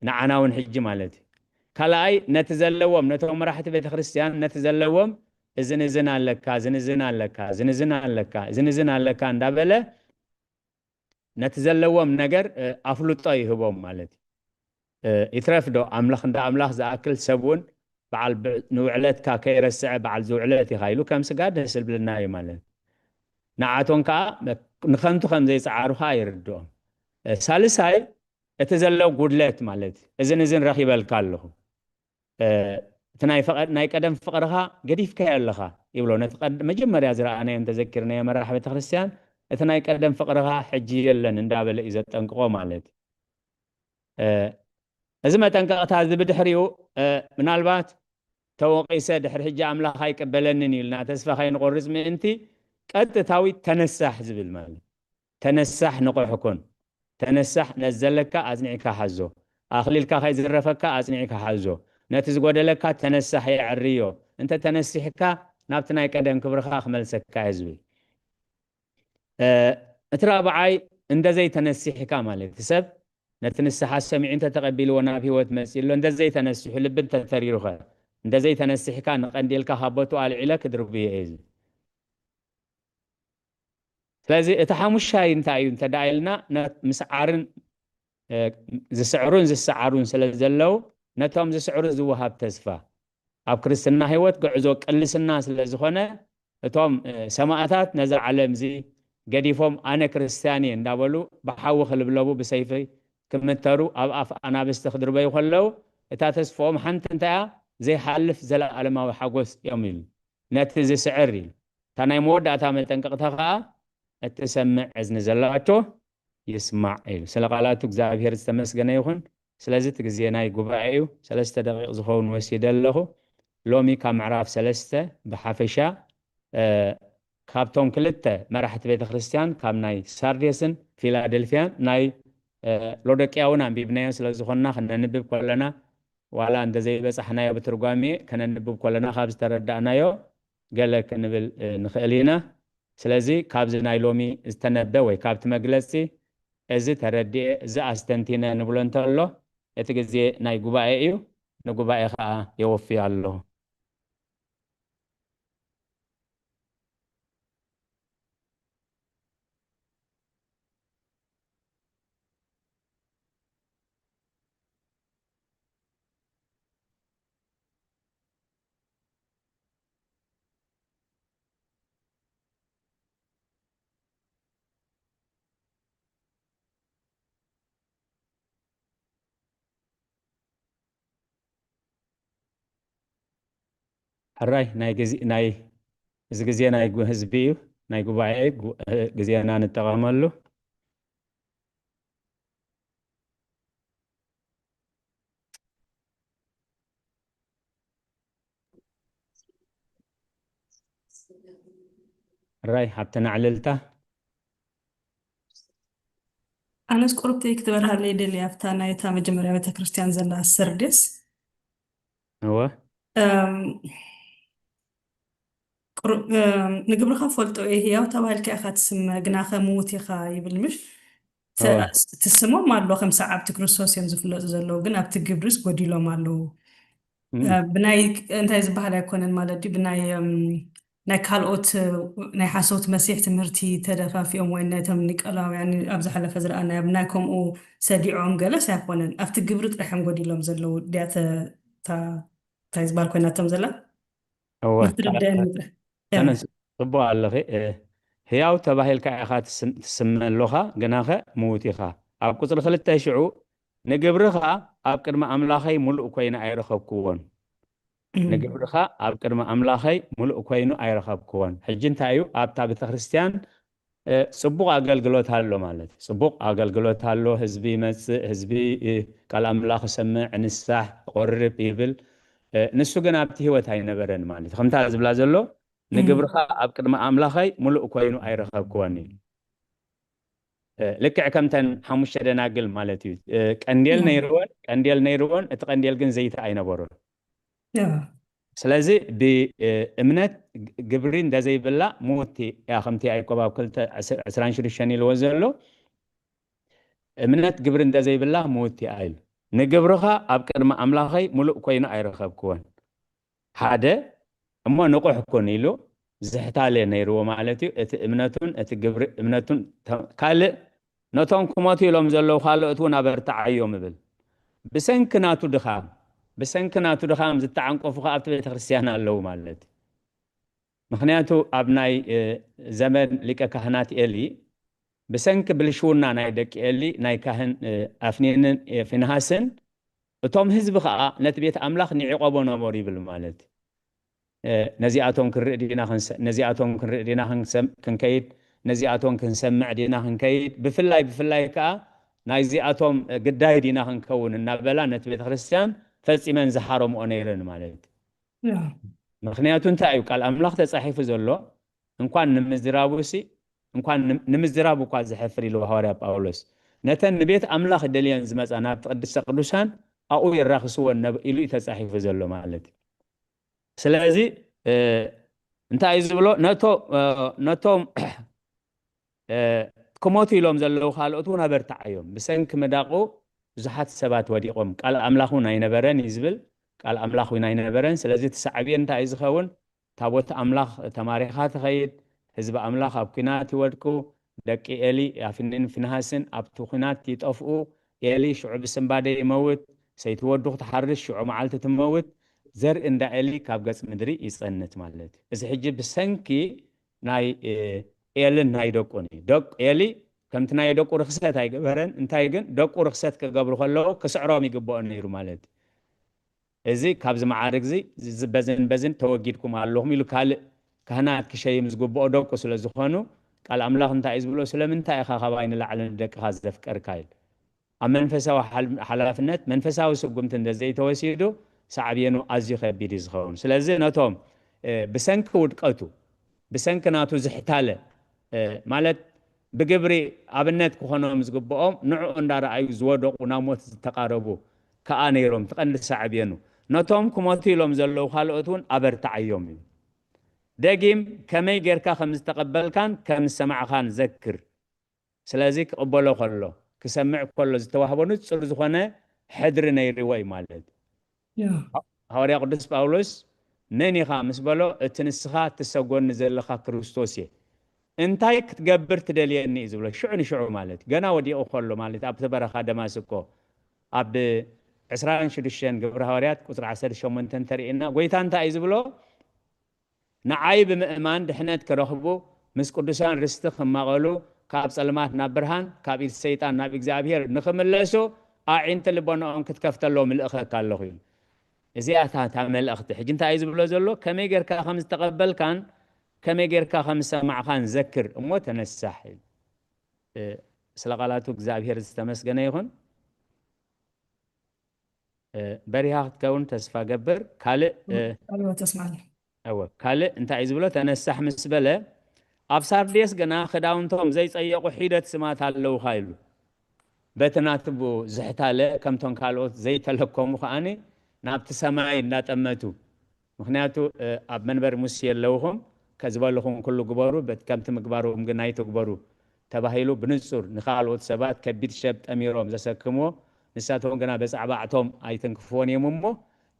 ንዓናውን ሕጂ ማለት ካልኣይ ነቲ ዘለዎም ነቶም መራሕቲ ቤተ ክርስቲያን ነቲ ዘለዎም እዝንዝን ኣለካ ዝንዝን ኣለካ ዝንዝን ኣለካ ዝንዝን ኣለካ እንዳበለ ነቲ ዘለዎም ነገር ኣፍልጦ ይህቦም ማለት ይትረፍዶ ኣምላኽ እንዳ ኣምላኽ ዝኣክል ሰብውን በዓል ንውዕለትካ ከይረስዐ በዓል ዝውዕለት ይኻይሉ ከም ስጋ ደስ ዝብልና እዩ ማለት ንዓቶም ከዓ ንኸንቱ ከም ዘይፀዓሩኻ ይርድኦም ሳልሳይ እቲ ዘለዎ ጉድለት ማለት እዝን ረኺበልካ ኣለኹ እቲ ናይ ቀደም ፍቕርኻ ገዲፍካዮ ኣለኻ ይብሎ ነቲ መጀመርያ ዝረኣናዮም ተዘኪርናዮ መራሒ ቤተ ክርስቲያን እቲ ናይ ቀደም ፍቕርኻ ሕጂ የለን እንዳበለ እዩ ዘጠንቅቆ ማለት እዚ መጠንቀቕታ እዚ ብድሕሪኡ ምናልባት ተወቂሰ ድሕሪ ሕጂ ኣምላኽ ኣይቅበለንን ኢልና ተስፋ ከይንቆርፅ ምእንቲ ቀጥታዊ ተነሳሕ ዝብል ማለት ተነሳሕ ንቑሕ ኩን ተነሳሕ ነዘለካ ኣጽኒዕካ ሓዞ ኣኽሊልካ ከይዝረፈካ ኣጽኒዕካ ሓዞ ነቲ ዝጎደለካ ተነሳሕ የዕርዮ እንተ ተነሲሕካ ናብቲ ናይ ቀደም ክብርካ ክመልሰካ ዝብል እቲ ራብዓይ እንደዘይ ተነሲሕካ ማለት ሰብ ነቲ ንስሓ ሰሚዑ እንተ ተቐቢልዎ ናብ ሂወት መፂሎ እንደዘይ ተነሲሑ ልብ እንተተሪሩኸ እንደዘይ ተነሲሕካ ንቐንዴልካ ካቦቱ ኣልዒለ ክድርብዮ እዩ ስለዚ እቲ ሓሙሻይ እንታይ እዩ እንተዳኢልና ምስዓርን ዝስዕሩን ዝሰዓሩን ስለ ዘለው ነቶም ዝስዕሩ ዝወሃብ ተስፋ ኣብ ክርስትና ህይወት ጉዕዞ ቅልስና ስለ ዝኾነ እቶም ሰማዕታት ነዚ ዓለም እዚ ገዲፎም ኣነ ክርስቲያን እየ እንዳበሉ ብሓዊ ክልብለቡ ብሰይፊ ክምተሩ ኣብ ኣፍ ኣናብስቲ ክድርበዩ ከለው እታ ተስፎኦም ሓንቲ እንታይ እያ ዘይሓልፍ ዘለኣለማዊ ሓጎስ እዮም ኢሉ ነቲ ዝስዕር ኢሉ እታ ናይ መወዳእታ መጠንቀቕታ ከዓ እትሰምዕ እዝኒ ዘለዋቸው ይስማዕ ኢሉ ስለ ቃላቱ እግዚአብሔር ዝተመስገነ ይኹን ስለዚ እቲ ግዜ ናይ ጉባኤ እዩ 3 ደቂቕ ዝኸውን ወሲደ ኣለኹ ሎሚ ካብ ምዕራፍ 3 ብሓፈሻ ካብቶም ክልተ መራሕቲ ቤተ ክርስቲያን ካብ ናይ ሳርዴስን ፊላደልፊያን ናይ ሎዶቅያውን አንቢብናዮ ስለ ዝኾንና ክነንብብ ከለና ዋላ እንደዘይ በፃሕናዮ ብትርጓሜ ከነንብብ ከለና ካብ ዝተረዳእናዮ ገለ ክንብል ንኽእል ኢና ስለዚ ካብዚ ናይ ሎሚ ዝተነበ ወይ ካብቲ መግለፂ እዚ ተረዲኤ እዚ ኣስተንቲነ ንብሎ እንተሎ እቲ ግዜ ናይ ጉባኤ እዩ ንጉባኤ ከዓ የወፍዩ ኣለሁ حراي ناي إذا جزينا هزبي ناي قبائي جزينا نتقامله حراي حبتنا عللته أنا سكرت يكتبها لي دلي أفتانا يتام جمرة بيت كريستيان زلا السردس هو نقبل خافولتو إيه هي وتبالك أخذ سم جناخ موتي خايب المش تسمو مالو 5 ساعات تكرسوس ينزف له زلو جنا بتجبرس قديلو مالو بناي أنت إذا بحال يكون المالدي بناي ناي كالوت ناي حاسوت مسيح تمرتي تدفع في يوم وين تمنك الله يعني أبزح على فزر أنا بناكم أو سديعهم جلس يكون أفتجبرت رحم قديلو مزلو ديات تا يزبال كنا تمزلا هو أنا صبوا على غي هياو تباهل كأخات تسمى اللغة جناخة موتيخا أب كسر خلت تشعو نجبرها أب كرم أملاخي ملء كوينا أيرخب كون نجبرها أب كرم أملاخي ملء كوينا أيرخب كون حجين تايو أب تابت خريستيان صبوا أقل قلوت هالو مالت صبوا أقل قلوت هالو حزبي كلام أملاخ سمع نسح قرب يبل نسو جنا بتي هو تاي نبرن مالت خمتا زبلا زلو نجبرها أب كرم أملاخي ملء كوينا أيرخب كوني لك عكمتن حمش شدنا قل مالتي كنديل نيرون اتقنديل جن زيت عين برو ስለዚህ بእምነት ግብሪ እንደዘይብላ ሞት ያ ከምቲ ያዕቆብ ኣብ 2:26 ኢልዎ ዘሎ እምነት ግብሪ እንደዘይብላ ሞት ኢሉ ንግብርኻ ኣብ ቅድሚ ኣምላኸይ ሙሉእ ኮይኑ ኣይረኸብክዎን ሓደ እሞ ንቑሕ ኮን ኢሉ ዝሕታለ ነይርዎ ማለት እዩ እቲ እምነቱን እቲ ግብሪ እምነቱን ካልእ ነቶም ኩሞቱ ኢሎም ዘለዉ ካልኦት እውን ኣበርታዓዮም ይብል ብሰንክናቱ ድኻም ዝተዓንቆፉ ከዓ ኣብቲ ቤተ ክርስቲያን ኣለዉ ማለት እዩ ምክንያቱ ኣብ ናይ ዘመን ሊቀ ካህናት ኤሊ ብሰንኪ ብልሽውና ናይ ደቂ ኤሊ ናይ ካህን ኣፍኒንን ፊንሃስን እቶም ህዝቢ ከዓ ነቲ ቤት ኣምላኽ ንዕቆቦ ነበሩ ይብል ማለት ነዚኣቶም ክንርኢ ዲና ክንከይድ ነዚኣቶም ክንሰምዕ ዲና ክንከይድ ብፍላይ ከዓ ናይዚኣቶም ግዳይ ዲና ክንከውን እናበላ ነቲ ቤተ ክርስቲያን ፈፂመን ዝሓረምኦ ነይረን ማለት ምክንያቱ እንታይ እዩ ቃል ኣምላኽ ተጻሒፉ ዘሎ እንኳን ንምዝራቡሲ እንኳን ንምዝራብ እኳ ዝሕፍር ኢሉ ሐዋርያ ጳውሎስ ነተን ንቤት ኣምላኽ ደልየን ዝመፃ ናብ ቅድስተ ቅዱሳን ኣብኡ ይራኽስዎን ኢሉ ተጻሒፉ ዘሎ ማለት ስለዚ እንታይ እዩ ዝብሎ ነቶም ክሞቱ ኢሎም ዘለዉ ካልኦት እውን ኣበርታዓዮም ብሰንኪ ምዳቑ ብዙሓት ሰባት ወዲቖም ቃል ኣምላኽ እውን ኣይነበረን እዩ ዝብል ቃል ኣምላኽ እውን ኣይነበረን ስለዚ ትሳዕብየ እንታይ እዩ ዝኸውን ታቦት ኣምላኽ ተማሪኻ ትኸይድ ህዝቢ ኣምላኽ ኣብ ኩናት ይወድቁ ደቂ ኤሊ ኣፍኒን ፊንሃስን ኣብቲ ኩናት ይጠፍኡ ኤሊ ሽዑ ብስምባደ ይመውት ሰይትወዱ ክትሓርስ ሽዑ መዓልቲ ትመውት ዘርኢ እንዳ ኤሊ ካብ ገጽ ምድሪ ይጸንት ማለት እዩ እዚ ሕጂ ብሰንኪ ናይ ኤልን ናይ ደቁን እዩ ደቅ ኤሊ ከምቲ ናይ ደቁ ርክሰት ኣይገበረን እንታይ ግን ደቁ ርክሰት ክገብሩ ከለዎ ክስዕሮም ይግብኦ ነይሩ ማለት እዩ እዚ ካብዚ መዓርግ እዚ በዝን ተወጊድኩም ኣለኹም ኢሉ ካልእ ካህናት ክሸይም ዝግብኦ ደቁ ስለ ዝኾኑ ቃል ኣምላኽ እንታይ እዩ ዝብሎ ስለምንታይ ኢኻ ከባይ ንላዕሊ ንደቅኻ ዘፍቀርካ ኢሉ ኣብ መንፈሳዊ ሓላፍነት መንፈሳዊ ስጉምቲ እንደዘይተወሲዱ ሳዕብየኑ ኣዝዩ ከቢድ እዩ ዝኸውን ስለዚ ነቶም ብሰንኪ ውድቀቱ ብሰንኪ ናቱ ዝሕታለ ማለት ብግብሪ ኣብነት ክኾኖም ዝግብኦም ንዕኡ እንዳረኣዩ ዝወደቁ ናብ ሞት ዝተቃረቡ ከዓ ነይሮም ትቐንዲ ሳዕብየኑ ነቶም ክሞቱ ኢሎም ዘለዉ ካልኦት እውን ኣበርታዓዮም እዩ ደጊም ከመይ ጌርካ ከም ዝተቐበልካን ከም ዝሰማዕኻን ዘክር ስለዚ ክቕበሎ ከሎ ክሰምዕ ከሎ ዝተዋህቦ ንፁር ዝኾነ ሕድሪ ነይርዎ እዩ ማለት ሐዋርያ ቅዱስ ጳውሎስ መን ኢኻ ምስ በሎ እቲ ንስኻ ትሰጎኒ ዘለኻ ክርስቶስ እየ እንታይ ክትገብር ትደልየኒ እዩ ዝብሎ ሽዑ ንሽዑ ማለት ገና ወዲቑ ከሎ ማለት ኣብቲ በረኻ ደማስቆ ኣብ 26 ግብረ ሐዋርያት ቁፅሪ 18 ተርእየና ጎይታ እንታይ እዩ ዝብሎ ንዓይ ብምእማን ድሕነት ክረኽቡ ምስ ቅዱሳን ርስቲ ክማቐሉ ካብ ጸልማት ናብ ብርሃን ካብ ኢድ ሰይጣን ናብ እግዚኣብሔር ንኽምለሱ ኣዒንቲ ልቦናኦም ክትከፍተሎም ልእኸካ ኣለኹ እዩ እዚኣታ መልእኽቲ ሕጂ እንታይ እዩ ዝብሎ ዘሎ ከመይ ጌርካ ከም ዝተቐበልካን ከመይ ጌርካ ከም ዝሰማዕኻን ዘክር እሞ ተነሳሕ ስለ ቃላቱ እግዚኣብሔር ዝተመስገነ ይኹን በሪኻ ክትከውን ተስፋ ገብር ካልእ ካልእ እንታይ እዩ ዝብሎ ተነሳሕ ምስ በለ ኣብ ሳርዴስ ገና ክዳውንቶም ዘይፀየቑ ሒደት ስማት ኣለውካ ኢሉ በቲ ናትቡ ዝሕታለ ከምቶም ካልኦት ዘይተለከሙ ከዓኒ ናብቲ ሰማይ እናጠመቱ ምክንያቱ ኣብ መንበሪ ሙሴ የለውኹም ከዝበልኹም ኩሉ ግበሩ ከምቲ ምግባሮም ግን ኣይትግበሩ ተባሂሉ ብንጹር ንኻልኦት ሰባት ከቢድ ሸብ ጠሚሮም ዘሰክምዎ ንሳቶም ገና በፃዕባዕቶም ኣይትንክፍዎን እዮም እሞ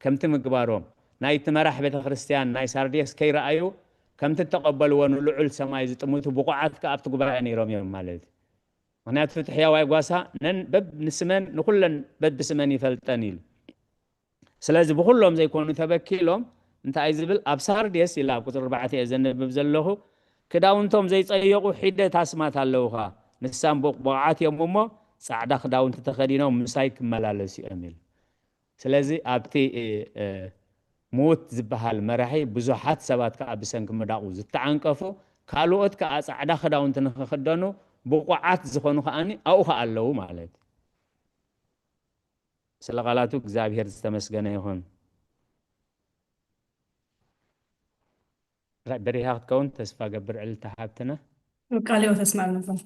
ከምቲ ምግባሮም ናይቲ መራሕ ቤተ ክርስቲያን ናይ ሳርዴስ ከይረኣዩ ከምቲ ተቐበልዎ ንልዑል ሰማይ ዝጥምቱ ብቑዓት ከኣብቲ ጉባኤ ነይሮም እዮም ማለት እዩ ምክንያቱ እቲ ሕያዋይ ጓሳ ንስመን ንኩለን በብስመን ይፈልጠን ኢሉ ስለዚ ብኩሎም ዘይኮኑ ተበኪሎም እንታይ ዝብል ኣብ ሳርዴስ ኢላ ኣብ ቁፅሪ 4 ዘንብብ ዘለኹ ክዳውንቶም ዘይፀየቁ ሒደት ኣስማት ኣለውካ ንሳም ብቑዓት እዮም እሞ ጻዕዳ ክዳውንቲ ተኸዲኖም ምሳይ ክመላለሱ እዮም ኢሉ ስለዚ ኣብቲ ሞት ዝበሃል መራሒ ብዙሓት ሰባት ከዓ ብሰንኪ ምዳቑ ዝተዓንቀፉ ካልኦት ከዓ ጻዕዳ ክዳውንቲ ንክኽደኑ ብቑዓት ዝኾኑ ከዓኒ ኣብኡ ከዓ ኣለዉ ማለት ስለ ቃላቱ እግዚኣብሔር ዝተመስገነ ይኹን በሪኻ ክትከውን ተስፋ ገብር ዕልልታ ሓብትና ቃልዮ ተስማዕነኩም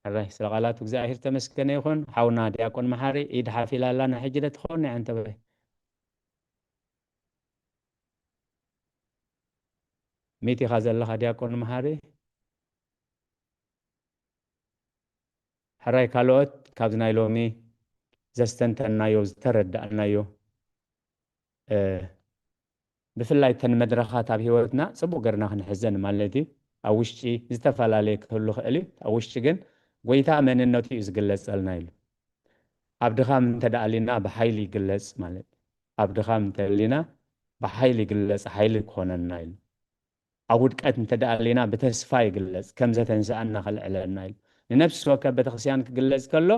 ኣራይ ስለ ቃላቱ እግዚኣብሔር ተመስገነ ይኹን ሓውና ዲያቆን መሓሪ ኢድ ሓፊላ ኣላ ናይ ሕጂ ደ ትኸውን ናይ አንተ በይ ميتي خازل لها دياكون مهاري حراي كالوت كابزنا يلومي زستنتنايو زتردأنايو بفلاي تن مدرخات ኣብ ህይወትና ጽቡቕ ገርና ክንሕዘን ማለት እዩ ኣብ ውሽጢ ዝተፈላለየ ክህሉ ክእል እዩ ኣብ ውሽጢ ግን ጎይታ መንነቱ እዩ ዝግለጸልና ኢሉ ኣብ ድኻም እንተደኣሊና ብሓይሊ ይግለጽ ማለት ኣብ ድኻም እንተደኣሊና ብሓይሊ ይግለጽ ሓይሊ ክኾነና ኢሉ ኣብ ውድቀት እንተደኣሊና ብተስፋ ይግለጽ ከም ዘተንስኣና ክልዕለና ኢሉ ንነፍሲ ወከፍ ቤተክርስትያን ክግለጽ ከሎ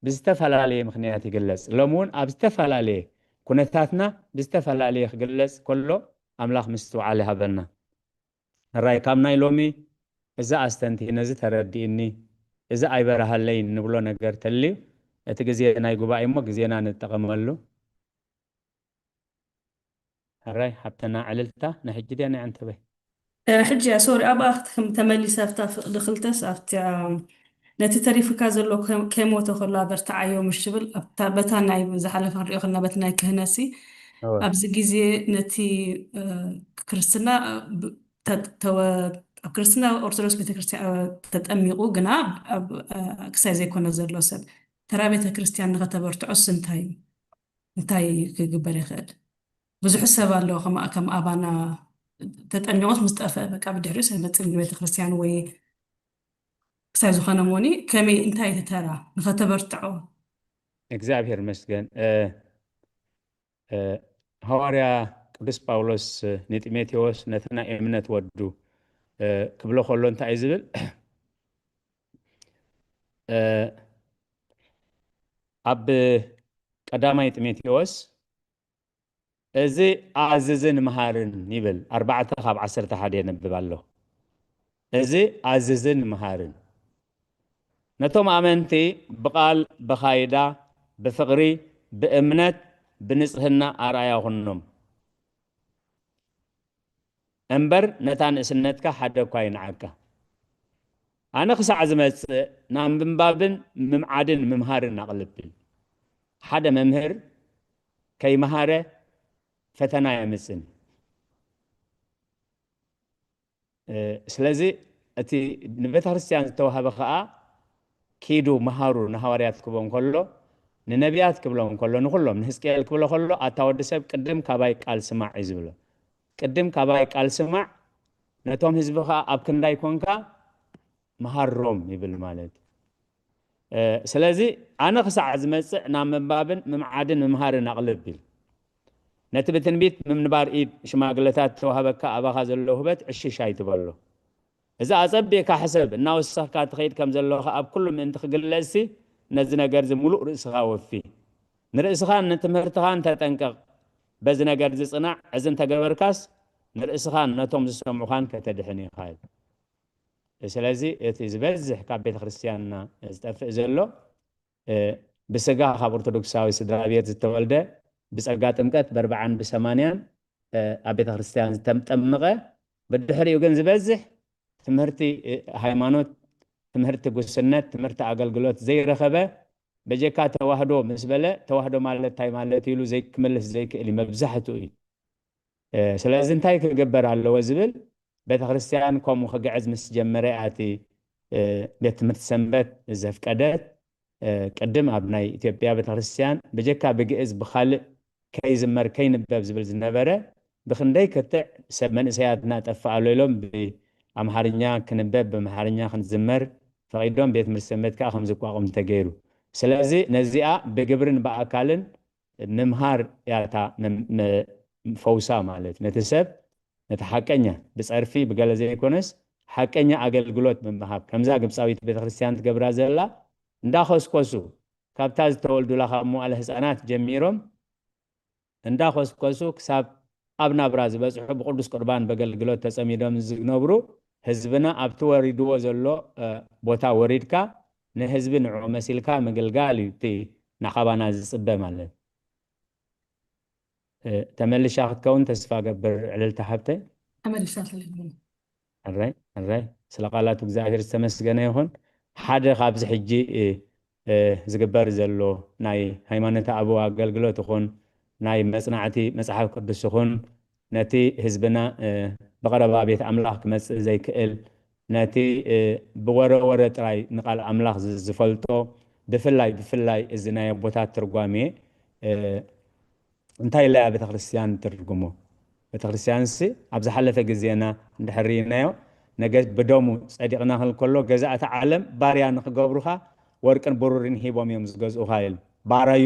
ብዝተፈላለየ ምክንያት ይግለጽ ሎሚ እውን ኣብ ዝተፈላለየ ኩነታትና ብዝተፈላለየ ክግለጽ ከሎ ኣምላኽ ምስትውዓል ይሃበና ራይ ካብ ናይ ሎሚ እዛ ኣስተንቲ ነዚ ተረዲእኒ እዛ ኣይበረሃለይ ንብሎ ነገር ተልዩ እቲ ግዜ ናይ ጉባኤ እሞ ግዜና ንጠቐመሉ ራይ ሓብተና ዕልልታ ንሕጂ ድያ ናይ ኣንተ በይ ሕጂ ሶሪ ኣብ ኣኽትክም ተመሊሰ ኣብታ ፍቕዲ ክልተስ ኣብቲ ነቲ ተሪፍካ ዘሎ ከይሞተ ከሎ ኣበርትዓዮ ምሽ ትብል በታ ናይ ዝሓለፈ ክንሪኦ ከለና በቲ ናይ ክህነሲ ኣብዚ ግዜ ነቲ ክርስትና ኣብ ክርስትና ኦርቶዶክስ ቤተክርስትያን ተጠሚቑ ግና ክሳይ ዘይኮነ ዘሎ ሰብ ተራ ቤተክርስትያን ንኸተበርትዖስ እንታይ ክግበር ይኽእል ብዙሕ ሰብ ኣሎ ከም ኣባና ተጠሚቖስ ምስ ጠፍአ በቃ ብድሕሪኡ ሳይመፅእ ቤተክርስትያን ወይ ክሳይ ዝኾነ ሞኒ ከመይ እንታይ ተተራ ንኸተበርትዖ እግዚአብሔር ይመስገን ሐዋርያ ቅዱስ ጳውሎስ ንጢሞቴዎስ ነቲ ናይ እምነት ወዱ ክብሎ ከሎ እንታይ እዩ ዝብል ኣብ ቀዳማይ ጢሞቴዎስ እዚ ኣዝዝን መሃርን ይብል 4:11 የነብብ ኣለሁ እዚ ኣዝዝን መሃርን ነቶም ኣመንቲ ብቃል በኻይዳ ብፍቕሪ ብእምነት ብንጽህና ኣርኣያ ኹኖም እምበር ነታ ንእስነትካ ሓደ እኳ ይንዓካ ኣነ ክሳዕ ዝመጽእ ናብ ምንባብን ምምዓድን ምምሃርን ኣቕልብል ሓደ መምህር ከይመሃረ ፈተና የምጽን ስለዚ እቲ ንቤተ ክርስቲያን ዝተዋህበ ከዓ كيدو مهارو نهاريات كبون كله ننبيات كبلون كله نخلهم نحسكيل كبله كله أتاود سب قدم كباي قال سمع عزبله قدم كباي قال سمع نتوم حزبها أبكن دا يكونك مهار روم يبل مالد سلازي أنا خص عزمت نام من بابن ممعادن ممهار نقلب بيل نتبتن بيت من بار إيد شماغلتات توهبك أبا خازل له بيت عشي شاي تبله إذا أصبك حسب إنه الصحة تخيل كم زلوا أب كل من تخجل لسي نزنا جرز ملوء رأسها وفي نرأسها نتمرتها أنت تنكر بزنا جرز صنع عزن تجبر كاس نرأسها نتوم السمعان كتدحني خايل سلازي إتزبزح كبيت خريستياننا استفق زلوا بسجاه خبر تركساوي سدرابيات التولدة بسجات أمكت بربعان بثمانيان أبيت خريستيان تمغة بالدحري وجنز بزح تمهرتي هايمانوت تمهرتي قسنت تمهرتي أقلقلوت زي رخبة بجيكا توحدو مسبلة توحدو مالت هاي مالت يلو زي كملس زي اللي مبزحتو إيه سلازن تايك قبر على وزبل بيت خريستيان كوم وخقعز مسجمرياتي بيت مرتسنبت زفك أدات قدم أبناي إثيوبيا بيت خريستيان بجيكا بقئز بخالق كي زمر كي نباب زبل زنبرة بخندي كتع سبمن سيادنا تفعلوا لهم أمهارنيا كنباب بمهارنيا خنزمر فقيدون بيت مرسمت كأخم زقاقم تجيرو سلازي نزيئة بجبرن بأكلن نمهار ياتا فوسا مالت نتسب نتحكينا بس عرفي بقال زي كونس حكينا أقل قلوت من مهاب كم زاق بساويت بيت خريستيان تجبر زلا نداخوس كوسو كابتاز تولد لها مو على حسنات جميرهم نداخوس كوسو كسب أبنا براز بس حب قدس قربان بقال قلوت تسميدهم نبرو حزبنا أبتو وريدو زلو بوتا وريدكا نحزب نعمسيلكا مقلقالي تي نخابانا زصبه مالت تملي شاخد كون تسفا قبر على التحبتي أمل شاخد الرأي سلقالات وزاهر السمسقنا يهون حدا خابز حجي زقبر زلو ناي هيمانة أبو قلقلو تخون ناي مصنعتي مصحف قدس خون نتي حزبنا بقرب بيت أملاك مس زي كأل ناتي بورا تراي نقال أملاك زفلتو بفلاي الزنايا بوتات ترقامي انتهي لا بتخرسيان ترقمو بتخرسيان سي أبز حلفة جزينا نحرينايو نجد بدومو صديقنا هل كله جزاء عالم باريا نخجبرها وركن برورين هيبوم يمز جز أهايل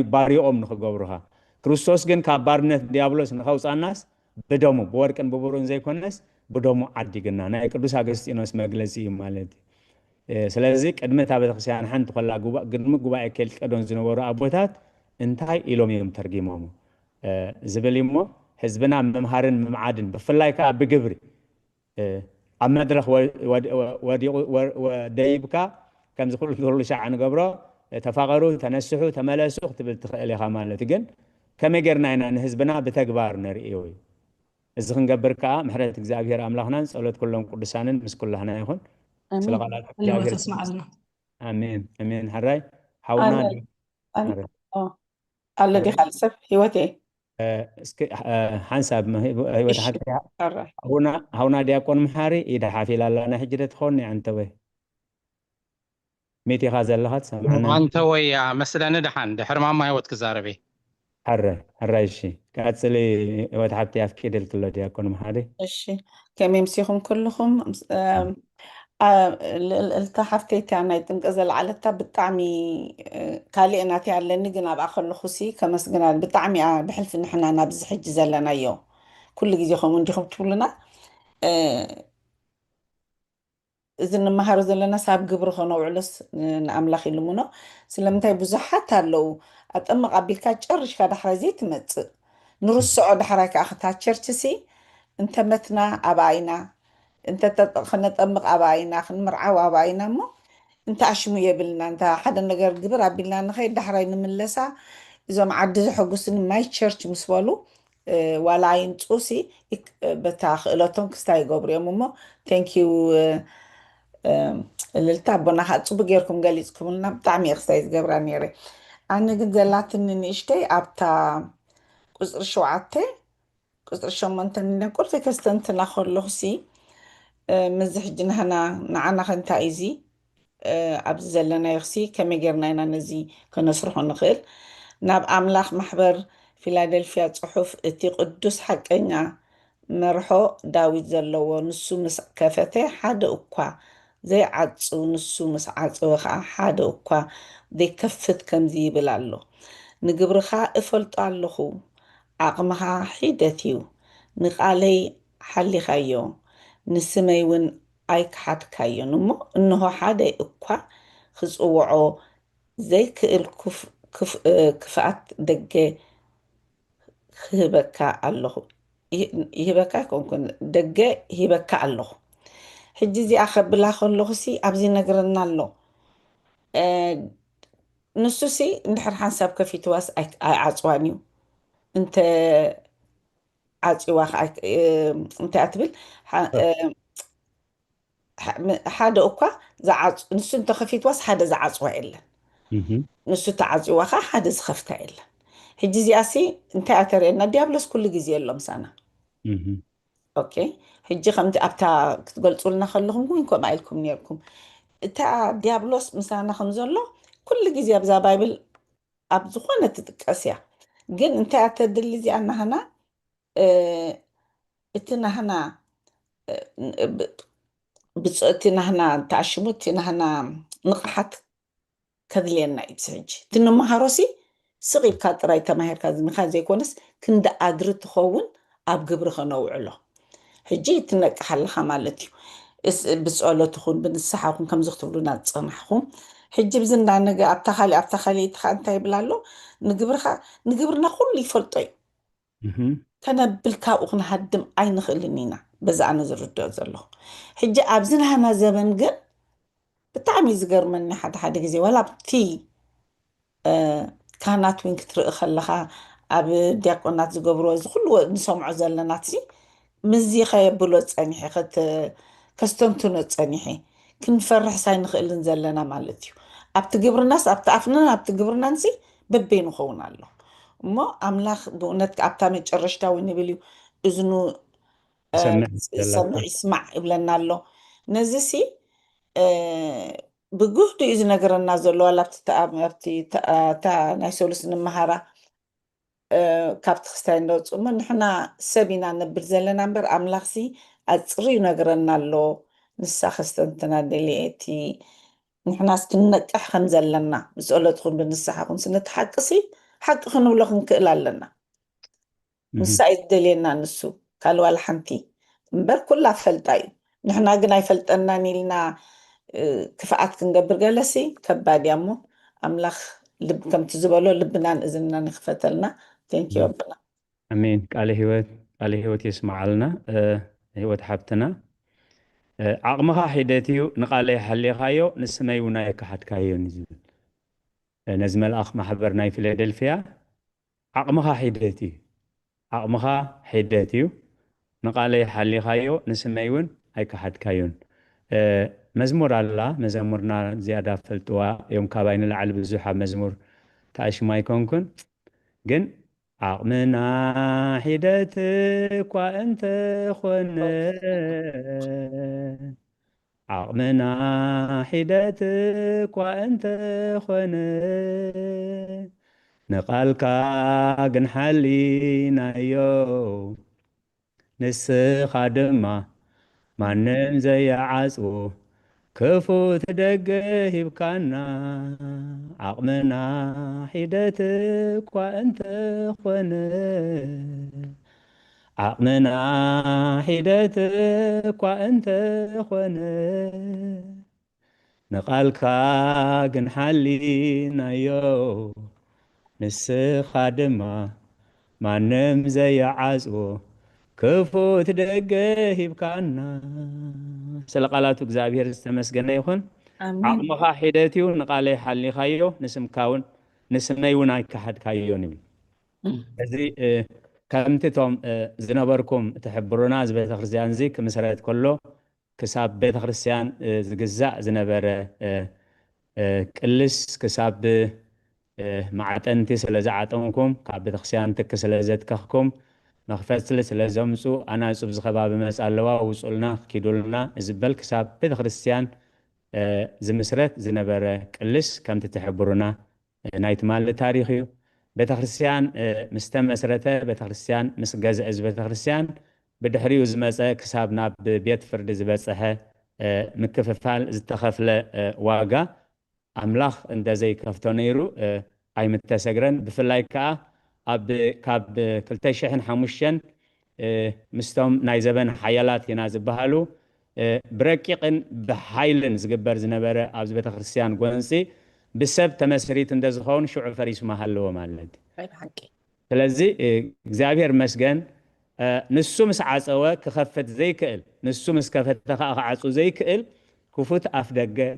باريو نخجبرها كريستوس جن كبارنت ديابلوس نخوص الناس بدومو بوركن ببرون زي كونس بدومو عدي جنا أنا كردوس أغسطينوس مجلسي مالتي سلازي قدمة تابت خسيان حنت خلا جوبا قدمة جوبا أكل كدون زنورا أبوتات انتهي إلوم يوم ترجمهم زبليمو حزبنا ممهارن ممعادن بفلاي كا بجبري عم ندرخ وديبكا كم زخول كل شيء عن قبره تفاقروا تنسحوا تملسوا تبل تخيل خمالة تجن كم يجرنا إن حزبنا بتكبار نريوي إذا قبر كا محرة إجزاء أملاخنا سألت كلهم قدسانن مس كلنا يهون اللي هو تسمع لنا أمين هراي حاولنا الذي خلص هيوتي حنسب ما هي حتى هنا ديكون محاري إذا حافل لنا حجرة خوني عن توي ميتي غازل لهات سمعنا عن توي مثلا ندحن دحر ما يوت كزاربي هراي شيء كاتسلي وتحبتي أفكيد الكل ديكون محاري إيش كم يمسيهم كلهم التحفتي تاعنا تنقزل على بالطعمي كالي أنا تعلن نجنا بآخر لخصي كمس جنا بالطعمي بحلف إن إحنا نبز حج زلنا يو كل جزء خمون دي خبطولنا إذا ما هرز لنا ساب جبر خنا وعلس نعمل خيلمنا سلمتي بزحت هلو أتأمل قبل كاتشرش كده حرزيت مت نرص عود حركة أختها تشرتسي أنت متنا أباينا أنت خلنا تأمق أباينا خلنا مرعى أباينا مو أنت عشمية بلنا أنت حدا نقر قبر أبينا نخير دحرين من لسا إذا معدز حقوسن ماي تشرش مسوالو ولا ينتوسي بتاخ إلوتون كستاي قبر يا ماما thank you اللي التعبنا حتصب غيركم قاليتكم لنا بطعمي أخسايز قبراني ري أنا قد زلات إنني إشتي أبتا قصر شوعتي قصر شمانتن نقول في كستنت ناخر لغسي مزح جنهنا نعنا خنتا ايزي أبزل لنا يغسي كما جرنا نزي كنصرح نخيل ناب أملاخ محبر فيلادلفيا صحف اتي قدس حقنا مرحو داويد زلو نسو مس كفته حد أكوا زي عدسو نسو مس عدسو حد أكوا دي كفت كم زي بلالو نقبرخا افلط اللخو عقمها حيدتيو نقالي حلي خيو نسميون أيك حد كايو نمو إنه حدا أكوا خزقوعو زي كفات دقة هبكا الله هبكا كون دقة هبكا الله حجزي آخر بالآخر لغسي أبزي نقرنا الله نسوسي نحر حنساب كفي تواس عصوانيو انت عصواخ انت أتبل حدا أكوا زعص نسو انت خفيت واس حدا زعصوا إلا نسو تعزوا واخا حدا زخفتا إلا حجزي أسي انت أترينا ديابلوس كل جزي اللهم سنة أوكي حجي خمت أبتا قلت لنا خلهم وينكم عيلكم نيركم تا ديابلوس مسانا خمزولو كل جزي أبزا بايبل أبزخونة تتكاسيا جن انت أتدلي زي أنا هنا اتنا هنا بتصقتنا هنا تعشموتنا هنا نقحت كذلينا يتسعج تنو مهاروسي صغير كاتراي تماهر كازم خازي كونس كند قادر تخون اب قبر خنوع له حجي تنك حل خمالتي بسؤاله تخون بنسحاكم كم زختبلونا تصنحكم حجي بزنا نجا ابتخالي تخانتا يبلالو نقبرنا كل يفلطي كان بالكاو نهدم عين خلنينا بس أنا زرت زلو حجة أبزنها ما زمن قل بتعمي زقر مني حد جزي ولا بتي كانت وين كتر خلها أب ديقونات زقبرو كل نسمع زلناتي مزي خيبلو تصنيحي خت كستمتونو تصنيحي كنفرح ساين خلن زلنا مالتيو أبتقبر الناس أبتعفنا أبتقبر نسي ببينو خونا له ما أملاخ بونت أبتامي تشرشتا ونبليو إذنو سمع يسمع يبلنا له نزسي بجهد إذا نقرنا زلوا ولا تا نايسولس نمهارا كابت خستين دوت ومن نحنا سبينا نبر زلنا نبر أملاخسي أتصري نقرنا له نسا خستنتنا دليتي نحنا سكنك أحخن زلنا مسؤولة تكون بالنسا حقن سنة حقسي حق خنو لكم كإلا لنا نسا يدلينا نسو قالوا الحنتي مبر كلها فلتاي نحنا قنا يفلتنا نيلنا كفاءات كنقبر جلسي كباد يامو أملاخ لب كم تزبلو لبنان إذننا نخفتلنا thank you ربنا امين قال هيوت يسمع لنا هيوت حبتنا عقمها حيدتيو نقالي حليخايو نسميونا يكحد كايو نزل نزم الأخ محبرنا في فيلادلفيا عقمها حيدتيو نقالي حليخايو نسميون يكحد كايون مزمور الله مزمورنا زيادة فلتوا يوم كابين العلب الزحى مزمور تاش ما يكونكن جن عقمنا حيدتك وأنت خنا عقمنا حيدتك وأنت خنا نقالك جنحلينا يو نسخ دما ما نمزي عزو كفو تدقه بكانا عقمنا حيدتك وأنت خنا عقمنا حيدتك وأنت خنا نقالك جنحلينا يو نسخ دما ما نمزي عزو كفو تدقه بكانا سلقالاتو እግዚአብሔር ዝተመስገነ ይኹን ዓቕምኻ ሒደትዩ ንቃለይ ሓሊኻዮ ንስምካውን ንስመይውን ኣይከሓድካዮን ይብል እዚ ከምቲ ቶም ዝነበርኩም ትሕብሩና እዚ ቤተክርስትያን እዚ ክምስረት ከሎ ክሳብ ቤተክርስትያን ዝግዛእ ዝነበረ ቅልስ ክሳብ ማዕጠንቲ ስለ ዝዓጠንኩም ካብ ቤተክርስትያን ትክ ስለ ዘትከኽኩም مخفتل سلازمسو أنا أصب زخباب مسألة وصلنا كيدولنا زبل كسب بيت خريستيان زمسرت زنبرة كلش كم تتحبرونا نايت مال تاريخي بيت خريستيان مستمسرته بيت خريستيان مسجز از بيت خريستيان بدحري وزمسة كسبنا ببيت فرد زبسها مكففال زتخفل واقع أملاخ عند زي كفتونيرو أي متسجرن بفلايكا كاب كلتشحن حموشن مستوم نايزبن حيالات ينازب بهالو بركيقن بحايلن زقبر زنبرة عبز بيت خريستيان قوانسي بسبب تمسريت اندزخون شعور فريس محلو مالد فلزي زابير مسجن نسو مسعاز أوا كخفت زي كئل نسو مسكفت تخاعصو زي كئل كفوت أفدق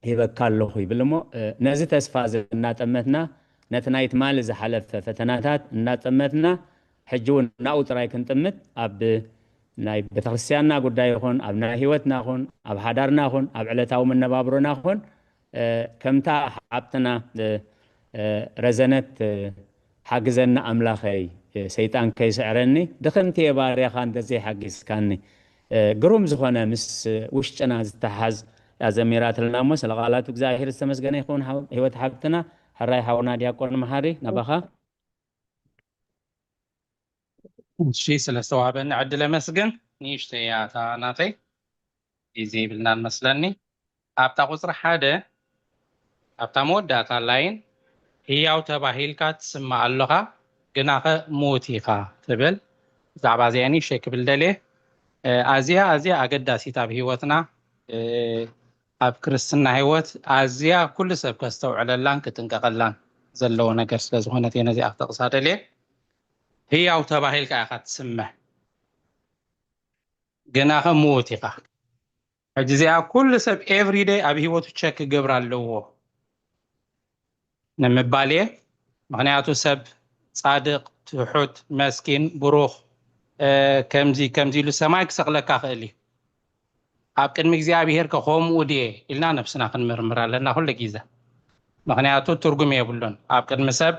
يبكالو خوي بلمو نازي تسفاز ناتمتنا نتنايت مال إذا حلف فتناتات ناتمتنا حجون ناوت رايك نتمت أب ناي بتخرسياننا قد يخون أب ناهيوتنا خون أب حدارنا خون أب علتاو من نبابرنا خون كمتا حبتنا رزنت حاجزنا أملاخي سيطان كيس عرني دخنتي باريا خان دزي حاجز كاني قروم زخونا مس وشتنا زتحز أزميرات الناموس الغالات وزاهر السمسقنا يخون هيوت حبتنا هراي حاونا دياقون مهاري نبخا شي سلسوابن عدل مسجن نيشتياتا ناتي يزي بلنان مسلني أبتا قصر حادة أبتا موداتا لاين هياو تباهيلكا تسمع اللغة قناقة موتيقا تبل زعبازياني شيك بالدلي أزيا أقدا سيتاب هيوتنا أب كريستنا هيوت أزيا كل سبب كستوعب اللان كتنقلان زلو نقر سلازخونة ينزي أختقصاد ليه هي أو تباهيلك أخذ تسمع قناقة موتيقة أجزاء كل سبب every day أبي هيوتو تشك قبر اللوه نمباليه مغنياتو سب صادق تحوت مسكين بروخ كمزي لسمايك سقلك أخلي أبكن مجزيابيهر كخوم وديه إلنا نفسنا خنمرمر لنا كل جيزة مغنياتو ترجم يبلون أبكن مسب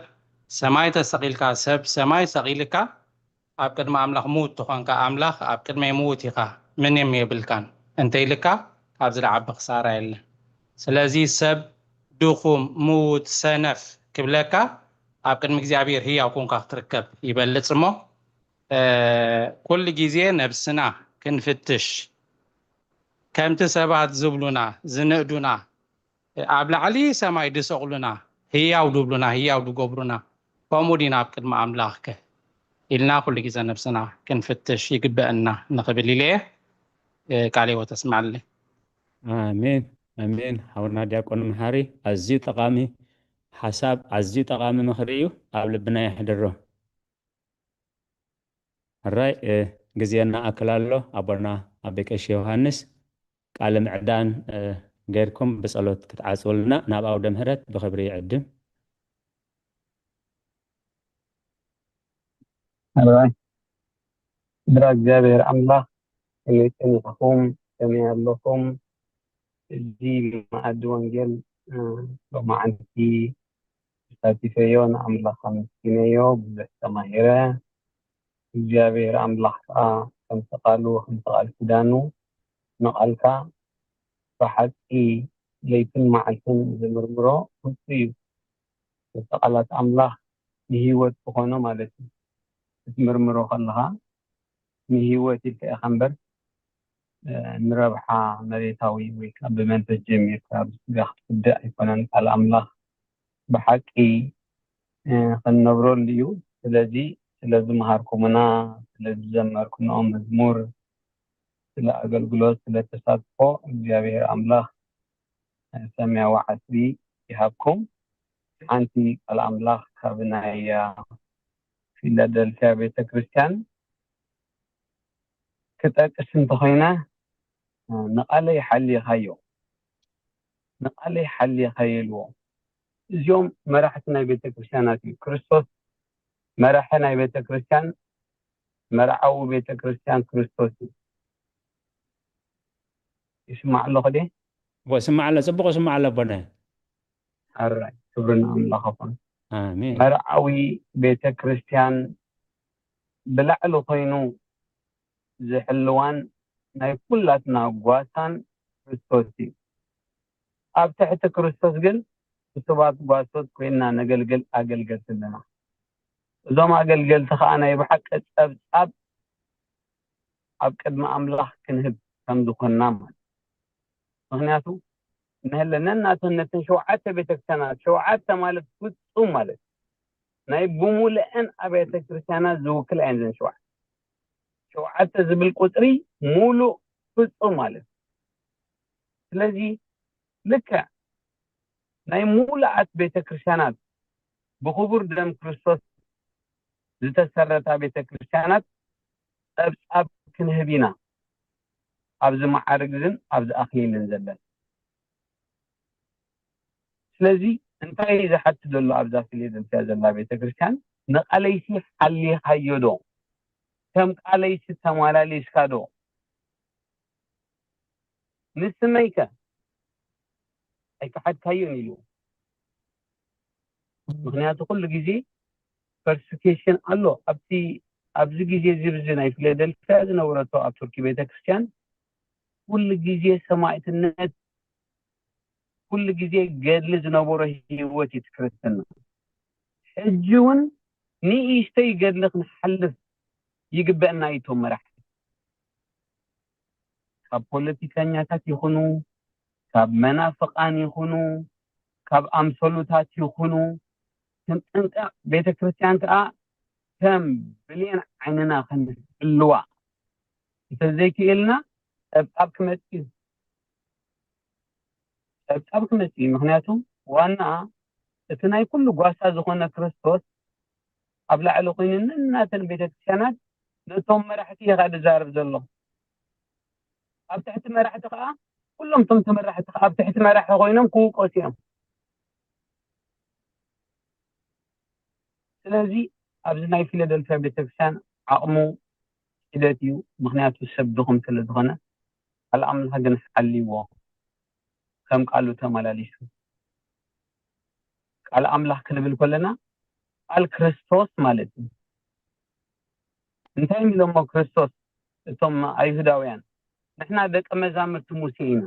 سماي تسقيل كاسب سماي سقيلك ኣብ ቅድሚ ኣምላኽ ሙት ትኾንካ ኣምላኽ ኣብ ቅድሚ ሙት ኢኻ ምንም የብልካን እንተይልካ ኣብ ዝለዓቢ ክሳራ የለን ስለዚ ሰብ ድኹም ሙት ሰነፍ ክብለካ ኣብ ቅድሚ እግዚኣብሔር ህያው ኮንካ ክትርከብ ይበልፅ እሞ ኩሉ ግዜ ነብስና ክንፍትሽ ከምቲ ሰባት ዝብሉና ዝንእዱና ኣብ ላዕሊ ሰማይ ድሰቕሉና ህያው ድብሉና ህያው ድገብሩና ከምኡ ዲና ኣብ ቅድሚ ኣምላኽከ ኢልና ኩሉ ግዜ ነብስና ክንፍትሽ ይግበአና ንኽብል ኢለ ቃል ህይወት ተስማዕሊ አሜን አሜን ሓውና ዲያቆን መሓሪ ኣዝዩ ጠቃሚ ሓሳብ ኣዝዩ ጠቃሚ ምኽሪ እዩ ኣብ ልብና ይሕድሮ ራይ ግዜና ኣክል ኣሎ ኣቦና ኣቤ ቀሺ ዮሃንስ ቃል ምዕዳን ገይርኩም ብጸሎት ክትዓጽውልና ናብ ኣውደ ምህረት ብክብሪ ይዕድም ራይ ድራ እግዚአብሔር አምላክ ከመይጠኒዕኩም ከመይ ኣለኩም እዚ ማዕዲ ወንጌል ሎማዓንቲ ተሳቲፈዮ ንኣምላኽ ኣመስግነዮ ብዙሕ ተማሂረ እግዚአብሔር ኣምላኽ ከዓ ከምቲ ቃሉ ከምቲ ቃል ኪዳኑ ንቃልካ ብሓቂ ለይትን መዓልትን ዝምርምሮ እሱ እዩ እቲ ቃላት ኣምላኽ ንሂወት ዝኾኖ ማለት እዩ ትምርምሮ ከለኻ ንሂወት ኢልካ ኢኻ እምበር ንረብሓ መሬታዊ ወይ ከዓ ብመንፈስ ጀሚርካ ብስጋ ክትጉዳእ ኣይኮነን ቃል ኣምላኽ ብሓቂ ክንነብረሉ እዩ ስለዚ ስለዝመሃርኩምና ስለዝዘመርኩምኦ መዝሙር ስለ ኣገልግሎት ስለ ተሳትፎ እግዚአብሔር ኣምላኽ ሰማያዊ ዓስቢ ይሃብኩም ሓንቲ ቃል ኣምላኽ ካብ ናይ ፊላደልፊያ ቤተክርስትያን ክጠቅስ እንተኾይነ ንቃለይ ሓሊኻዮ ንቃለይ ሓሊኻየልዎ እዚኦም መራሕቲ ናይ ቤተክርስትያናት እዩ ክርስቶስ መራሒ ናይ ቤተክርስትያን መርዓዊ ቤተክርስትያን ክርስቶስ እዩ ይስማዕ ኣሎ ኸ ወስማዕ ኣሎ ጽቡቕ ስማዕ ኣሎ ቦነ ኣራይ ክብርና ኣምላኽ ይኹን አሜን መርዓዊ ቤተክርስትያን ብላዕሊ ኮይኑ ዝሕልዋን ናይ ኩላትና ጓሳን ክርስቶስ እዩ ኣብ ትሕቲ ክርስቶስ ግን ሰባት ጓሶት ኮይና ነገልግል ኣገልገልቲ ኣለና እዞም ኣገልገልቲ ከዓ ናይ ብሓቂ ፀብፃብ ኣብ ቅድሚ ኣምላኽ ክንህብ ከም ዝኾንና ማለት ምክንያቱ ንህለነናትነትን ሸውዓተ ቤተክርስትያናት ሸውዓተ ማለት ፍፁም ማለት ናይ ብሙሉአን ኣብያተ ክርስትያናት ዝውክል ኣይን ዘን ሸውዓተ ዝብል ቁፅሪ ሙሉእ ፍፁም ማለት ስለዚ ልክዕ ናይ ሙሉኣት ቤተክርስትያናት ብክቡር ደም ክርስቶስ ዝተሰረታ ቤተክርስትያናት ፀብፃብ ክንህብ ኢና ኣብዚ ማዕርግን ኣብዚ ኣኽሊልን ዘለን ስለዚ እንታይ ዝሓት ዘሎ ኣብዛ ፊላደልፊያ ዘላ ቤተክርስትያን ንቃለይሲ ሓሊኻዮ ዶ ከም ቃለይሲ ተመላሊስካ ዶ ንስመይከ ኣይከሓድካዮን ኢሉ ምክንያቱ ኩሉ ግዜ ፐርሲኪሽን ኣሎ ኣብዚ ግዜ ዝብዚ ናይ ፊላደልፊያ ዝነበረቶ ኣብ ቱርኪ ቤተክርስትያን ኩሉ ግዜ ሰማዕትነት ኩሉ ግዜ ገድሊ ዝነበሮ ህይወት ይትክርትና ሕጂ እውን ንእሽተይ ገድሊ ክንሓልፍ ይግበአና እቶም መራሕቲ ካብ ፖለቲከኛታት ይኹኑ ካብ መናፍቃን ይኹኑ ካብ ኣምሰሉታት ይኹኑ ክንጥንቀቕ ቤተክርስትያን ከዓ ከም ብሌን ዓይንና ክንሕልዋ እንተዘይክእልና ፀብፃብ ክመፅእ ምክንያቱ ዋና እቲ ናይ ኩሉ ጓሳ ዝኾነ ክርስቶስ ኣብ ላዕሊ ኮይኑ ነናተን ቤተክርስትያናት ነቶም መራሕቲ ኢኻ ዝዛረብ ዘሎ ኣብ ትሕቲ መራሕቲ ከዓ ኩሎም ቶም ተመራሕቲ ከዓ ኣብ ትሕቲ መራሒ ኮይኖም ክውቀሱ እዮም ስለዚ ኣብዚ ናይ ፊላደልፊያ ቤተክርስትያን ዓቕሙ ሂደት እዩ ምክንያቱ ሰብ ድኹም ስለ ዝኾነ ቃል ኣምላኽ ግን ሓልይዎ ከም ቃሉ ተመላሊሱ ቃል ኣምላኽ ክንብል ከለና ቃል ክርስቶስ ማለት እዩ እንታይ ሚሎሞ ክርስቶስ እቶም ኣይሁዳውያን ንሕና ደቀ መዛሙርቲ ሙሴ ኢና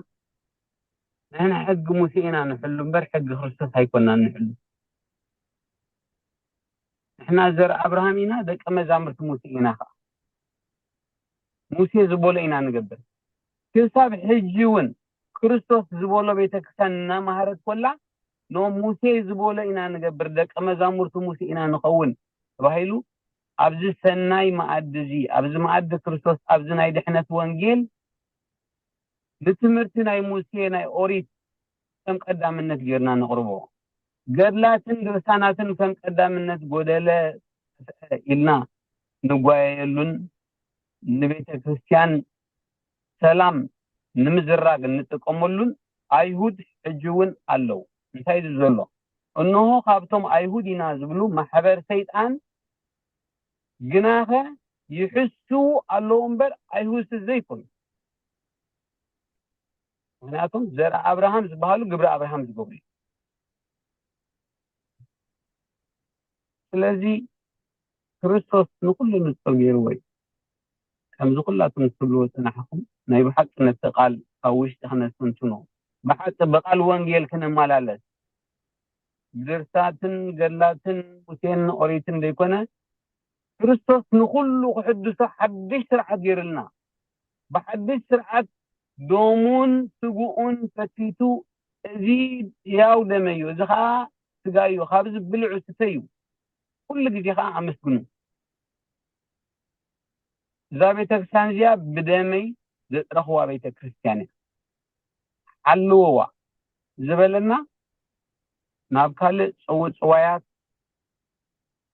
ንሕና ሕጊ ሙሴ ኢና ንሕሉ እምበር ሕጊ ክርስቶስ ኣይኮንናን ንሕሉ ንሕና ዘር አብርሃም ኢና ደቀ መዛሙርቲ ሙሴ ኢና ኸ ሙሴ ዝበሎ ኢና ንገብር ክሳብ ሕጂ እውን ክርስቶስ ዝበሎ ቤተክርስቲያን እናማሃረት ኮላ ኖ ሙሴ ዝበሎ ኢና ንገብር ደቀ መዛሙርቲ ሙሴ ኢና ንኸውን ተባሂሉ ኣብዚ ሰናይ ማዕድ እዚ ኣብዚ ማዕድ ክርስቶስ ኣብዚ ናይ ድሕነት ወንጌል ንትምህርቲ ናይ ሙሴ ናይ ኦሪት ከም ቀዳምነት ጌርና ነቕርቦ ገድላትን ድርሳናትን ከም ቀዳምነት ጎደለ ኢልና ንጓየሉን ንቤተ ክርስቲያን ሰላም ንምዝራግ እንጥቀመሉን አይሁድ ሕጂ እውን ኣለው እንታይ ዘሎ እነሆ ካብቶም አይሁድ ኢና ዝብሉ ማሕበር ሰይጣን ግናኸ ይሕሱ ኣለው እምበር አይሁድ ዘይኮኑ ምክንያቱም ዘር አብርሃም ዝበሃሉ ግብረ አብርሃም ዝገብሩ ስለዚ ክርስቶስ ንኩሉ ንጹር ገይሩ ወይ ከምዚ ኩላቱም ትብሉ ጽናሕኩም ናይ ብሓቅነት ቃል ኣብ ውሽጢ ክነትንትኖ ብሓቂ በቃል ወንጌል ክንመላለስ ድርሳትን ገድላትን ሙሴን ኦሪትን ዘይኮነ ክርስቶስ ንኩሉ ክሕድሶ ሓድሽ ስርዓት ገይሩልና ብሓድሽ ስርዓት ዶሙን ስጉኡን ፈቲቱ እዚ ያው ደመዩ እዚ ከዓ ስጋዩ ካብዚ ብልዑ ስተዩ ኩሉ ግዜ ከዓ ኣመስግኑ እዛ ቤተክርስቲያን እዚኣ ብደመይ ዘጥረኽዋ ቤተክርስቲያን ሓልውዋ ዝበለና ናብ ካልእ ፅውፅዋያት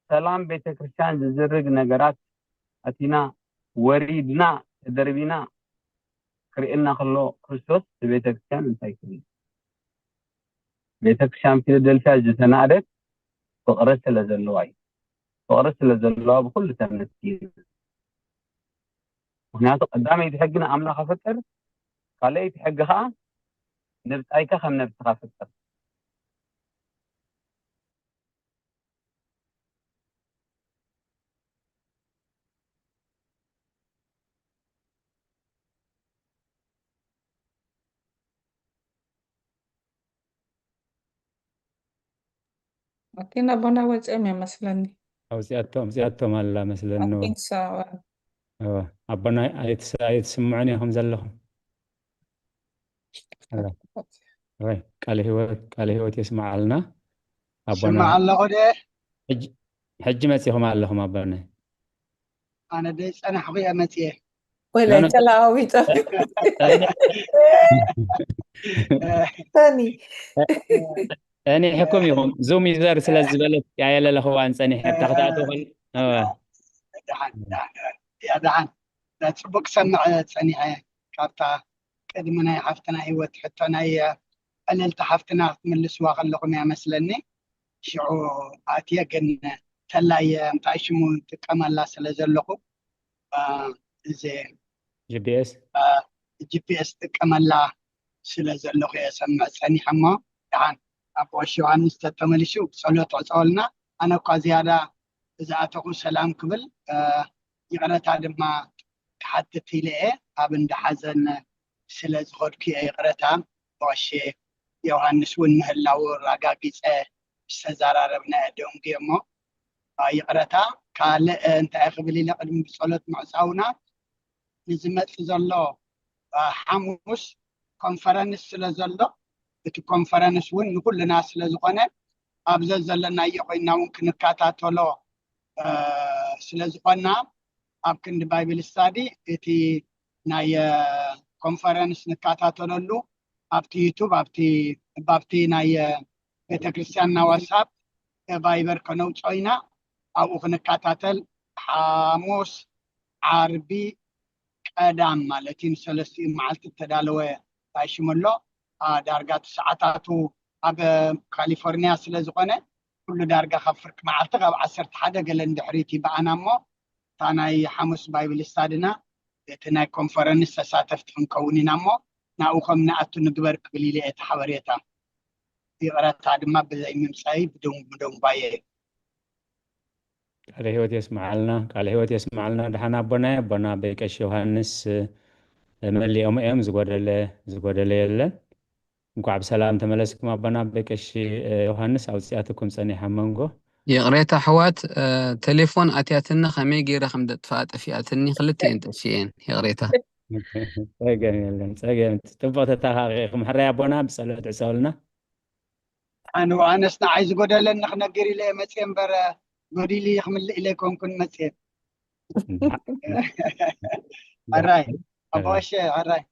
ሰላም ቤተክርስቲያን ዝዝርግ ነገራት ኣቲና ወሪድና ተደርቢና ክርእና ከሎ ክርስቶስ ቤተክርስቲያን እንታይ ክብል ቤተክርስቲያን ፊላደልፊያ ዝተናደት ፍቅሪ ስለ ዘለዋ እዩ ፍቅሪ ስለ ዘለዋ ብኩሉ ተመስጊን ምክንያቱ ቀዳመይቲ ሕግና ኣምላኽ ፈጠር ካልአይቲ ሕጊ ከዓ ነብጣይካ ከም ነብስኻ ፈጠር أكيد أبونا وجه مثلاً أوزياتهم الله مثلاً أكيد سوا أبونا يتسمعني هم زلهم قال هو يسمع لنا أبونا سمع الله ده حج مسيهم اللهم أبونا أنا ديس أنا حبيبي مسيه ولا تلاوي ثاني أنا حكم يوم زوم يزار سلاز بلد يا يلا الأخوان سني حتى خدعته يا دعان لا تبقى سمع سني كارتا قدمنا حفتنا هي حتى هي أنا التحفتنا من السواق اللغم يا مسلني شعو آتيا جن تلاي متعشمو تكمل لا سلزلقو زي جي بي اس تكمل لا سلزلقو يا سمع سني حما دعان أبو شوان استتملشوا صلوات وصولنا أنا قزيادة إذا أتقول سلام قبل يقرأت هذا ما تحدث إليه أبن دحزن سلز غركي يقرأتها وشي يوهانس ونهلا ورقاقيس استزار ربنا دوم قيمو يقرأتها قال أنت أخبري لقدم بصلوات معصاونا نزمت في ظلو حموس كونفرنس سلزلو እቲ ኮንፈረንስ እውን ንኩልና ስለ ዝኾነ ኣብዘ ዘለና ይቆይና እውን ክንከታተሎ ስለ ዝኾና ኣብ ክንዲ ባይብል ስታዲ እቲ ናይ ኮንፈረንስ ንከታተለሉ ኣብቲ ዩቱብ ኣብቲ ናይ ቤተክርስቲያንና ዋትስኣፕ ቫይበር ከነውፅኦ ኢና ኣብኡ ክንከታተል ሓሙስ ዓርቢ ቀዳም ማለት እዩ ንሰለስተ መዓልቲ ተዳለወ ታይሽመሎ دارجات ساعاتو أب كاليفورنيا سلزقنا كل دارجة خفرك مع التقى بعصرت حدا قال ندحريتي بعنا مو تاناي حمص بايبل استادنا تناي كونفرنس ساتفت مكونين مو ناوخم نأتو نقبر قبليلي اتحوريتا يقرأ تعد ما بزي ممساي بدون بايه ቃለ ሕይወት የስማዓልና ቃለ ሕይወት የስማዓልና ድሓና ኣቦና በቀሽ ዮሃንስ መሊኦም እዮም ዝጎደለ የለን እንኳዕ ብሰላም ተመለስኩም ኣቦና በቀሽ ዮሃንስ ኣውፅኣትኩም ፀኒሐ መንጎ የቕሬታ ኣሕዋት ቴሌፎን ኣትያትኒ ከመይ ገይረ ከም ደጥፋኣ ጠፊኣትኒ ክልተየን ጠፊአን የቕሬታ ፀገም የለን ፀገም ፅቡቅ ተተኻኺኹም ሕራይ ኣቦና ብፀሎት ዕፀውልና ኣነ ኣነስ ንዓይ ዝጎደለኒ ክነግር ኢለ መፅአ እምበር ጎዲሊ ክምልእ ኢለ ኮንኩን መፅአ ሕራይ ኣቦሸ ሕራይ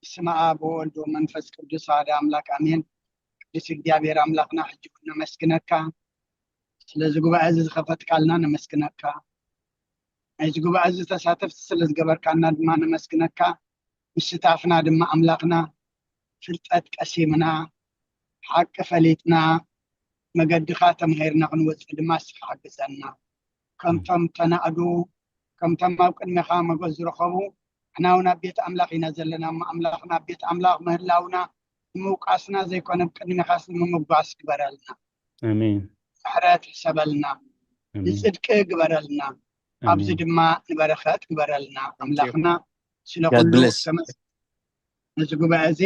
ስመ አብ ወወልድ ወመንፈስ ቅዱስ አሐዱ አምላክ አሜን። ቅዱስ እግዚአብሔር አምላክና ሕጂ ነመስግነካ ስለዚ ጉባኤ እዚ ዝኸፈትካልና ነመስግነካ እዚ ጉባኤ እዚ ተሳተፍቲ ስለ ዝገበርካና ድማ ነመስግነካ ምስታፍና ድማ አምላክና ፍልጠት ቀሲምና ሓቂ ፈሊጥና መገድኻ ተምሂርና ክንወፅእ ድማ እስኻ ሓግዘና ከምቶም ተናእዱ ከምቶም ኣብ ቅድሚኻ መጎዝ ዝረኸቡ ሕናውና ቤት ኣምላኽ ኢና ዘለና ኣምላኽና ቤት ኣምላኽ ምህላውና ንምውቃስና ዘይኮነ ብቅድሚኻስ ንምምጓስ ግበረልና ኣሜን ምሕረት ሕሰበልና ንፅድቂ ግበረልና ኣብዚ ድማ ንበረኸት ግበረልና ኣምላኽና ስለኩሉ ነዚ ጉባኤ እዚ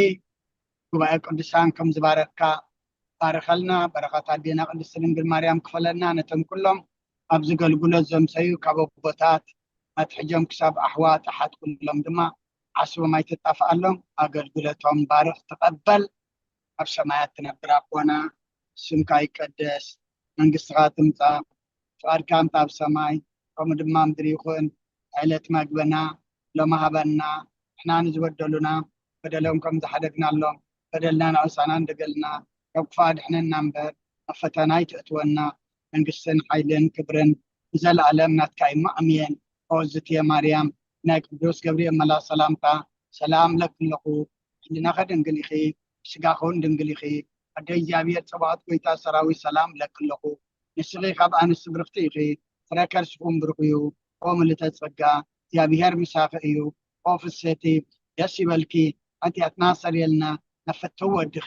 ጉባኤ ቅዱሳን ከም ዝባረክካ ባረኸልና በረኸት ኣዴና ቅድስቲ ድንግል ማርያም ክፈለና ነቶም ኩሎም ኣብ ዝገልግሎት ዘምሰዩ ካብ ኣቦታት ኣትሕጆም ክሳብ ኣሕዋት ኣሓት ኩሎም ድማ ዓስቦም ኣይትጣፍኣሎም ኣገልግሎቶም ባርኽ ተቐበል ኣብ ሰማያት ትነብር ኣቦና ስምካ ይቀደስ መንግስትኻ ትምፃእ ፍቃድካ እምታ ኣብ ሰማይ ከምኡ ድማ ምድሪ ይኹን ዕለት መግብና ሎሚ ሃበና ንሕና ንዝበደሉና በደሎም ከም ዝሓደግናሎም በደልና ንዕሳና እንደገልና ካብ ክፉእ ድሕነና እምበር ኣብ ፈተና ይትእትወና መንግስትን ሓይልን ክብርን ንዘለኣለም ናትካ እዩ ኣሜን። እግዝእትየ ማርያም ናይ ቅዱስ ገብርኤል መልኣክ ሰላምታ ሰላም ለክለኹ ሕሊናኸ ድንግል ኢኺ ስጋኹን ድንግል ኢኺ ኣደይ እግዚኣብሔር ፀባኦት ጎይታ ሰራዊት ሰላም ለክለኹ ንስኺ ካብ ኣንስቲ ብርክቲ ኢኺ ፍረ ከርስኹም ብሩኽ እዩ ኦ ምልዕተ ጸጋ እግዚኣብሔር ምሳኺ እዩ ኦ ፍሴቲ ደስ ይበልኪ ሓጢኣትና ሰሪየልና ነፈተው ወድኺ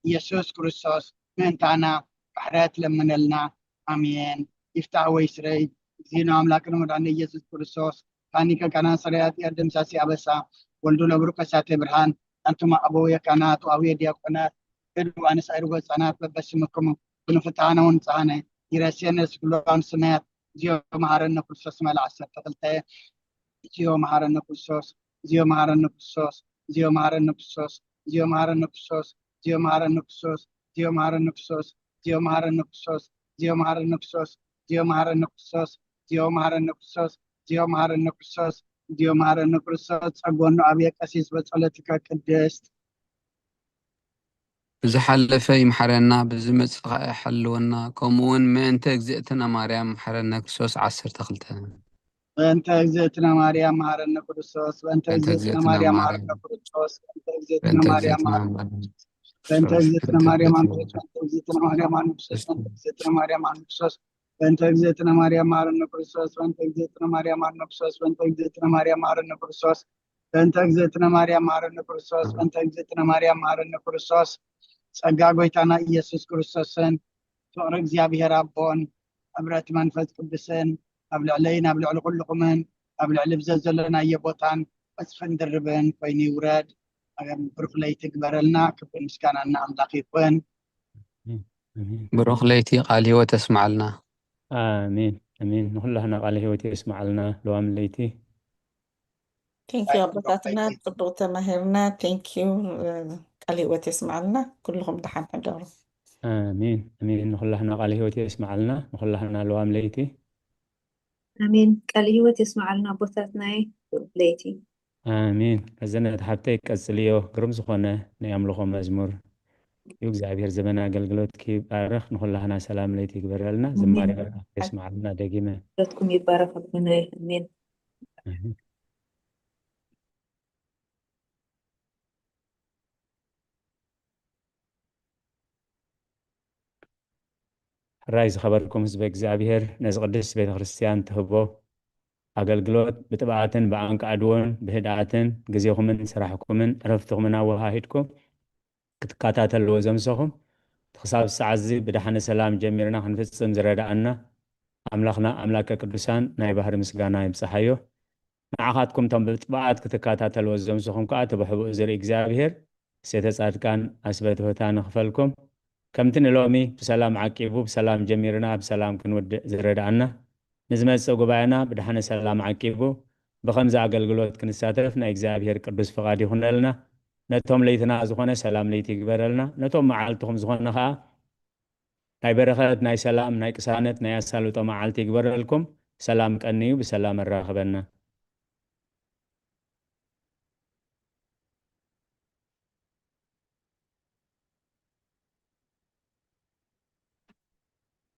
ኢየሱስ ክርስቶስ ምእንታና ምሕረት ለምነልና ኣሜን። ይፍታሕ ወይ ስረይ ዜና አምላክን መድኃኒነ ኢየሱስ ክርስቶስ ካኒከ ካናን ሰሪያት ያደም ሳሲ አበሳ ወልዱ ለብሩ ከሳቴ ብርሃን አንቱማ አቦየ ካናቱ አብየ ዲያቆናት እዱ አንስ አይርጎ ህፃናት በበስምክሙ ብንፍታነውን ፃነ ይረሴነስ ኩሎን ስመያት ዚዮ መሃረነ ክርስቶስ መልዓሰ ተክልተየ ዚዮ መሃረነ ክርስቶስ ዚዮ መሃረነ ክርስቶስ ዚዮ መሃረነ ክርስቶስ ዚዮ መሃረነ ክርስቶስ ዚዮ መሃረነ ክርስቶስ ዚዮ መሃረነ ክርስቶስ ዚዮ መሃረነ ክርስቶስ ዚዮ መሃረነ ክርስቶስ ዚዮ መሃረነ ክርስቶስ ዚዮ መሃረነ ክርስቶስ ዚዮ መሃረነ ክርስቶስ ዚዮ መሃረነ ክርስቶስ ጸጎኑ ኣብየ ቀሲስ በጸሎትከ ቅድስት ብዝሓለፈ ይምሓረና ብዝመጽእ ይሓልወና ከምኡውን ምእንተ እግዝእትና ማርያም መሓረና ክርስቶስ 12 በእንተ እግዝእትና ማርያም መሃረነ ክርስቶስ በእንተ እግዝእትና ማርያም መሃረነ ክርስቶስ በእንተ እግዝእትና ማርያም በእንተ እግዝእትና ማርያም በእንተ እግዝእትና ማርያም በእንተ እግዝእትና ማርያም በእንተ እግዝእትና ማርያም መሃረነ ክርስቶስ በእንተ እግዝእትና ማርያም መሃረነ ክርስቶስ በእንተ እግዝእትና ማርያም መሃረነ ክርስቶስ በእንተ እግዝእትና ማርያም መሃረነ ክርስቶስ በእንተ እግዝእትና ማርያም መሃረነ ክርስቶስ ጸጋ ጎይታና ኢየሱስ ክርስቶስን ፍቅሪ እግዚአብሔር ኣቦን ሕብረት መንፈስ ቅዱስን ኣብ ልዕለይን ኣብ ልዕሊ ኩልኩምን ኣብ ልዕሊ ብዘት ዘለናዮ ቦታን ቅፅፍን ድርብን ኮይኑ ይውረድ ብሩኽ ለይቲ ግበረልና ክብሪ ምስጋናና ኣምላኽ ይኩን ብሩኽ ለይቲ ቃል ህይወት ተስማዓልና አሜን አሜን ንኩላህና ቃል ህይወት ይስማዓልና ለዋም ለይቲ ቴንኪዩ ኣቦታትና ፅቡቅ ተማሂርና ቴንኪዩ ቃል ህይወት የስማዓልና ኩልኩም ድሓን ሕደሩ አሜን አሜን ንኩላህና ቃል ህይወት ይስማዓልና ንኩላህና ለዋም ለይቲ አሜን ቃል ህይወት የስማዓልና ኣቦታትናይ ለይቲ አሜን ከዘነት ሓብተይ ቀጽልዮ ግሩም ዝኾነ ናይ ኣምልኾ መዝሙር እዩ እግዚአብሔር ዘመን አገልግሎት ይባርክ ንኩላህና ሰላም ለይቲ ይግበረልና ዝማሬ ይስማዓልና ደጊመ ለትኩም ይባረክ አብና አሜን ራይ ዝኸበርኩም ህዝቢ እግዚአብሔር ነዚ ቅድስት ቤተ ክርስቲያን ትህቦ ኣገልግሎት ብጥባዓትን ብኣንቃዕድዎን ብህድኣትን ግዜኹምን ስራሕኩምን ዕረፍትኹምን ኣወሃሂድኩም ክትከታተልዎ ዘምሰኹም ክሳብ ሰዓት እዚ ብድሓነ ሰላም ጀሚርና ክንፍፅም ዝረዳእና أملاخنا أملاك قدسان ناي بحر مسغانا يبصحيو نعاخاتكم تم بالطبعات كتكاتاتل وزمسخم كأت بحبو زر إግዚአብሔር سيت صادقان أسبت هوتان خفلكم كمتن لومي بسلام عقيبو بسلام جميرنا بسلام كنود زردعنا نزمت صغباينا بدحنا سلام عقيبو بخمزة أقلقلوت كنساتفنا إግዚአብሔር ቅዱስ فقاد يخونلنا نتوم ليتنا زخونه سلام ليت يقبرلنا نتوم معالتهم زخونه خا ناي برخات ناي سلام ناي قسانت ناي سالوطو معالت يقبرلكم سلام قنيو بسلام الراخبنا